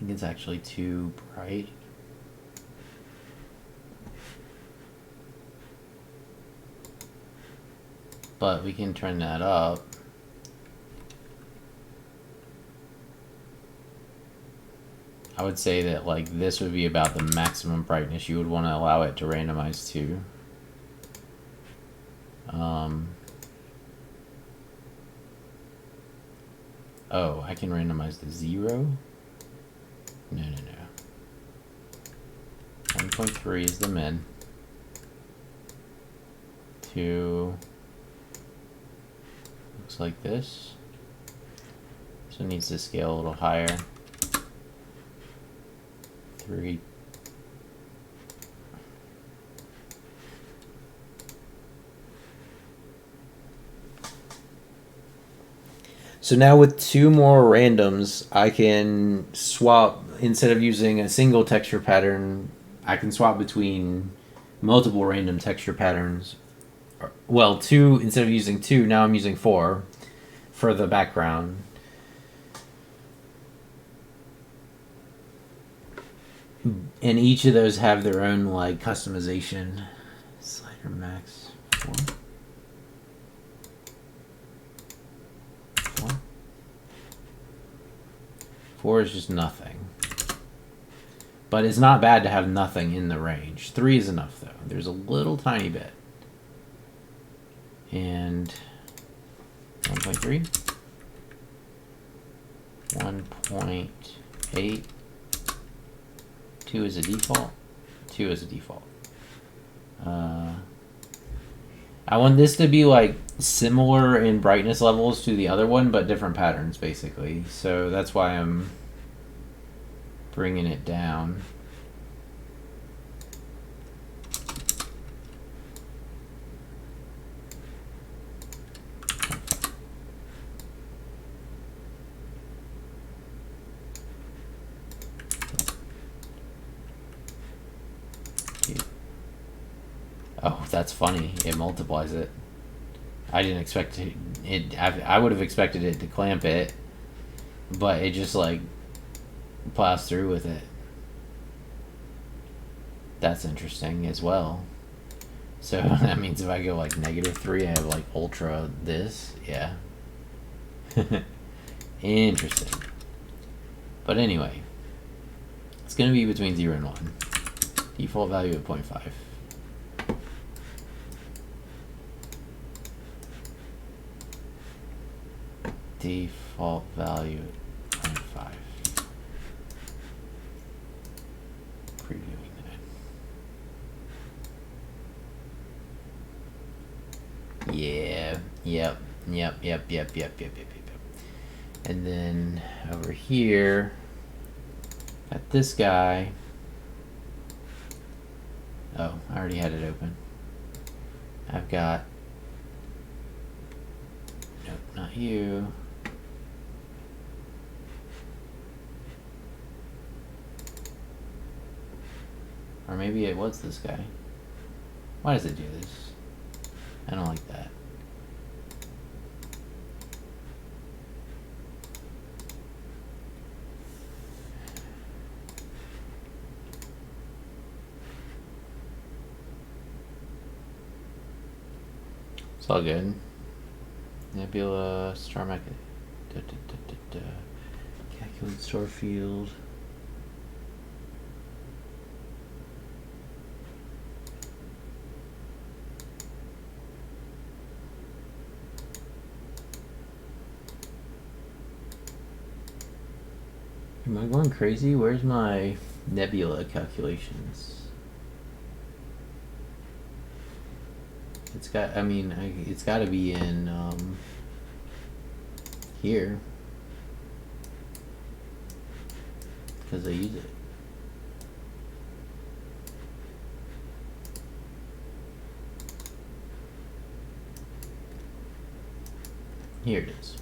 think it's actually too bright. But we can turn that up. I would say that like this would be about the maximum brightness you would want to allow it to randomize to. Oh, I can randomize to 0? No. 1.3 is the min. 2 looks like this. So it needs to scale a little higher. 3. So now with 2 more randoms, I can swap, instead of using a single texture pattern, I can swap between multiple random texture patterns. Well, 2, instead of using 2, now I'm using 4 for the background. And each of those have their own like customization. Slider max 4. 4 is just nothing. But it's not bad to have nothing in the range. 3 is enough though. There's a little tiny bit. And 1.3. 1.8. 2 is a default. 2 is a default. I want this to be like similar in brightness levels to the other one, but different patterns basically. So that's why I'm bringing it down. Oh, that's funny. It multiplies it. I didn't expect it. I would have expected it to clamp it, but it just like plows through with it. That's interesting as well. So that means if I go like -3, I have like ultra this. Yeah. Interesting. But anyway, it's going to be between 0 and 1. Default value at 0.5. Default value at 0.5. Previewing that. Yeah. Yep. And then over here, got this guy. Oh, I already had it open. I've got. Nope, not you. Or maybe it was this guy. Why does it do this? I don't like that. It's all good. Nebula, star method. Calculate star field. Am I going crazy? Where's my nebula calculations? It's got, I mean, it's got to be in here because I use it. Here it is.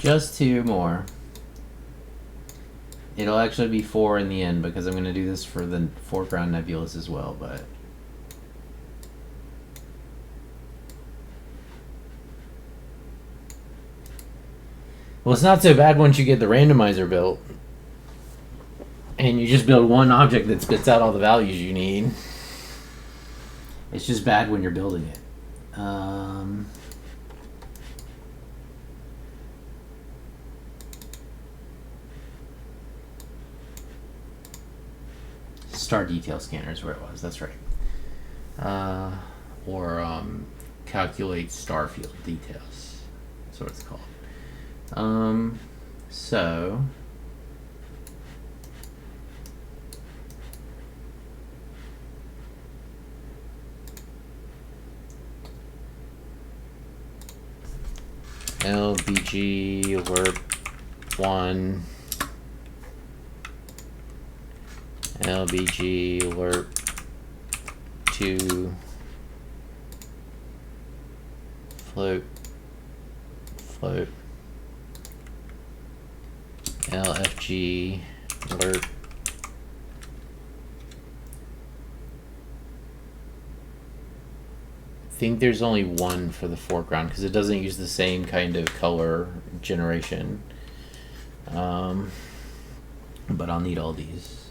Just 2 more. It'll actually be 4 in the end because I'm going to do this for the foreground nebulas as well, but... Well, it's not so bad once you get the randomizer built. And you just build one object that spits out all the values you need. It's just bad when you're building it. Star detail scanner is where it was. That's right. Or calculate star field details. That's what it's called. So LBG lerp 1 LBG lerp 2 float LFG lerp I think there's only one for the foreground because it doesn't use the same kind of color generation. But I'll need all these.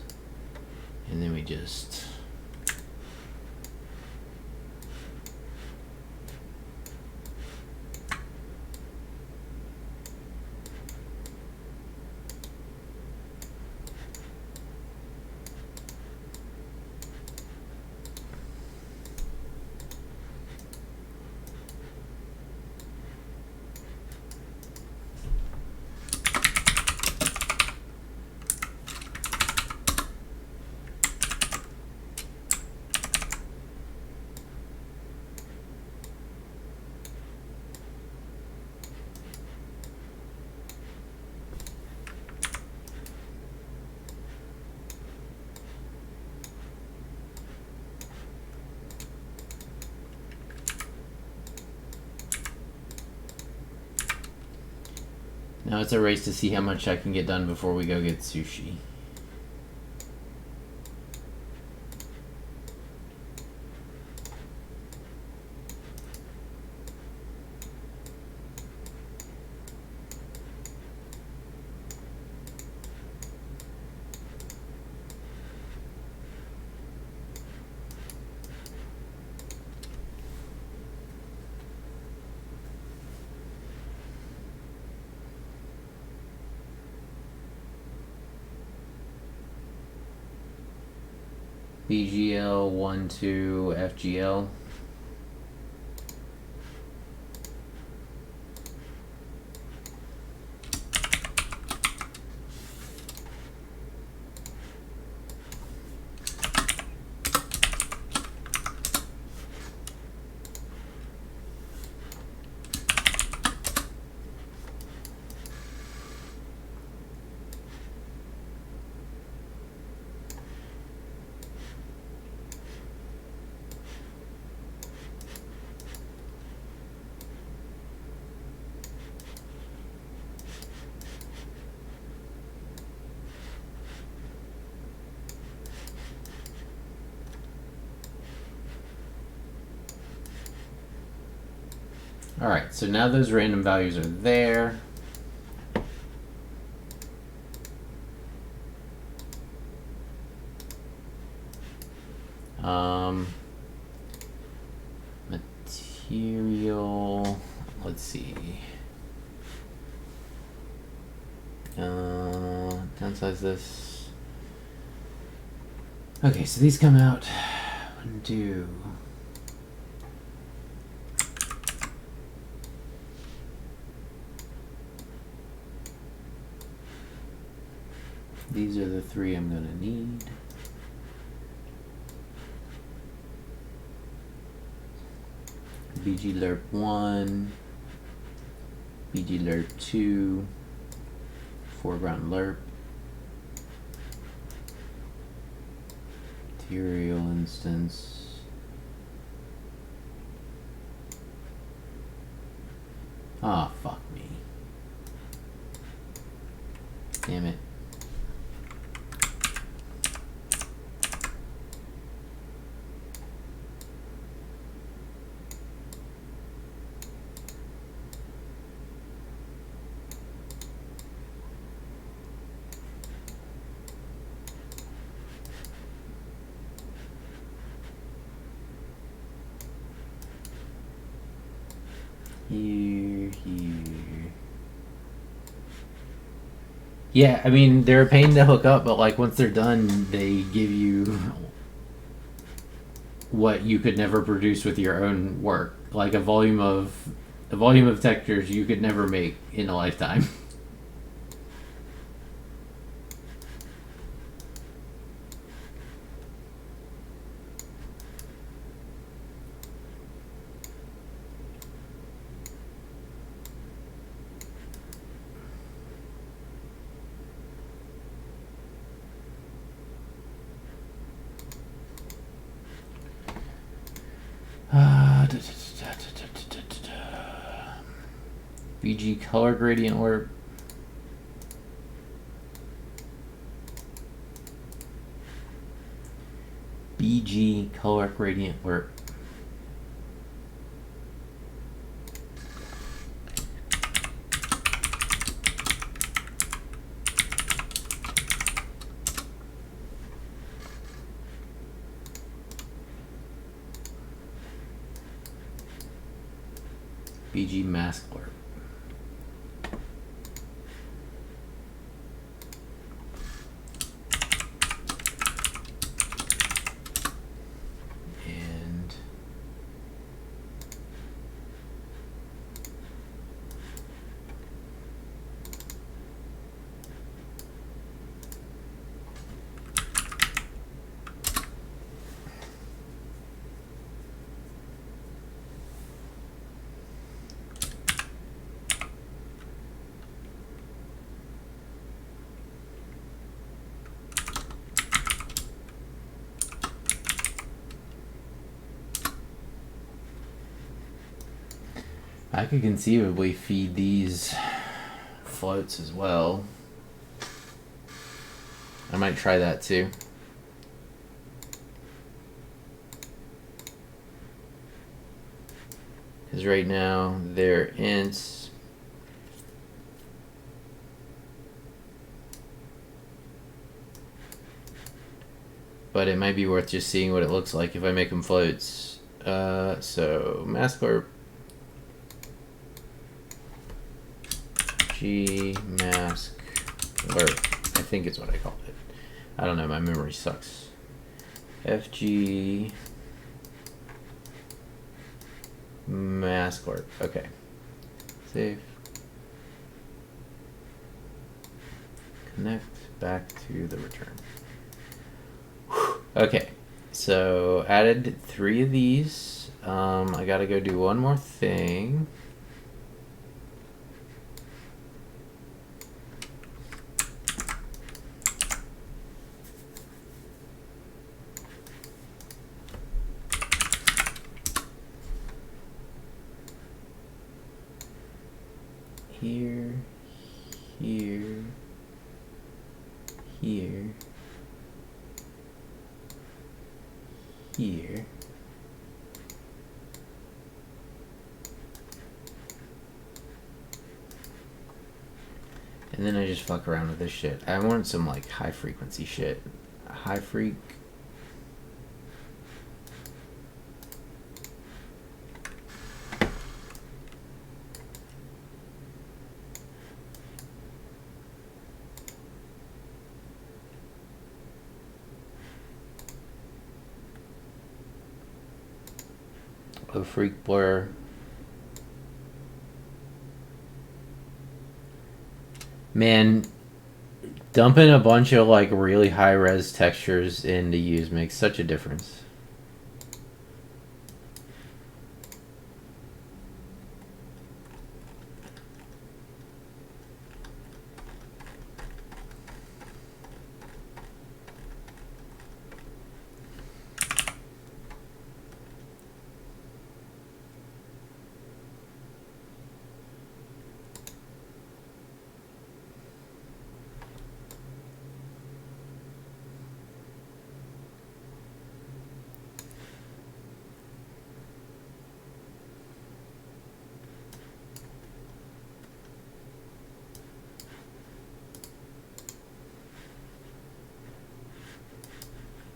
And then we just... Now it's a race to see how much I can get done before we go get sushi. BGL 12 FGL. Alright, so now those random values are there. Material, let's see. Downsize this. Okay, so these come out. 1, 2. These are the 3 I'm gonna need. BG lerp 1, BG lerp 2, foreground lerp, material instance, ah, fuck me, damn it. Yeah, I mean, they're a pain to hook up, but like once they're done, they give you what you could never produce with your own work, like a volume of textures you could never make in a lifetime. BG color gradient warp. BG color gradient warp. BG mask warp. And I could conceivably feed these floats as well. I might try that too. Because right now they're ints. But it might be worth just seeing what it looks like if I make them floats. So mask warp. G mask warp, I think is what I called it. I don't know, my memory sucks. FG mask warp. Okay. Save. Connect back to the return. Whew. Okay. So added 3 of these. I gotta go do one more thing. Here, here, here, here. And then I just fuck around with this shit. I want some like high frequency shit. High freak. A freak blur. Man, dumping a bunch of like really high res textures in to use makes such a difference.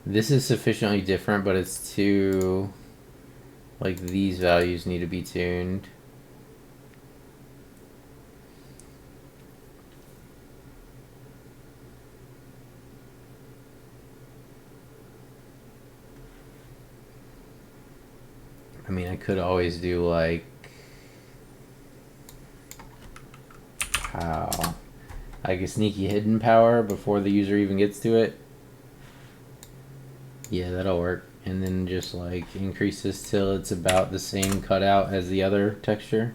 This is sufficiently different, but it's too, like, these values need to be tuned. mean, I could always do like how like a sneaky hidden power before the user even gets to it. Yeah, that'll work. And then just like increase this till it's about the same cutout as the other texture.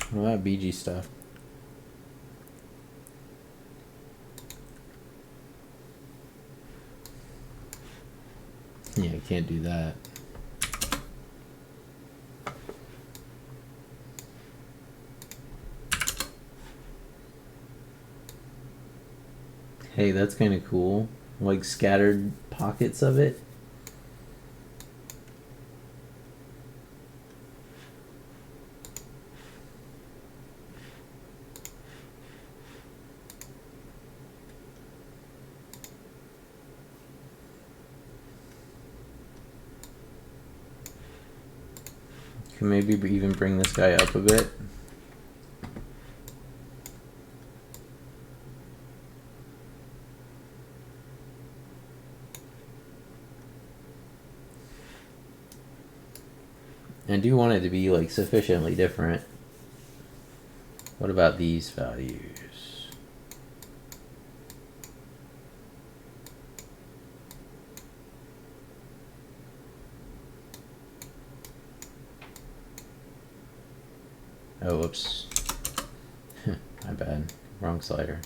What about BG stuff? Yeah, I can't do that. Hey, that's kind of cool. Like scattered pockets of it. Can maybe even bring this guy up a bit. I do want it to be like sufficiently different. What about these values? Oh, whoops. My bad. Wrong slider.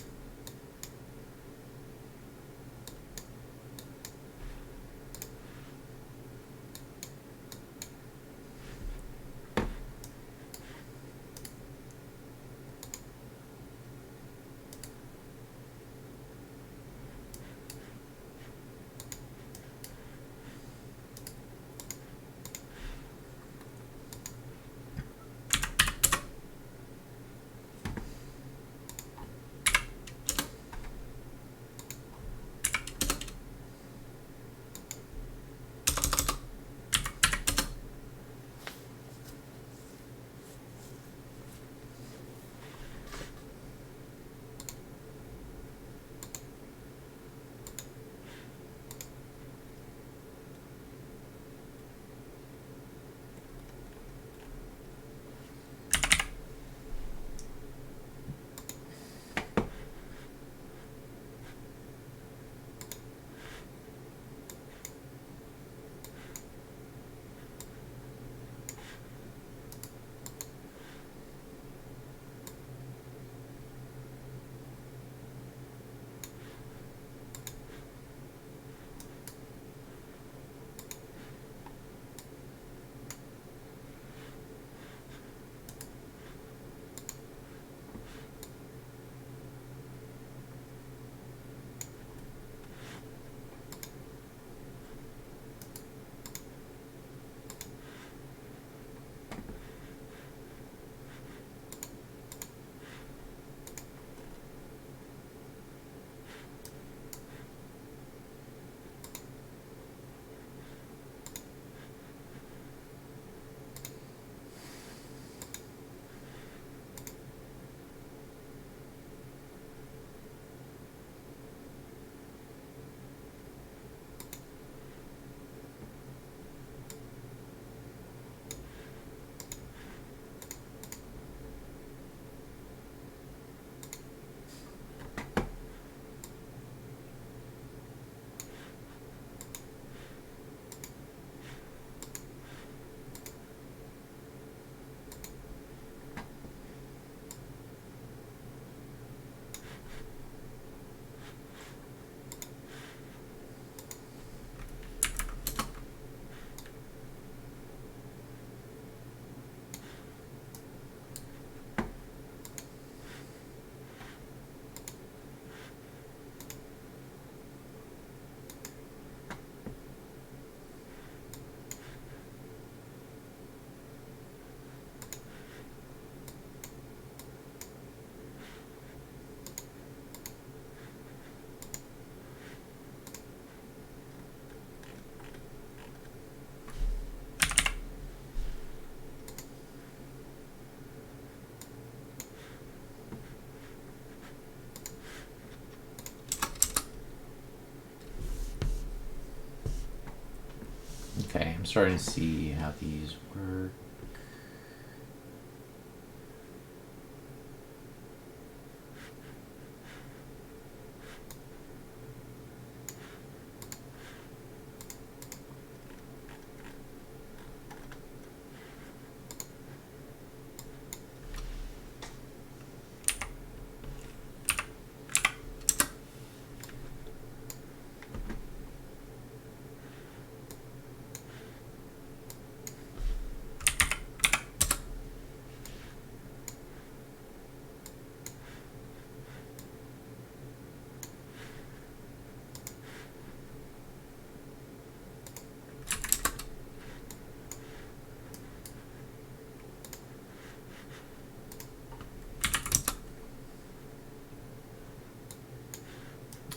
Okay, I'm starting to see how these work.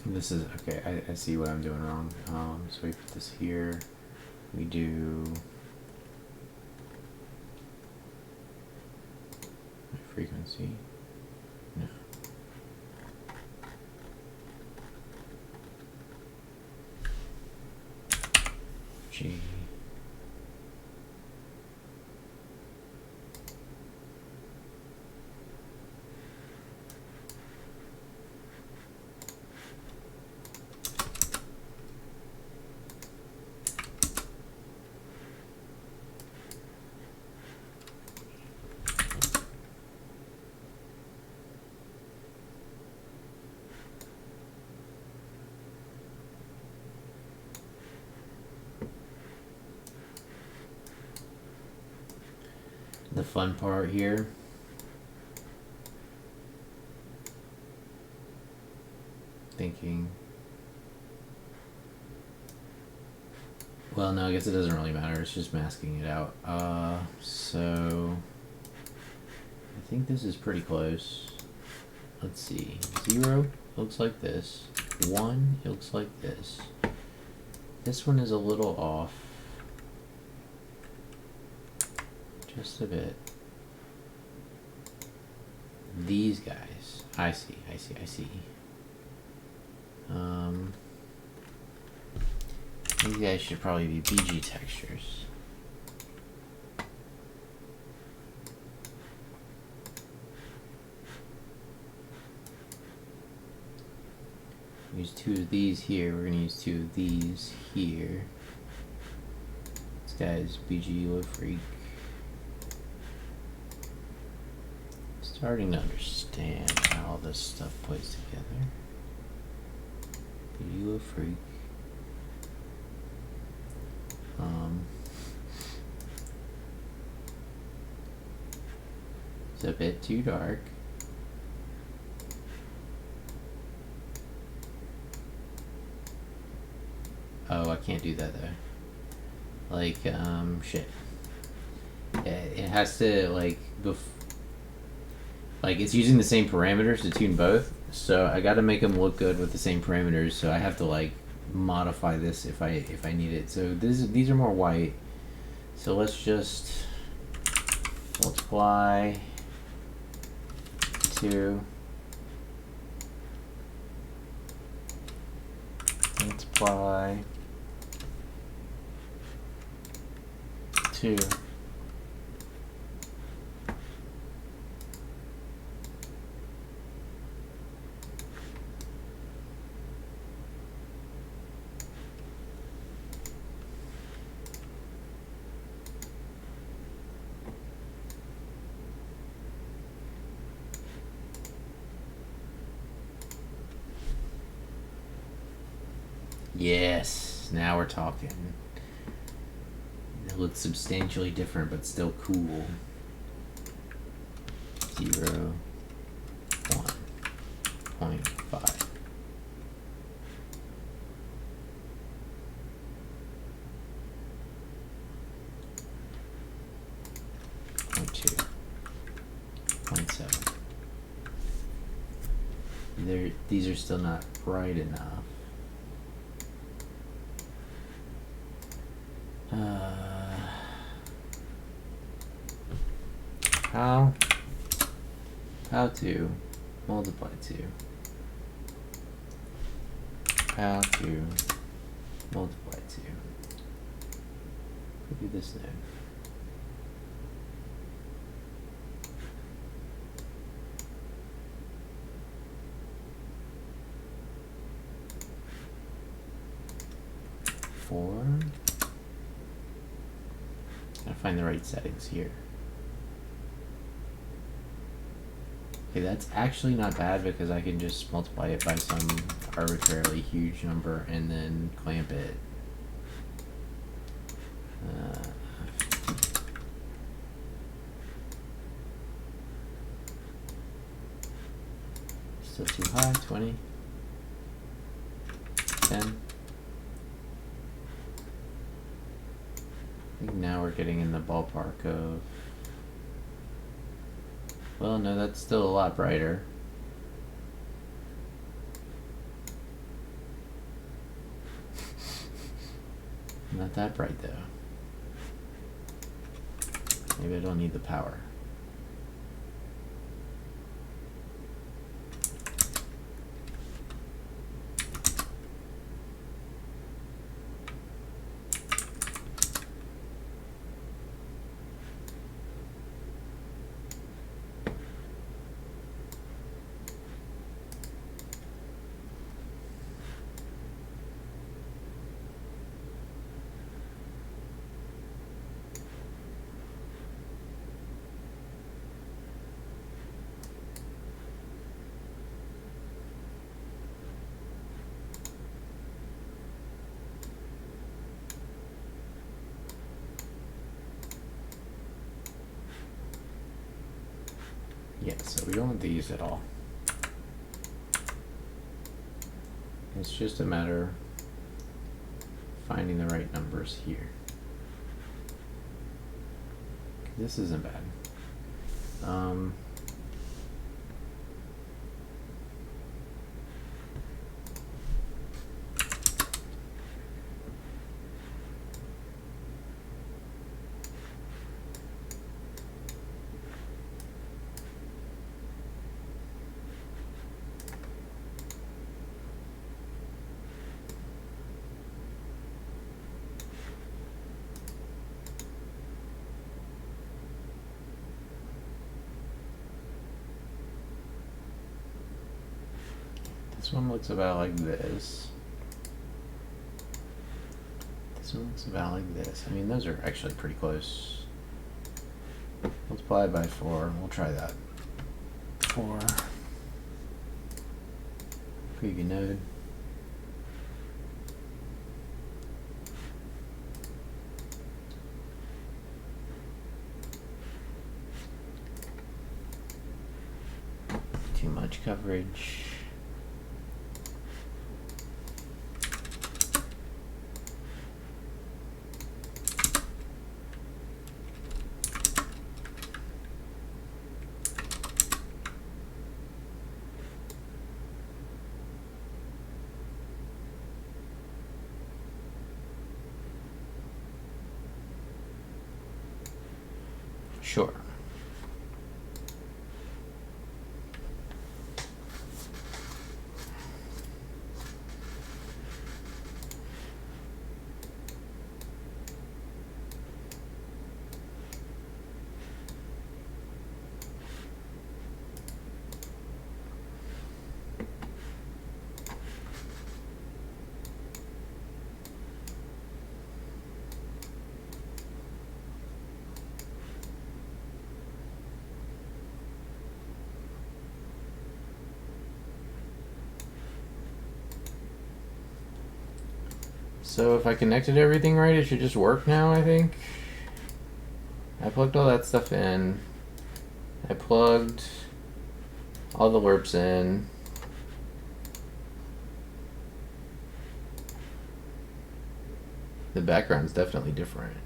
This is okay. I see what I'm doing wrong. So we put this here. We do frequency. No. G. The fun part here. Thinking. Well, no, I guess it doesn't really matter. It's just masking it out. So I think this is pretty close. Let's see. 0 looks like this. 1 it looks like this. This one is a little off. Just a bit. These guys. I see. These guys should probably be BG textures. Use 2 of these here. We're gonna use 2 of these here. This guy's BG low freak. Starting to understand how all this stuff plays together. BG low freak. It's a bit too dark. Oh, I can't do that though. Like, shit. It has to, like, like, it's using the same parameters to tune both, so I gotta make them look good with the same parameters, so I have to, like, modify this if I need it. So these are more white, so let's just multiply 2, multiply 2. Yes, now we're talking. It looks substantially different, but still cool. 0, 1.5. Point 2. 0.7. These are still not bright enough. How to multiply 2. How to multiply 2. do this node. Gotta find the right settings here. Okay, that's actually not bad because I can just multiply it by some arbitrarily huge number and then clamp it. Still too high, 20, 10. I think now we're getting in the ballpark of, well, no, that's still a lot brighter. Not that bright though. Maybe I don't need the power. Yeah, so we don't want these at all. It's just a matter of finding the right numbers here. This isn't bad. This one looks about like this. This one looks about like this. I mean, those are actually pretty close. Multiply by 4. We'll try that. 4. Preview node. Too much coverage. Sure. So if I connected everything right, it should just work now, I think. I plugged all that stuff in. I plugged all the lerps in. The background's definitely different.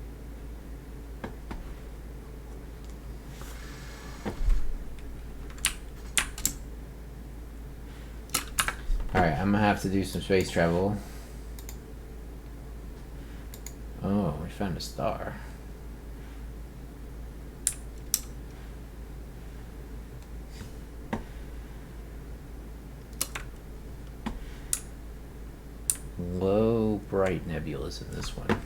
Alright, I'm gonna have to do some space travel. Oh, we found a star. Low bright nebulas in this one.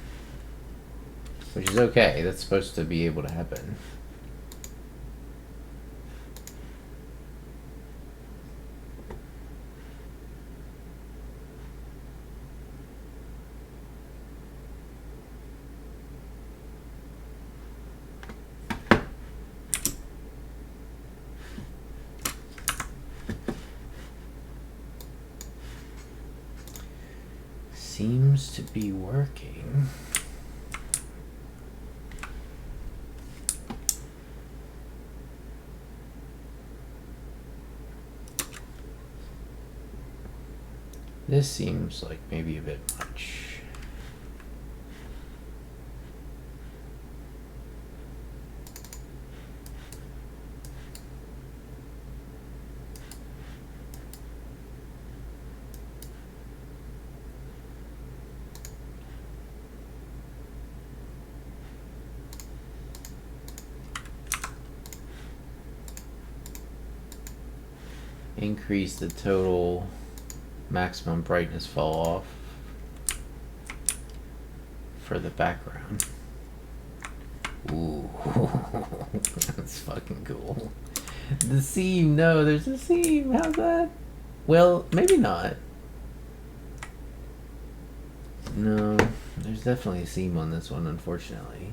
Which is okay. That's supposed to be able to happen. Seems to be working. This seems like maybe a bit much. Increase the total maximum brightness fall off for the background. Ooh, that's fucking cool. The seam, no, there's a seam. How's that? Well, maybe not. No, there's definitely a seam on this one, unfortunately.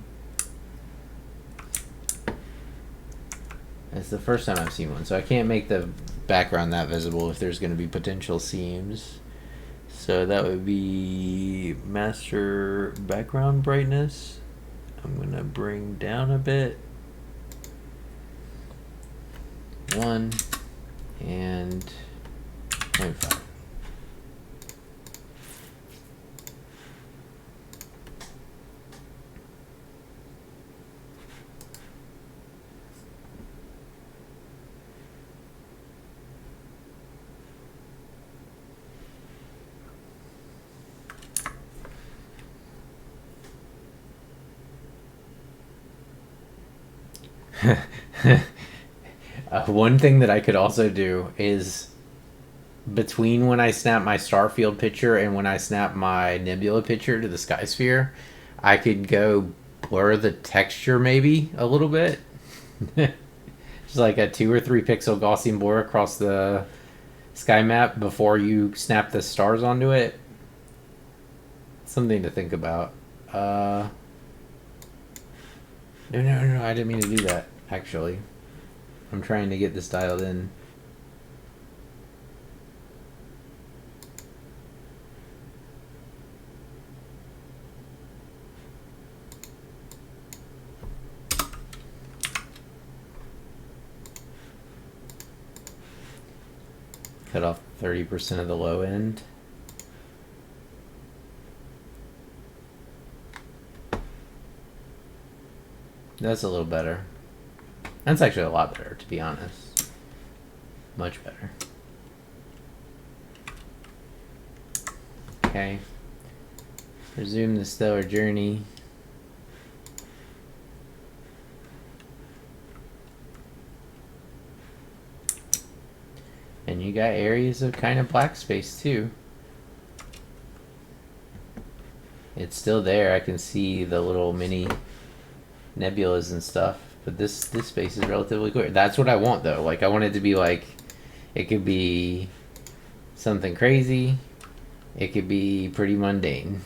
It's the first time I've seen one, so I can't make the background that visible if there's going to be potential seams. So that would be master background brightness. I'm going to bring down a bit. 1 and 0.5. One thing that I could also do is between when I snap my star field picture and when I snap my nebula picture to the sky sphere, I could go blur the texture maybe a little bit. Just like a 2 or 3 pixel Gaussian blur across the sky map before you snap the stars onto it. Something to think about. No, I didn't mean to do that, actually. I'm trying to get this dialed in. Cut off 30% of the low end. That's a little better. That's actually a lot better, to be honest. Much better. Okay. Resume the stellar journey. And you got areas of kind of black space too. It's still there. I can see the little mini nebulas and stuff, but this space is relatively clear. That's what I want though. Like I want it to be like, it could be something crazy, it could be pretty mundane.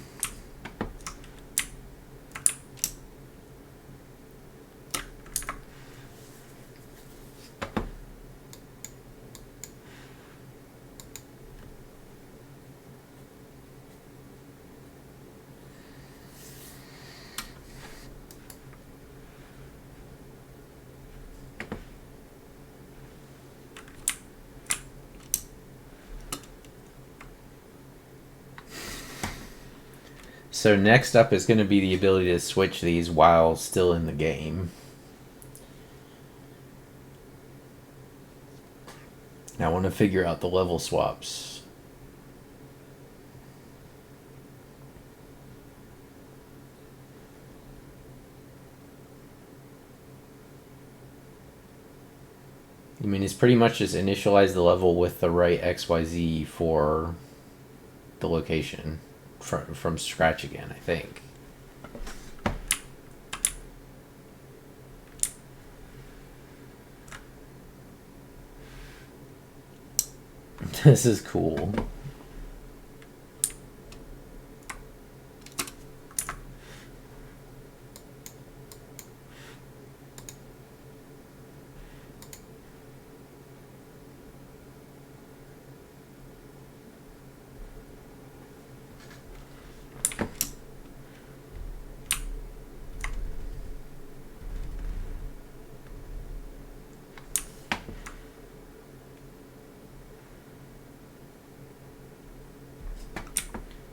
So next up is going to be the ability to switch these while still in the game. I want to figure out the level swaps. I mean, it's pretty much just initialize the level with the right XYZ for the location. From scratch again, I think. This is cool.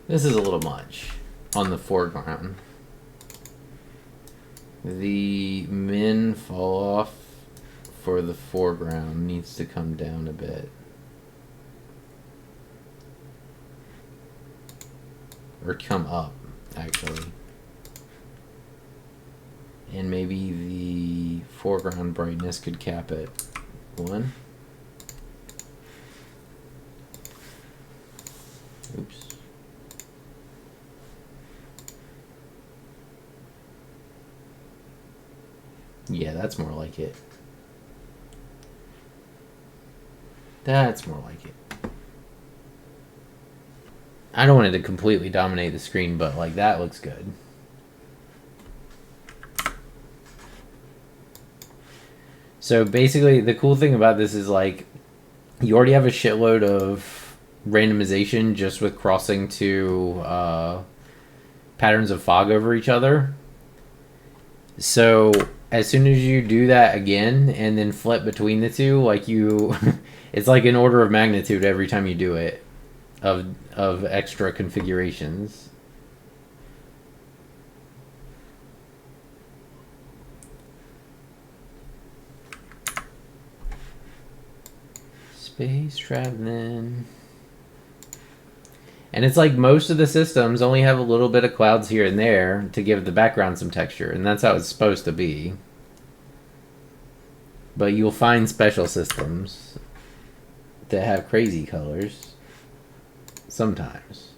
This is a little much on the foreground. The min fall off for the foreground needs to come down a bit. Or come up, actually. And maybe the foreground brightness could cap at 1. Oops. Yeah, that's more like it. That's more like it. I don't want it to completely dominate the screen, but like that looks good. So basically, the cool thing about this is like you already have a shitload of randomization just with crossing two patterns of fog over each other. So as soon as you do that again and then flip between the two, like you, it's like an order of magnitude every time you do it of extra configurations. Space traveling. And it's like most of the systems only have a little bit of clouds here and there to give the background some texture, and that's how it's supposed to be. But you'll find special systems that have crazy colors sometimes.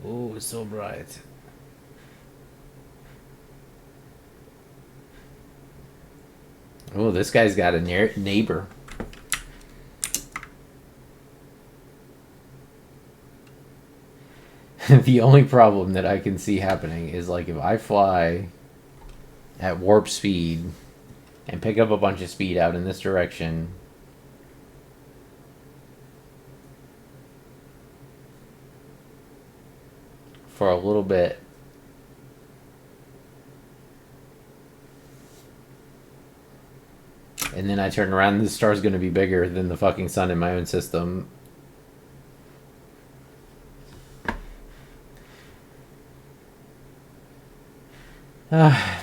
Oh, it's so bright. Oh, this guy's got a neighbor. The only problem that I can see happening is like if I fly at warp speed and pick up a bunch of speed out in this direction, for a little bit, and then I turn around and the star's going to be bigger than the fucking sun in my own system.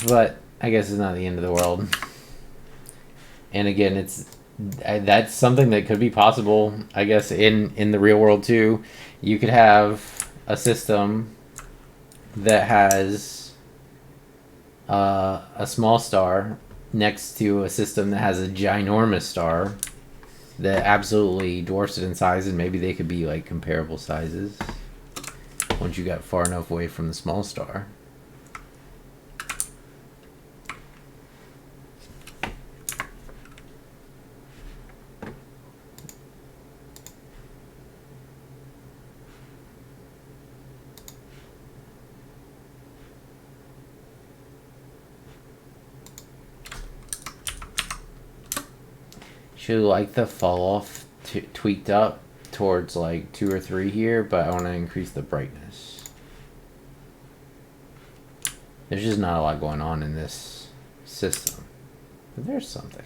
But I guess it's not the end of the world. And again, that's something that could be possible, I guess, in the real world too. You could have a system that has a small star next to a system that has a ginormous star that absolutely dwarfs it in size, and maybe they could be like comparable sizes once you got far enough away from the small star. Should like the fall off tweaked up towards like 2 or 3 here, but I want to increase the brightness. There's just not a lot going on in this system, but there's something.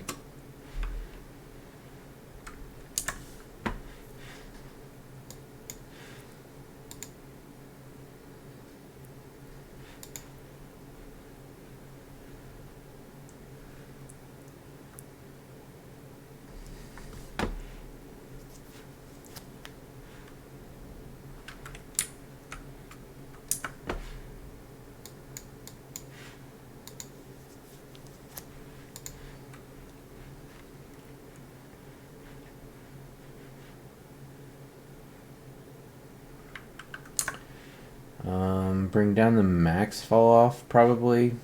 Bring down the max fall off, probably.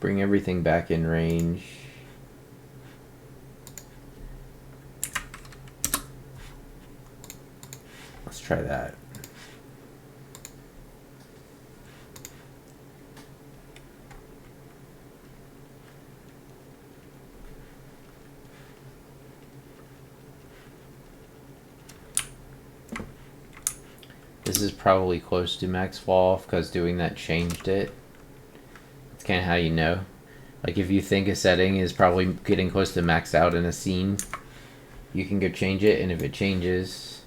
Bring everything back in range. try that. This is probably close to max fall off because doing that changed it. It's kind of how you know. Like if you think a setting is probably getting close to max out in a scene, you can go change it, and if it changes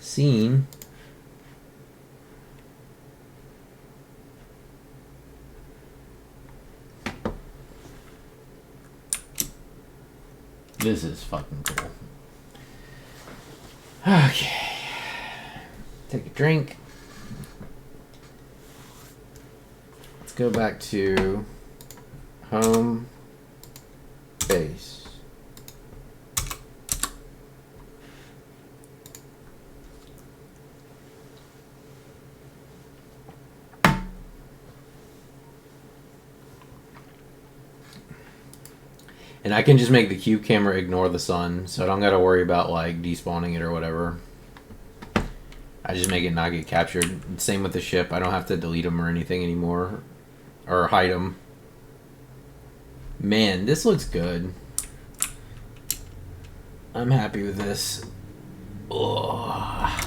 scene, this is fucking cool. Okay. Take a drink. Let's go back to home base. And I can just make the cube camera ignore the sun, so I don't gotta worry about like despawning it or whatever. I just make it not get captured. Same with the ship. I don't have to delete them or anything anymore. Or hide them. Man, this looks good. I'm happy with this. Ugh.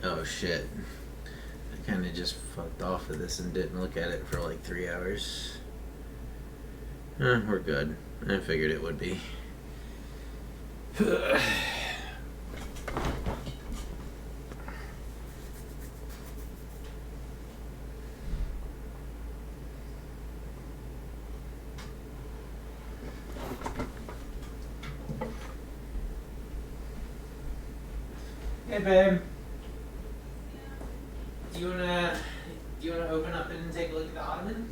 Oh shit. I kinda just fucked off of this and didn't look at it for like 3 hours. We're good. I figured it would be. Hey babe. Do you wanna open up and take a look at the ottoman?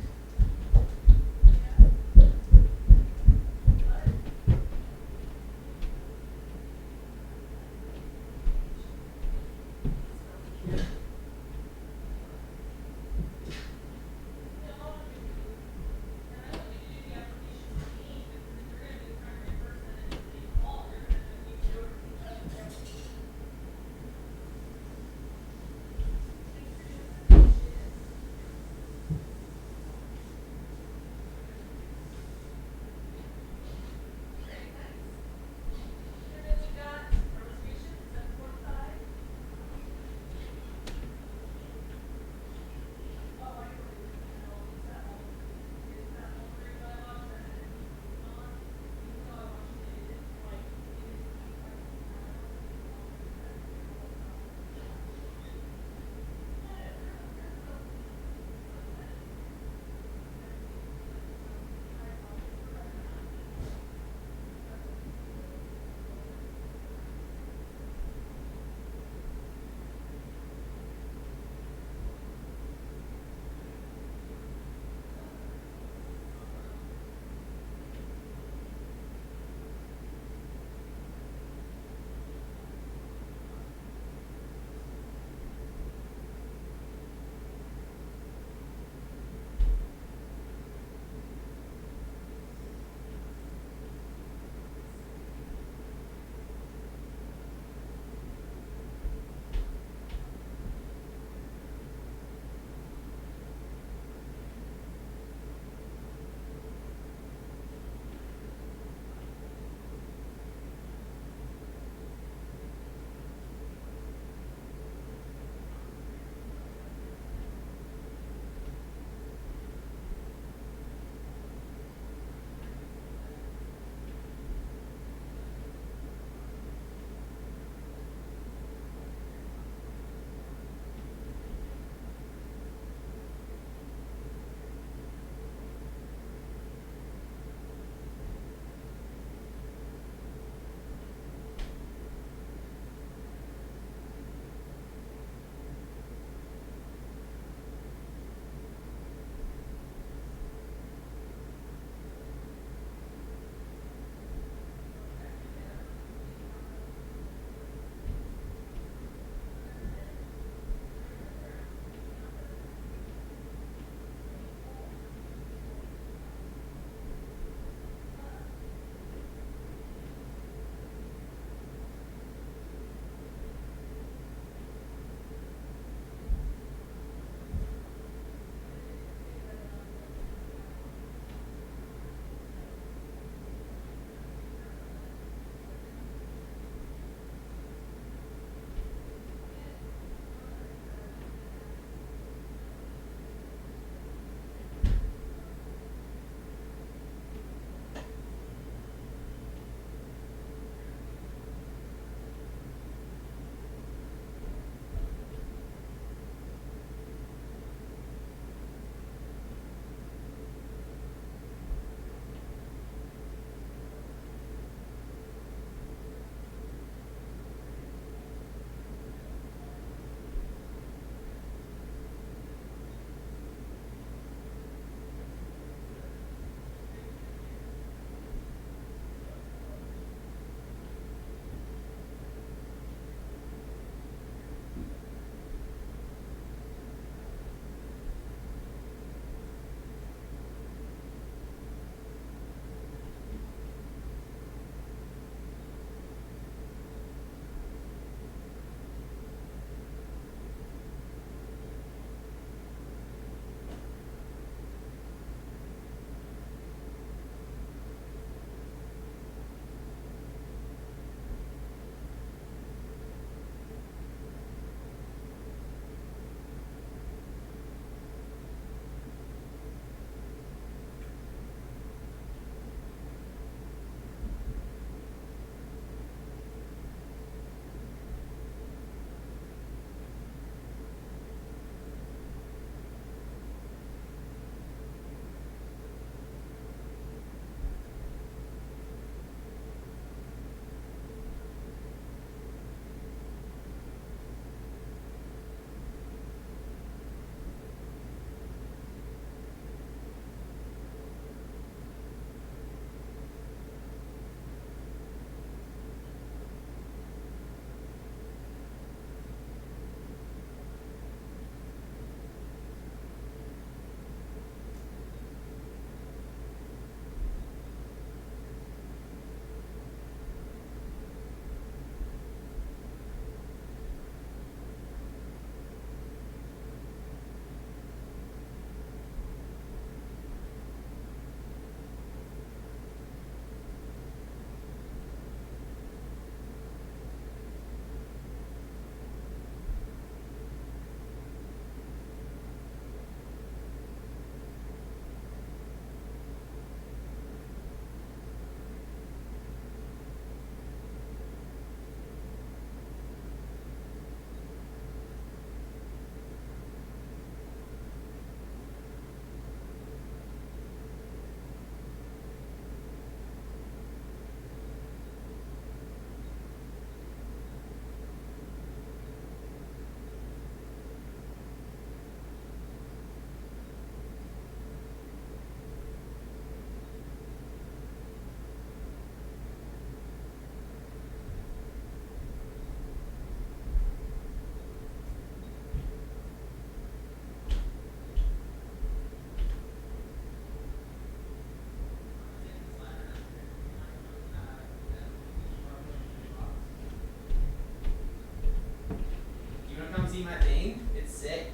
see my thing? It's sick.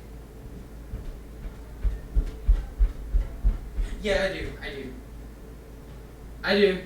Yeah, I do. I do. I do.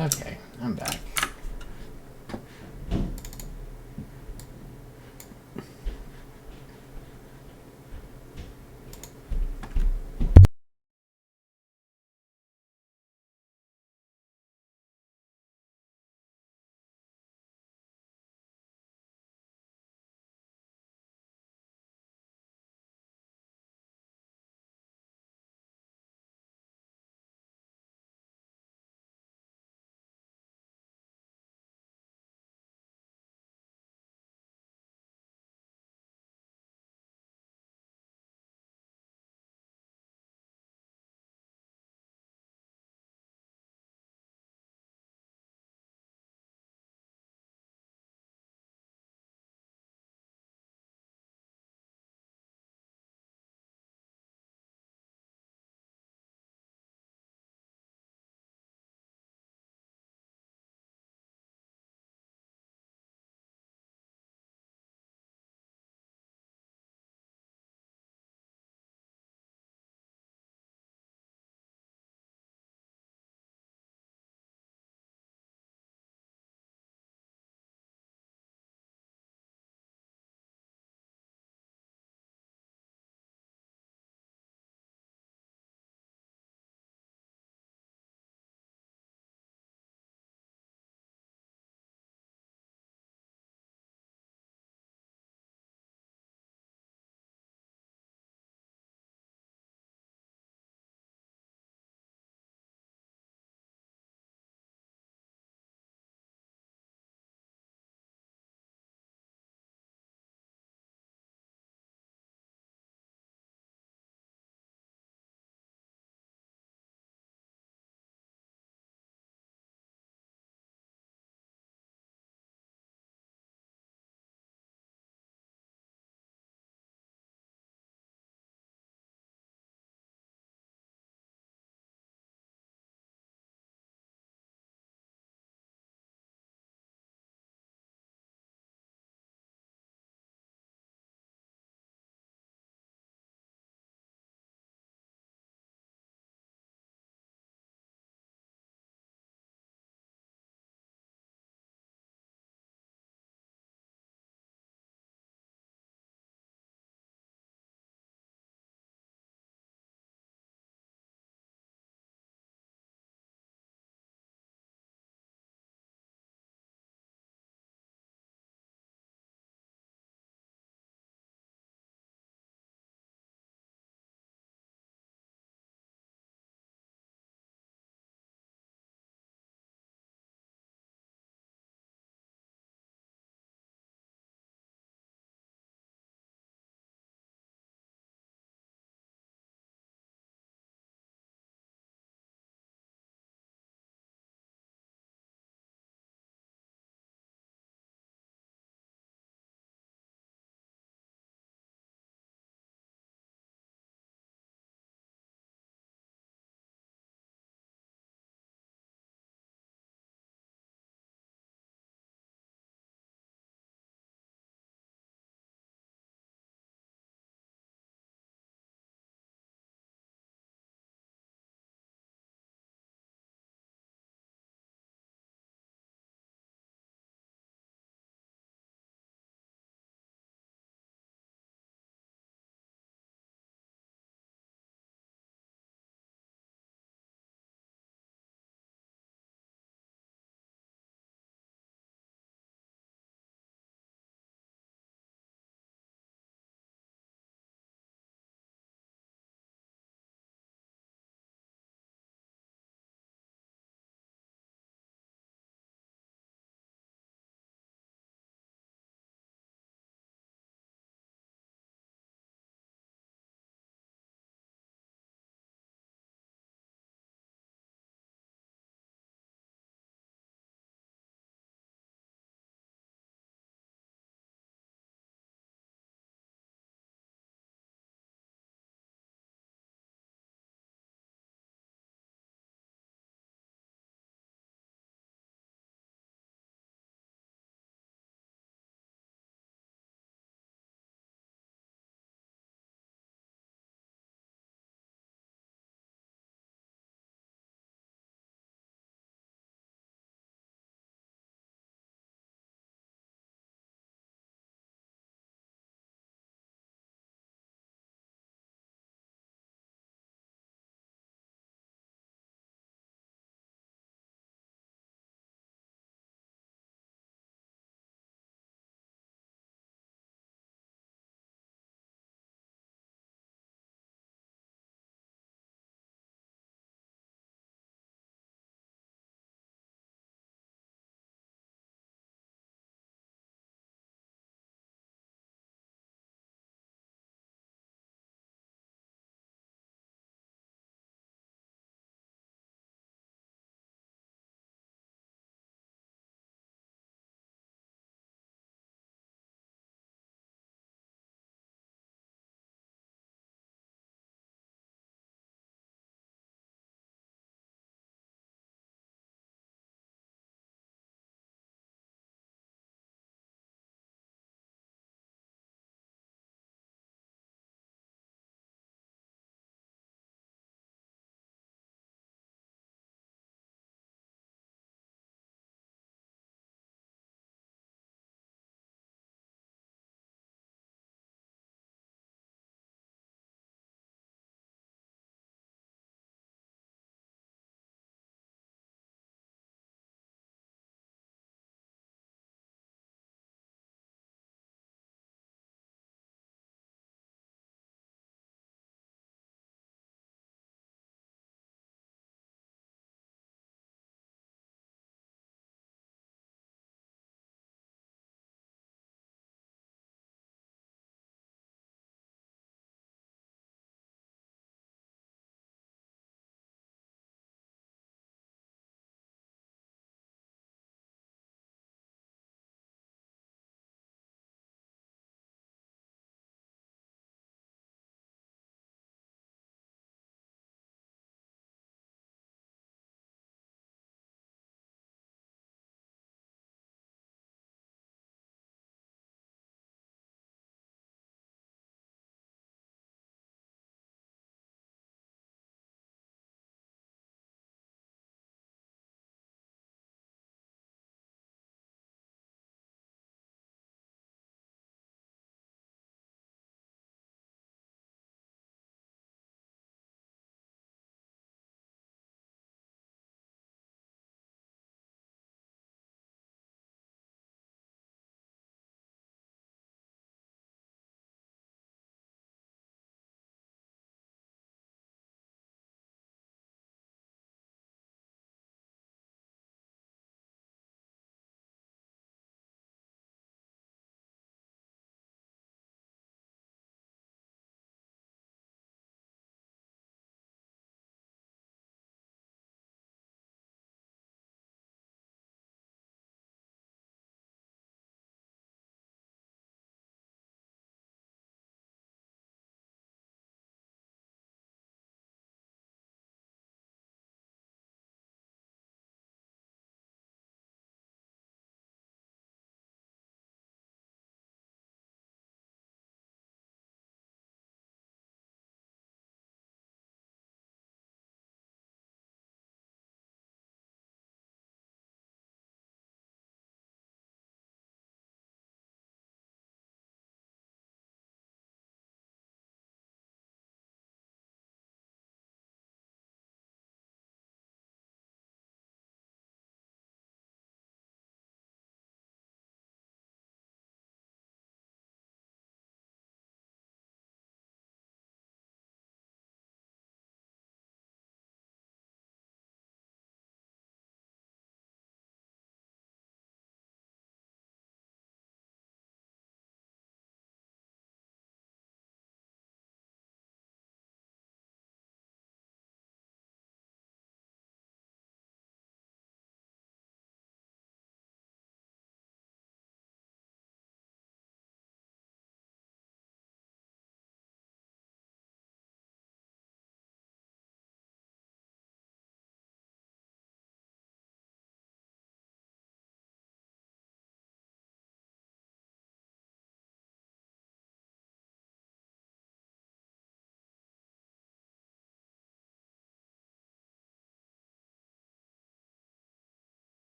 Okay, I'm back.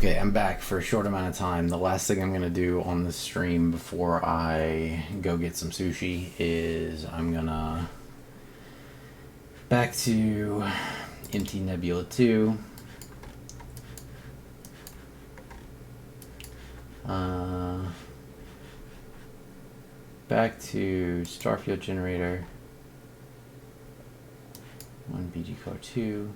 Okay, I'm back for a short amount of time. The last thing I'm going to do on this stream before I go get some sushi is I'm going to back to empty Nebula 2. Back to Starfield Generator. 1 BG Core 2.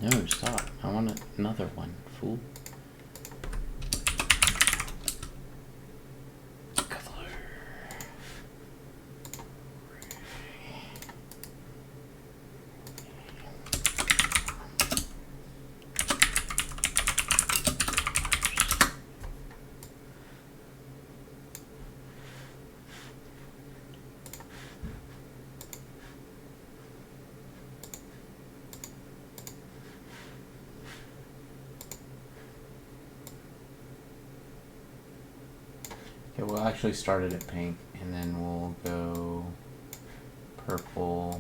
No, stop. I want another one, fool. Color. Okay, we'll actually start it at pink, and then we'll go purple,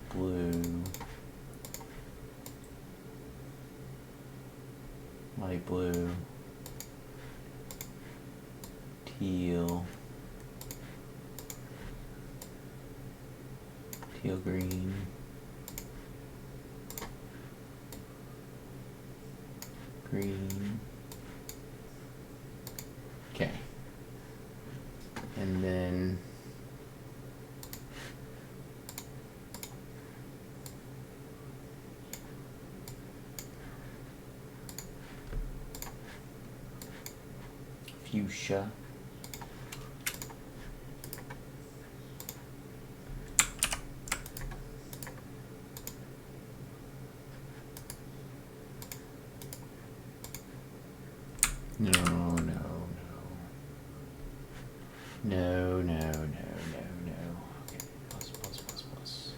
blue, light blue, teal, teal green, green. Okay. And then fuchsia. No, no, no. No, no, no, no, no. Okay, plus, plus, plus, plus.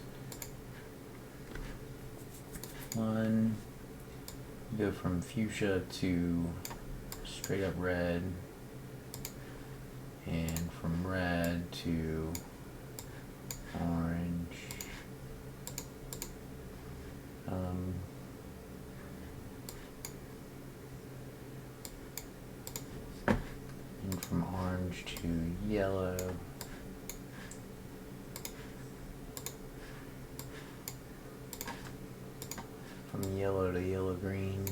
1. Go from fuchsia to straight up red. And from red to orange. And from orange to yellow. From yellow to yellow green.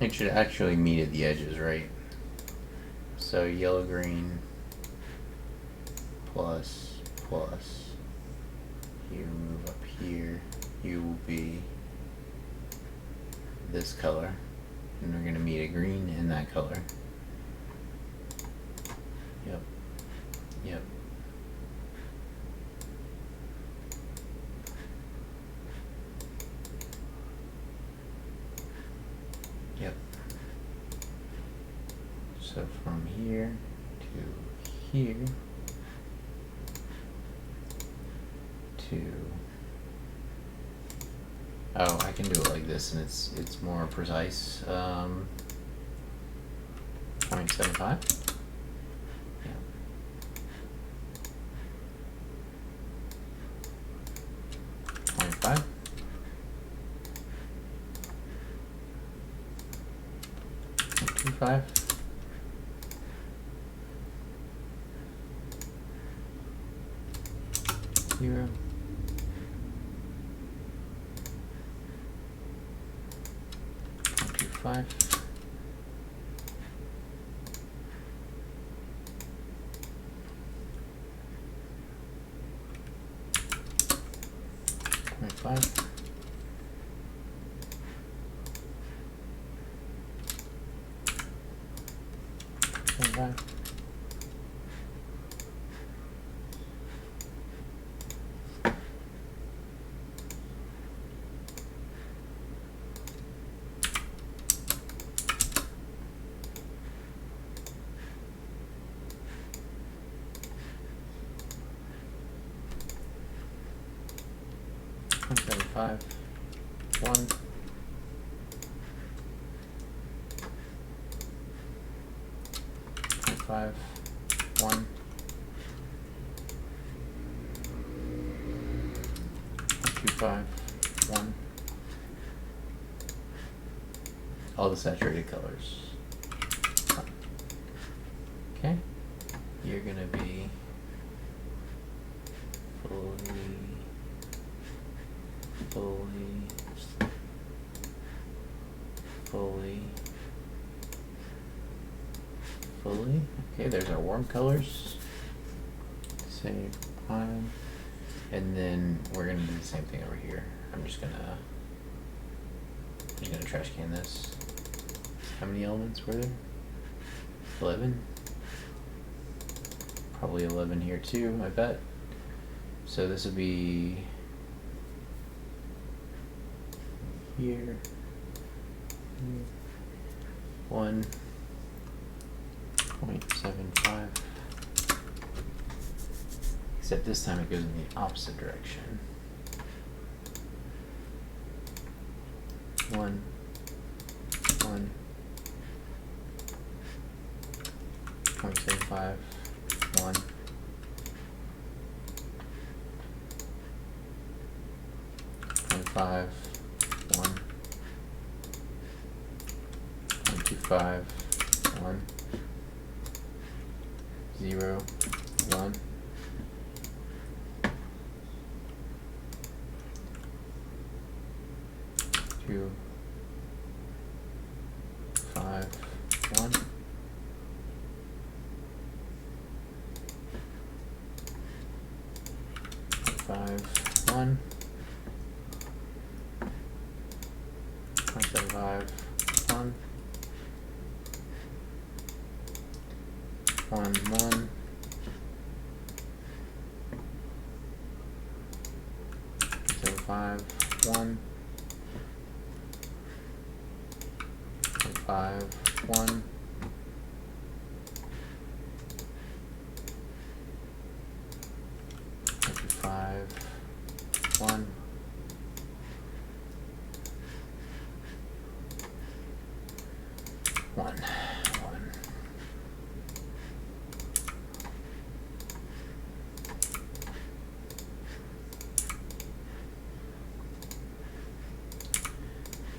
It should actually meet at the edges, right? So yellow green plus plus. You move up here. You will be this color, and we're gonna meet a green in that color. Yep. Yep. Yep. So from here to here to, oh, I can do it like this, and it's more precise. 0.75. Yeah. 0.5. 0.25. 0. 0.25. 0.5. 0.75. .75, 1, 0.5, 1, 0.25, 1. All the saturated colors. Okay, you're gonna be fully. Okay, there's our warm colors. Same time. And then we're gonna do the same thing over here. I'm just gonna trash can this. How many elements were there? 11? Probably 11 here too, I bet. So this would be here. 1.75. Except this time it goes in the opposite direction. 1, 0.75, 1. 0.5, 1. 0.25, 1. 0, 1. 2, 5, 1. 5, 1. 0.75, 1. 1, 1. 0.75, 1. 0.5, 1. 0.5, 1. 1.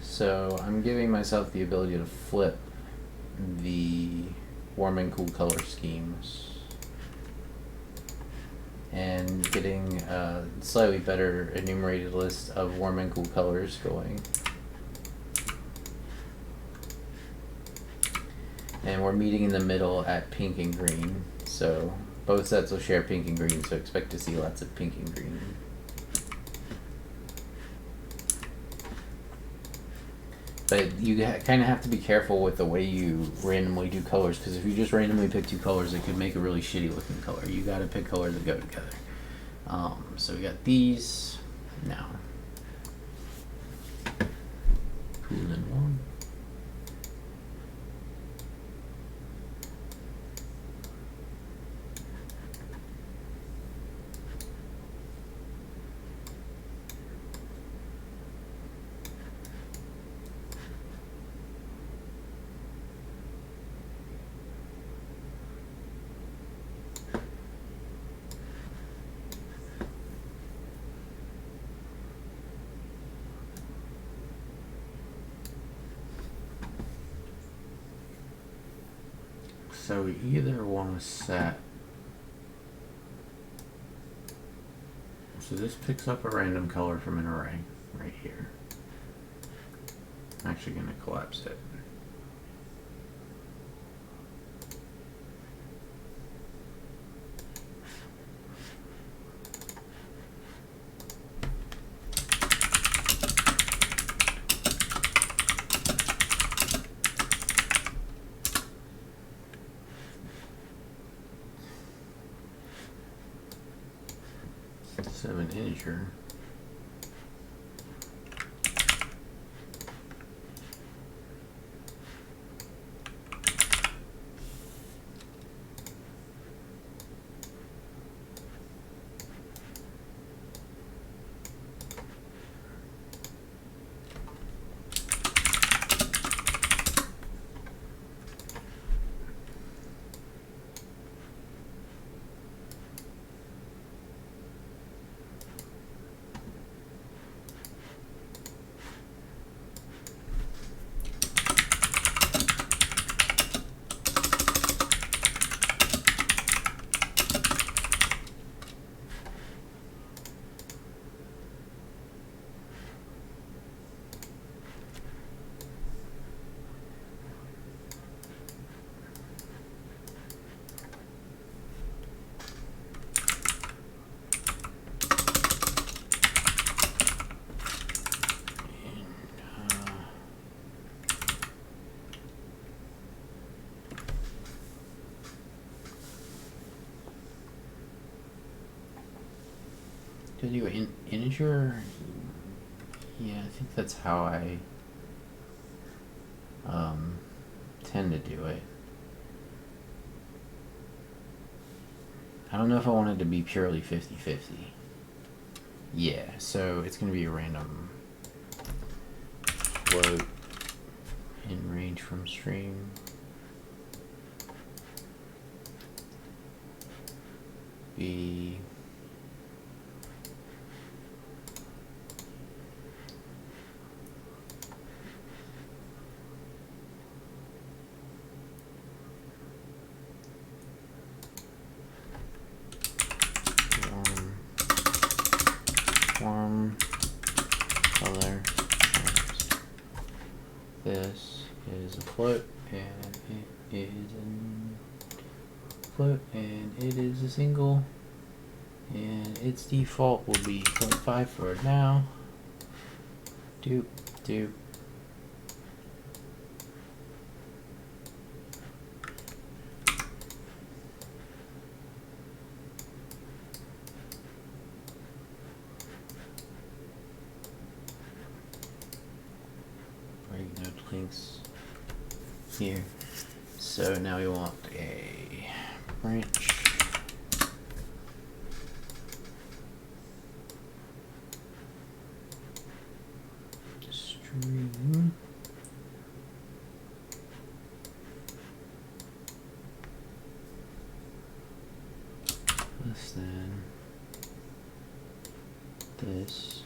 So I'm giving myself the ability to flip the warm and cool color schemes and getting a slightly better enumerated list of warm and cool colors going. And we're meeting in the middle at pink and green, so both sets will share pink and green, so expect to see lots of pink and green. But you kind of have to be careful with the way you randomly do colors, because if you just randomly pick two colors, it could make a really shitty looking color. You gotta pick colors that go together. So we got these now. Cool and warm. So we either want to set, so this picks up a random color from an array right here. I'm actually going to collapse it. 7 integer. Do I do an integer? Yeah, I think that's how I tend to do it. I don't know if I want it to be purely 50-50. Yeah, so it's going to be a random float in range from string. Be form color. This is a float and it is a float and it is a single, and its default will be 0.5 for now. Doop doop. Break node links here. So now we want a branch. String. Less than this.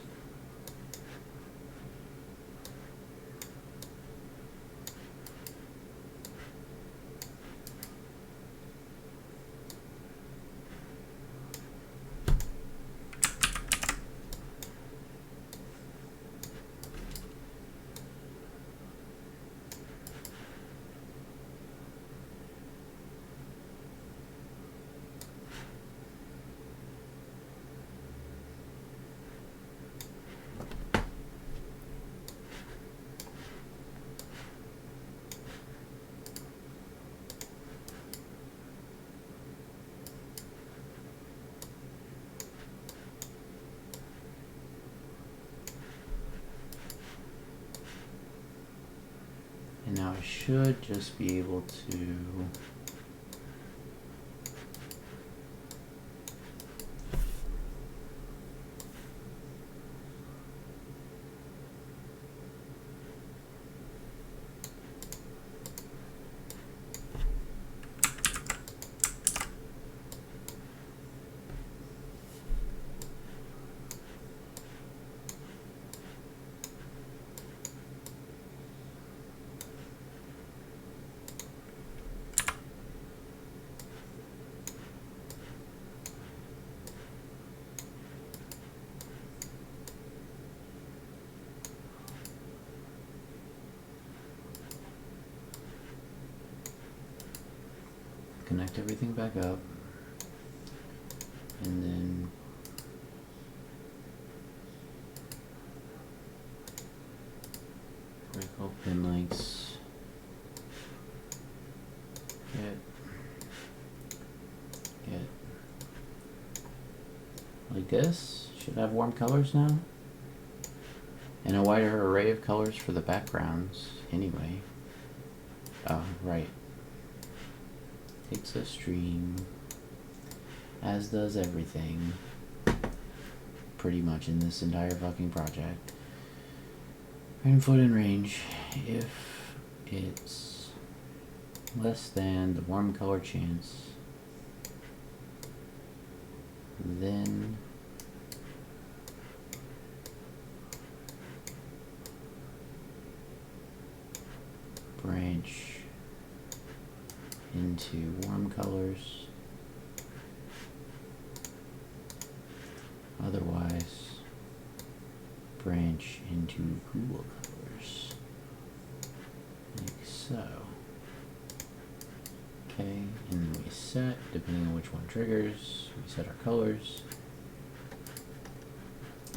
And now I should just be able to connect everything back up, and then break all pin links, get like this should have warm colors now. And a wider array of colors for the backgrounds, anyway. Oh, right. Takes a stream, as does everything, pretty much in this entire fucking project. Random float in range, if it's less than the warm color chance, then branch into warm colors, otherwise branch into cool colors, like so. Okay, and then we set, depending on which one triggers, we set our colors,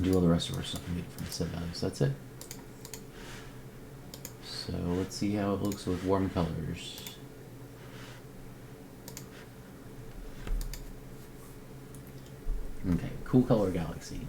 do all the rest of our stuff and wait for the set values. That's it. So let's see how it looks with warm colors. Okay, cool color galaxy.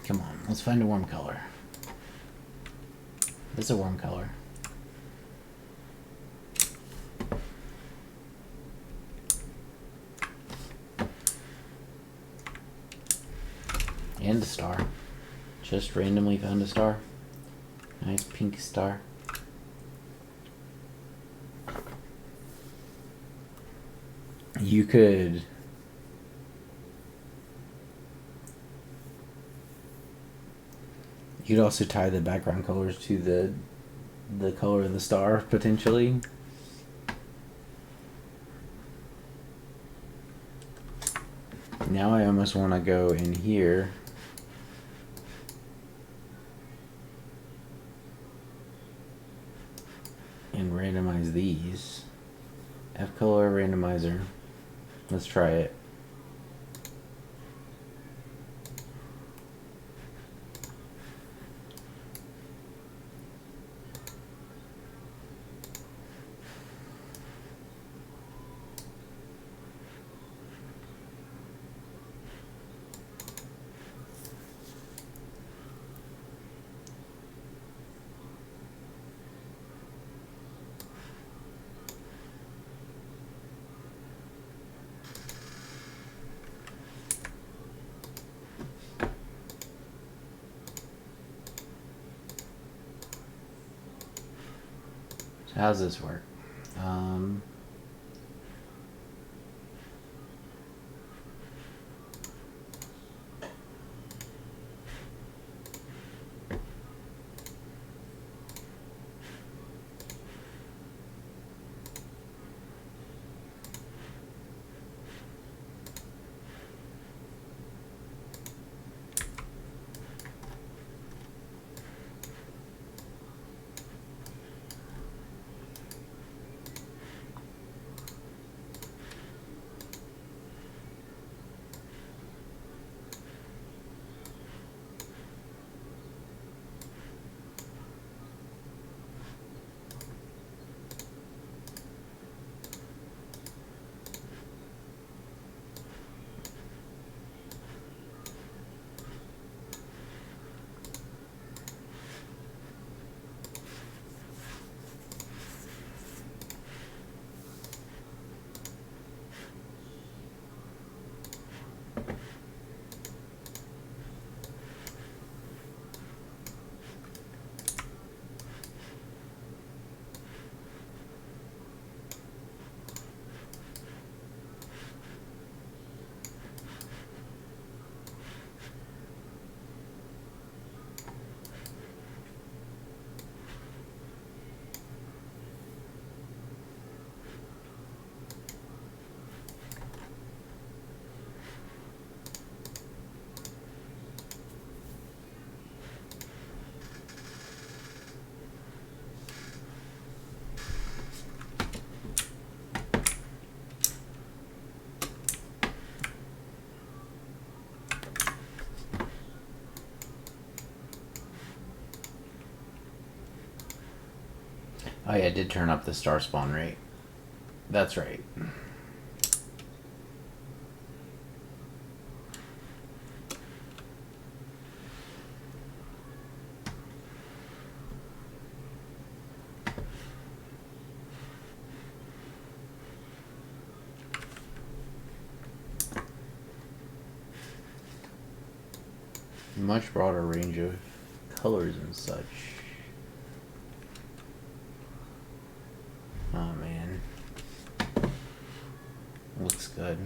Come on, let's find a warm color. This is a warm color. And a star. Just randomly found a star. Nice pink star. You could you'd also tie the background colors to the color of the star, potentially. Now I almost want to go in here and randomize these. F color randomizer. Let's try it. So how's this work? Oh yeah, I did turn up the star spawn rate. That's right. Much broader range of colors and such. Oh man. Looks good.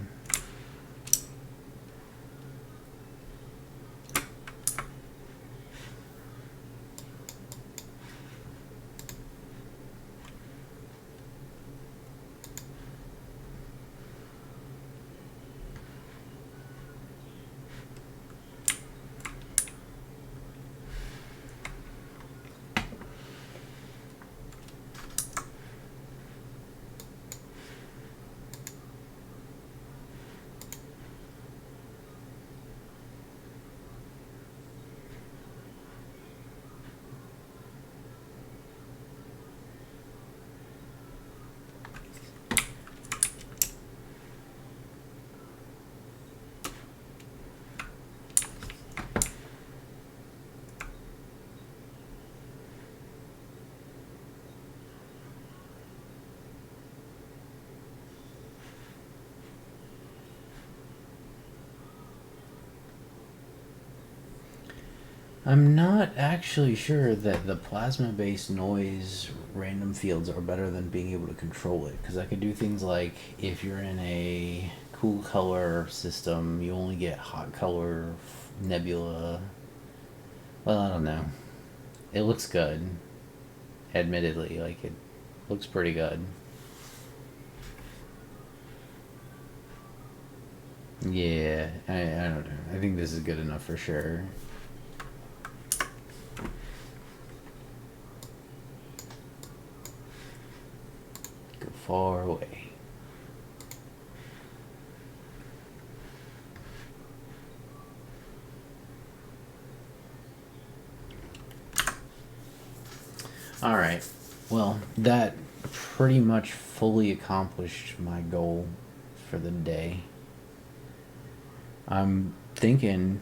I'm not actually sure that the plasma-based noise random fields are better than being able to control it, because I could do things like if you're in a cool color system, you only get hot color nebula. Well, I don't know. It looks good, admittedly. Like, it looks pretty good. Yeah, I don't know. I think this is good enough for sure. Go far away. Alright, well, that pretty much fully accomplished my goal for the day. I'm thinking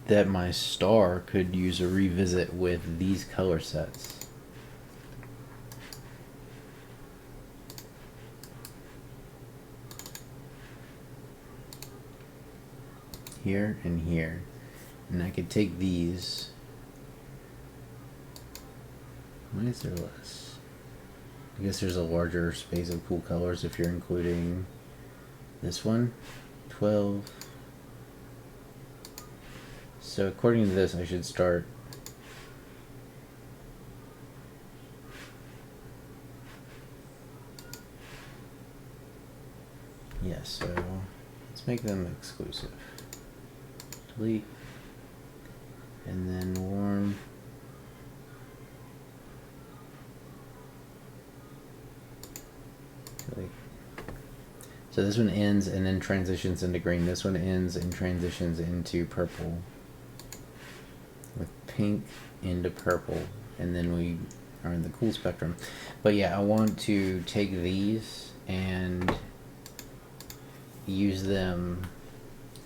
that my star could use a revisit with these color sets. Here and here. And I could take these. Why is there less? I guess there's a larger space of cool colors if you're including this one. 12. So according to this, I should start so let's make them exclusive. Delete and then warm. Delete. So this one ends and then transitions into green. This one ends and transitions into purple. With pink into purple. And then we are in the cool spectrum. But yeah, I want to take these and use them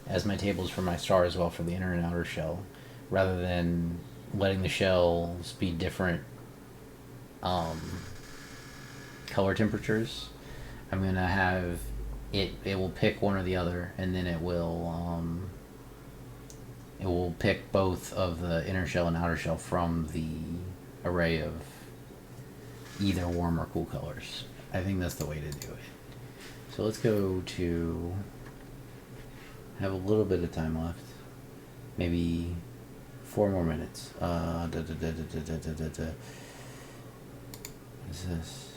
as my tables for my star as well for the inner and outer shell. Rather than letting the shells be different color temperatures. I'm going to have it will pick one or the other, and then it will pick both of the inner shell and outer shell from the array of either warm or cool colors. I think that's the way to do it. So let's go to have a little bit of time left, maybe 4 more minutes. What is this?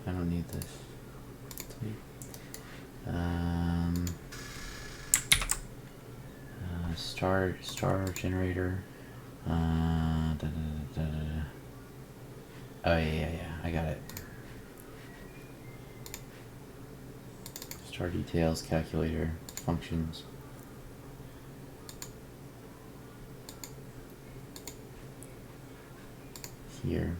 I don't need this. Star generator. Oh yeah, I got it. Star details calculator functions. here.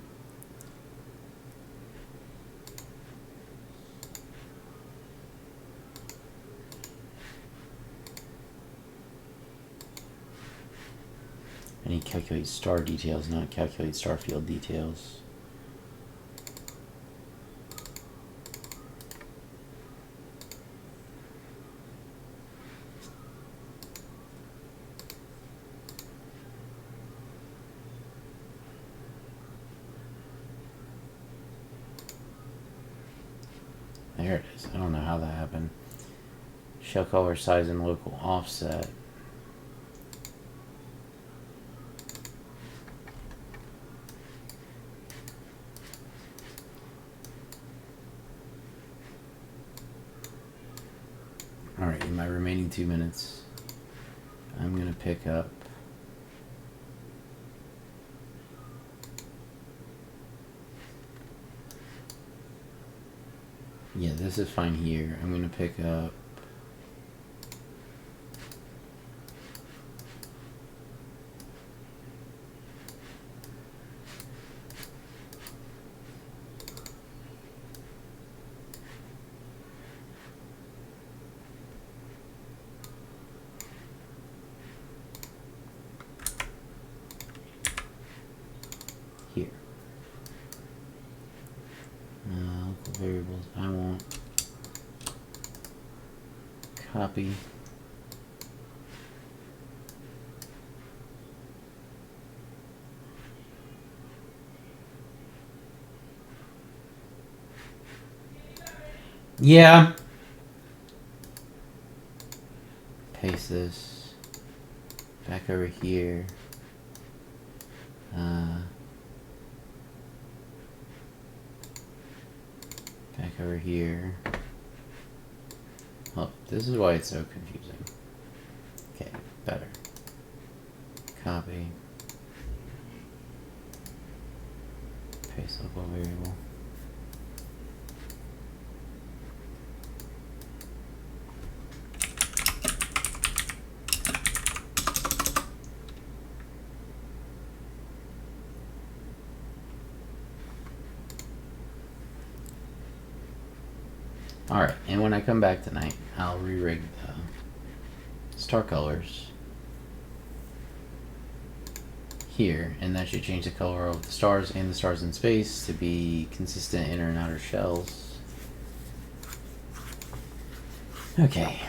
And he calculates star details, not calculate star field details. There it is. I don't know how that happened. Shell color size and local offset. Alright, in my remaining 2 minutes, I'm going to pick up yeah, this is fine here. I'm going to pick up here. Local variables. I won't copy. Yeah. Paste this back over here. Back over here. Oh, this is why it's so confusing. Okay, better. Copy. Paste local variable. Alright, and when I come back tonight, I'll re-rig the star colors here, and that should change the color of the stars and the stars in space to be consistent inner and outer shells. Okay.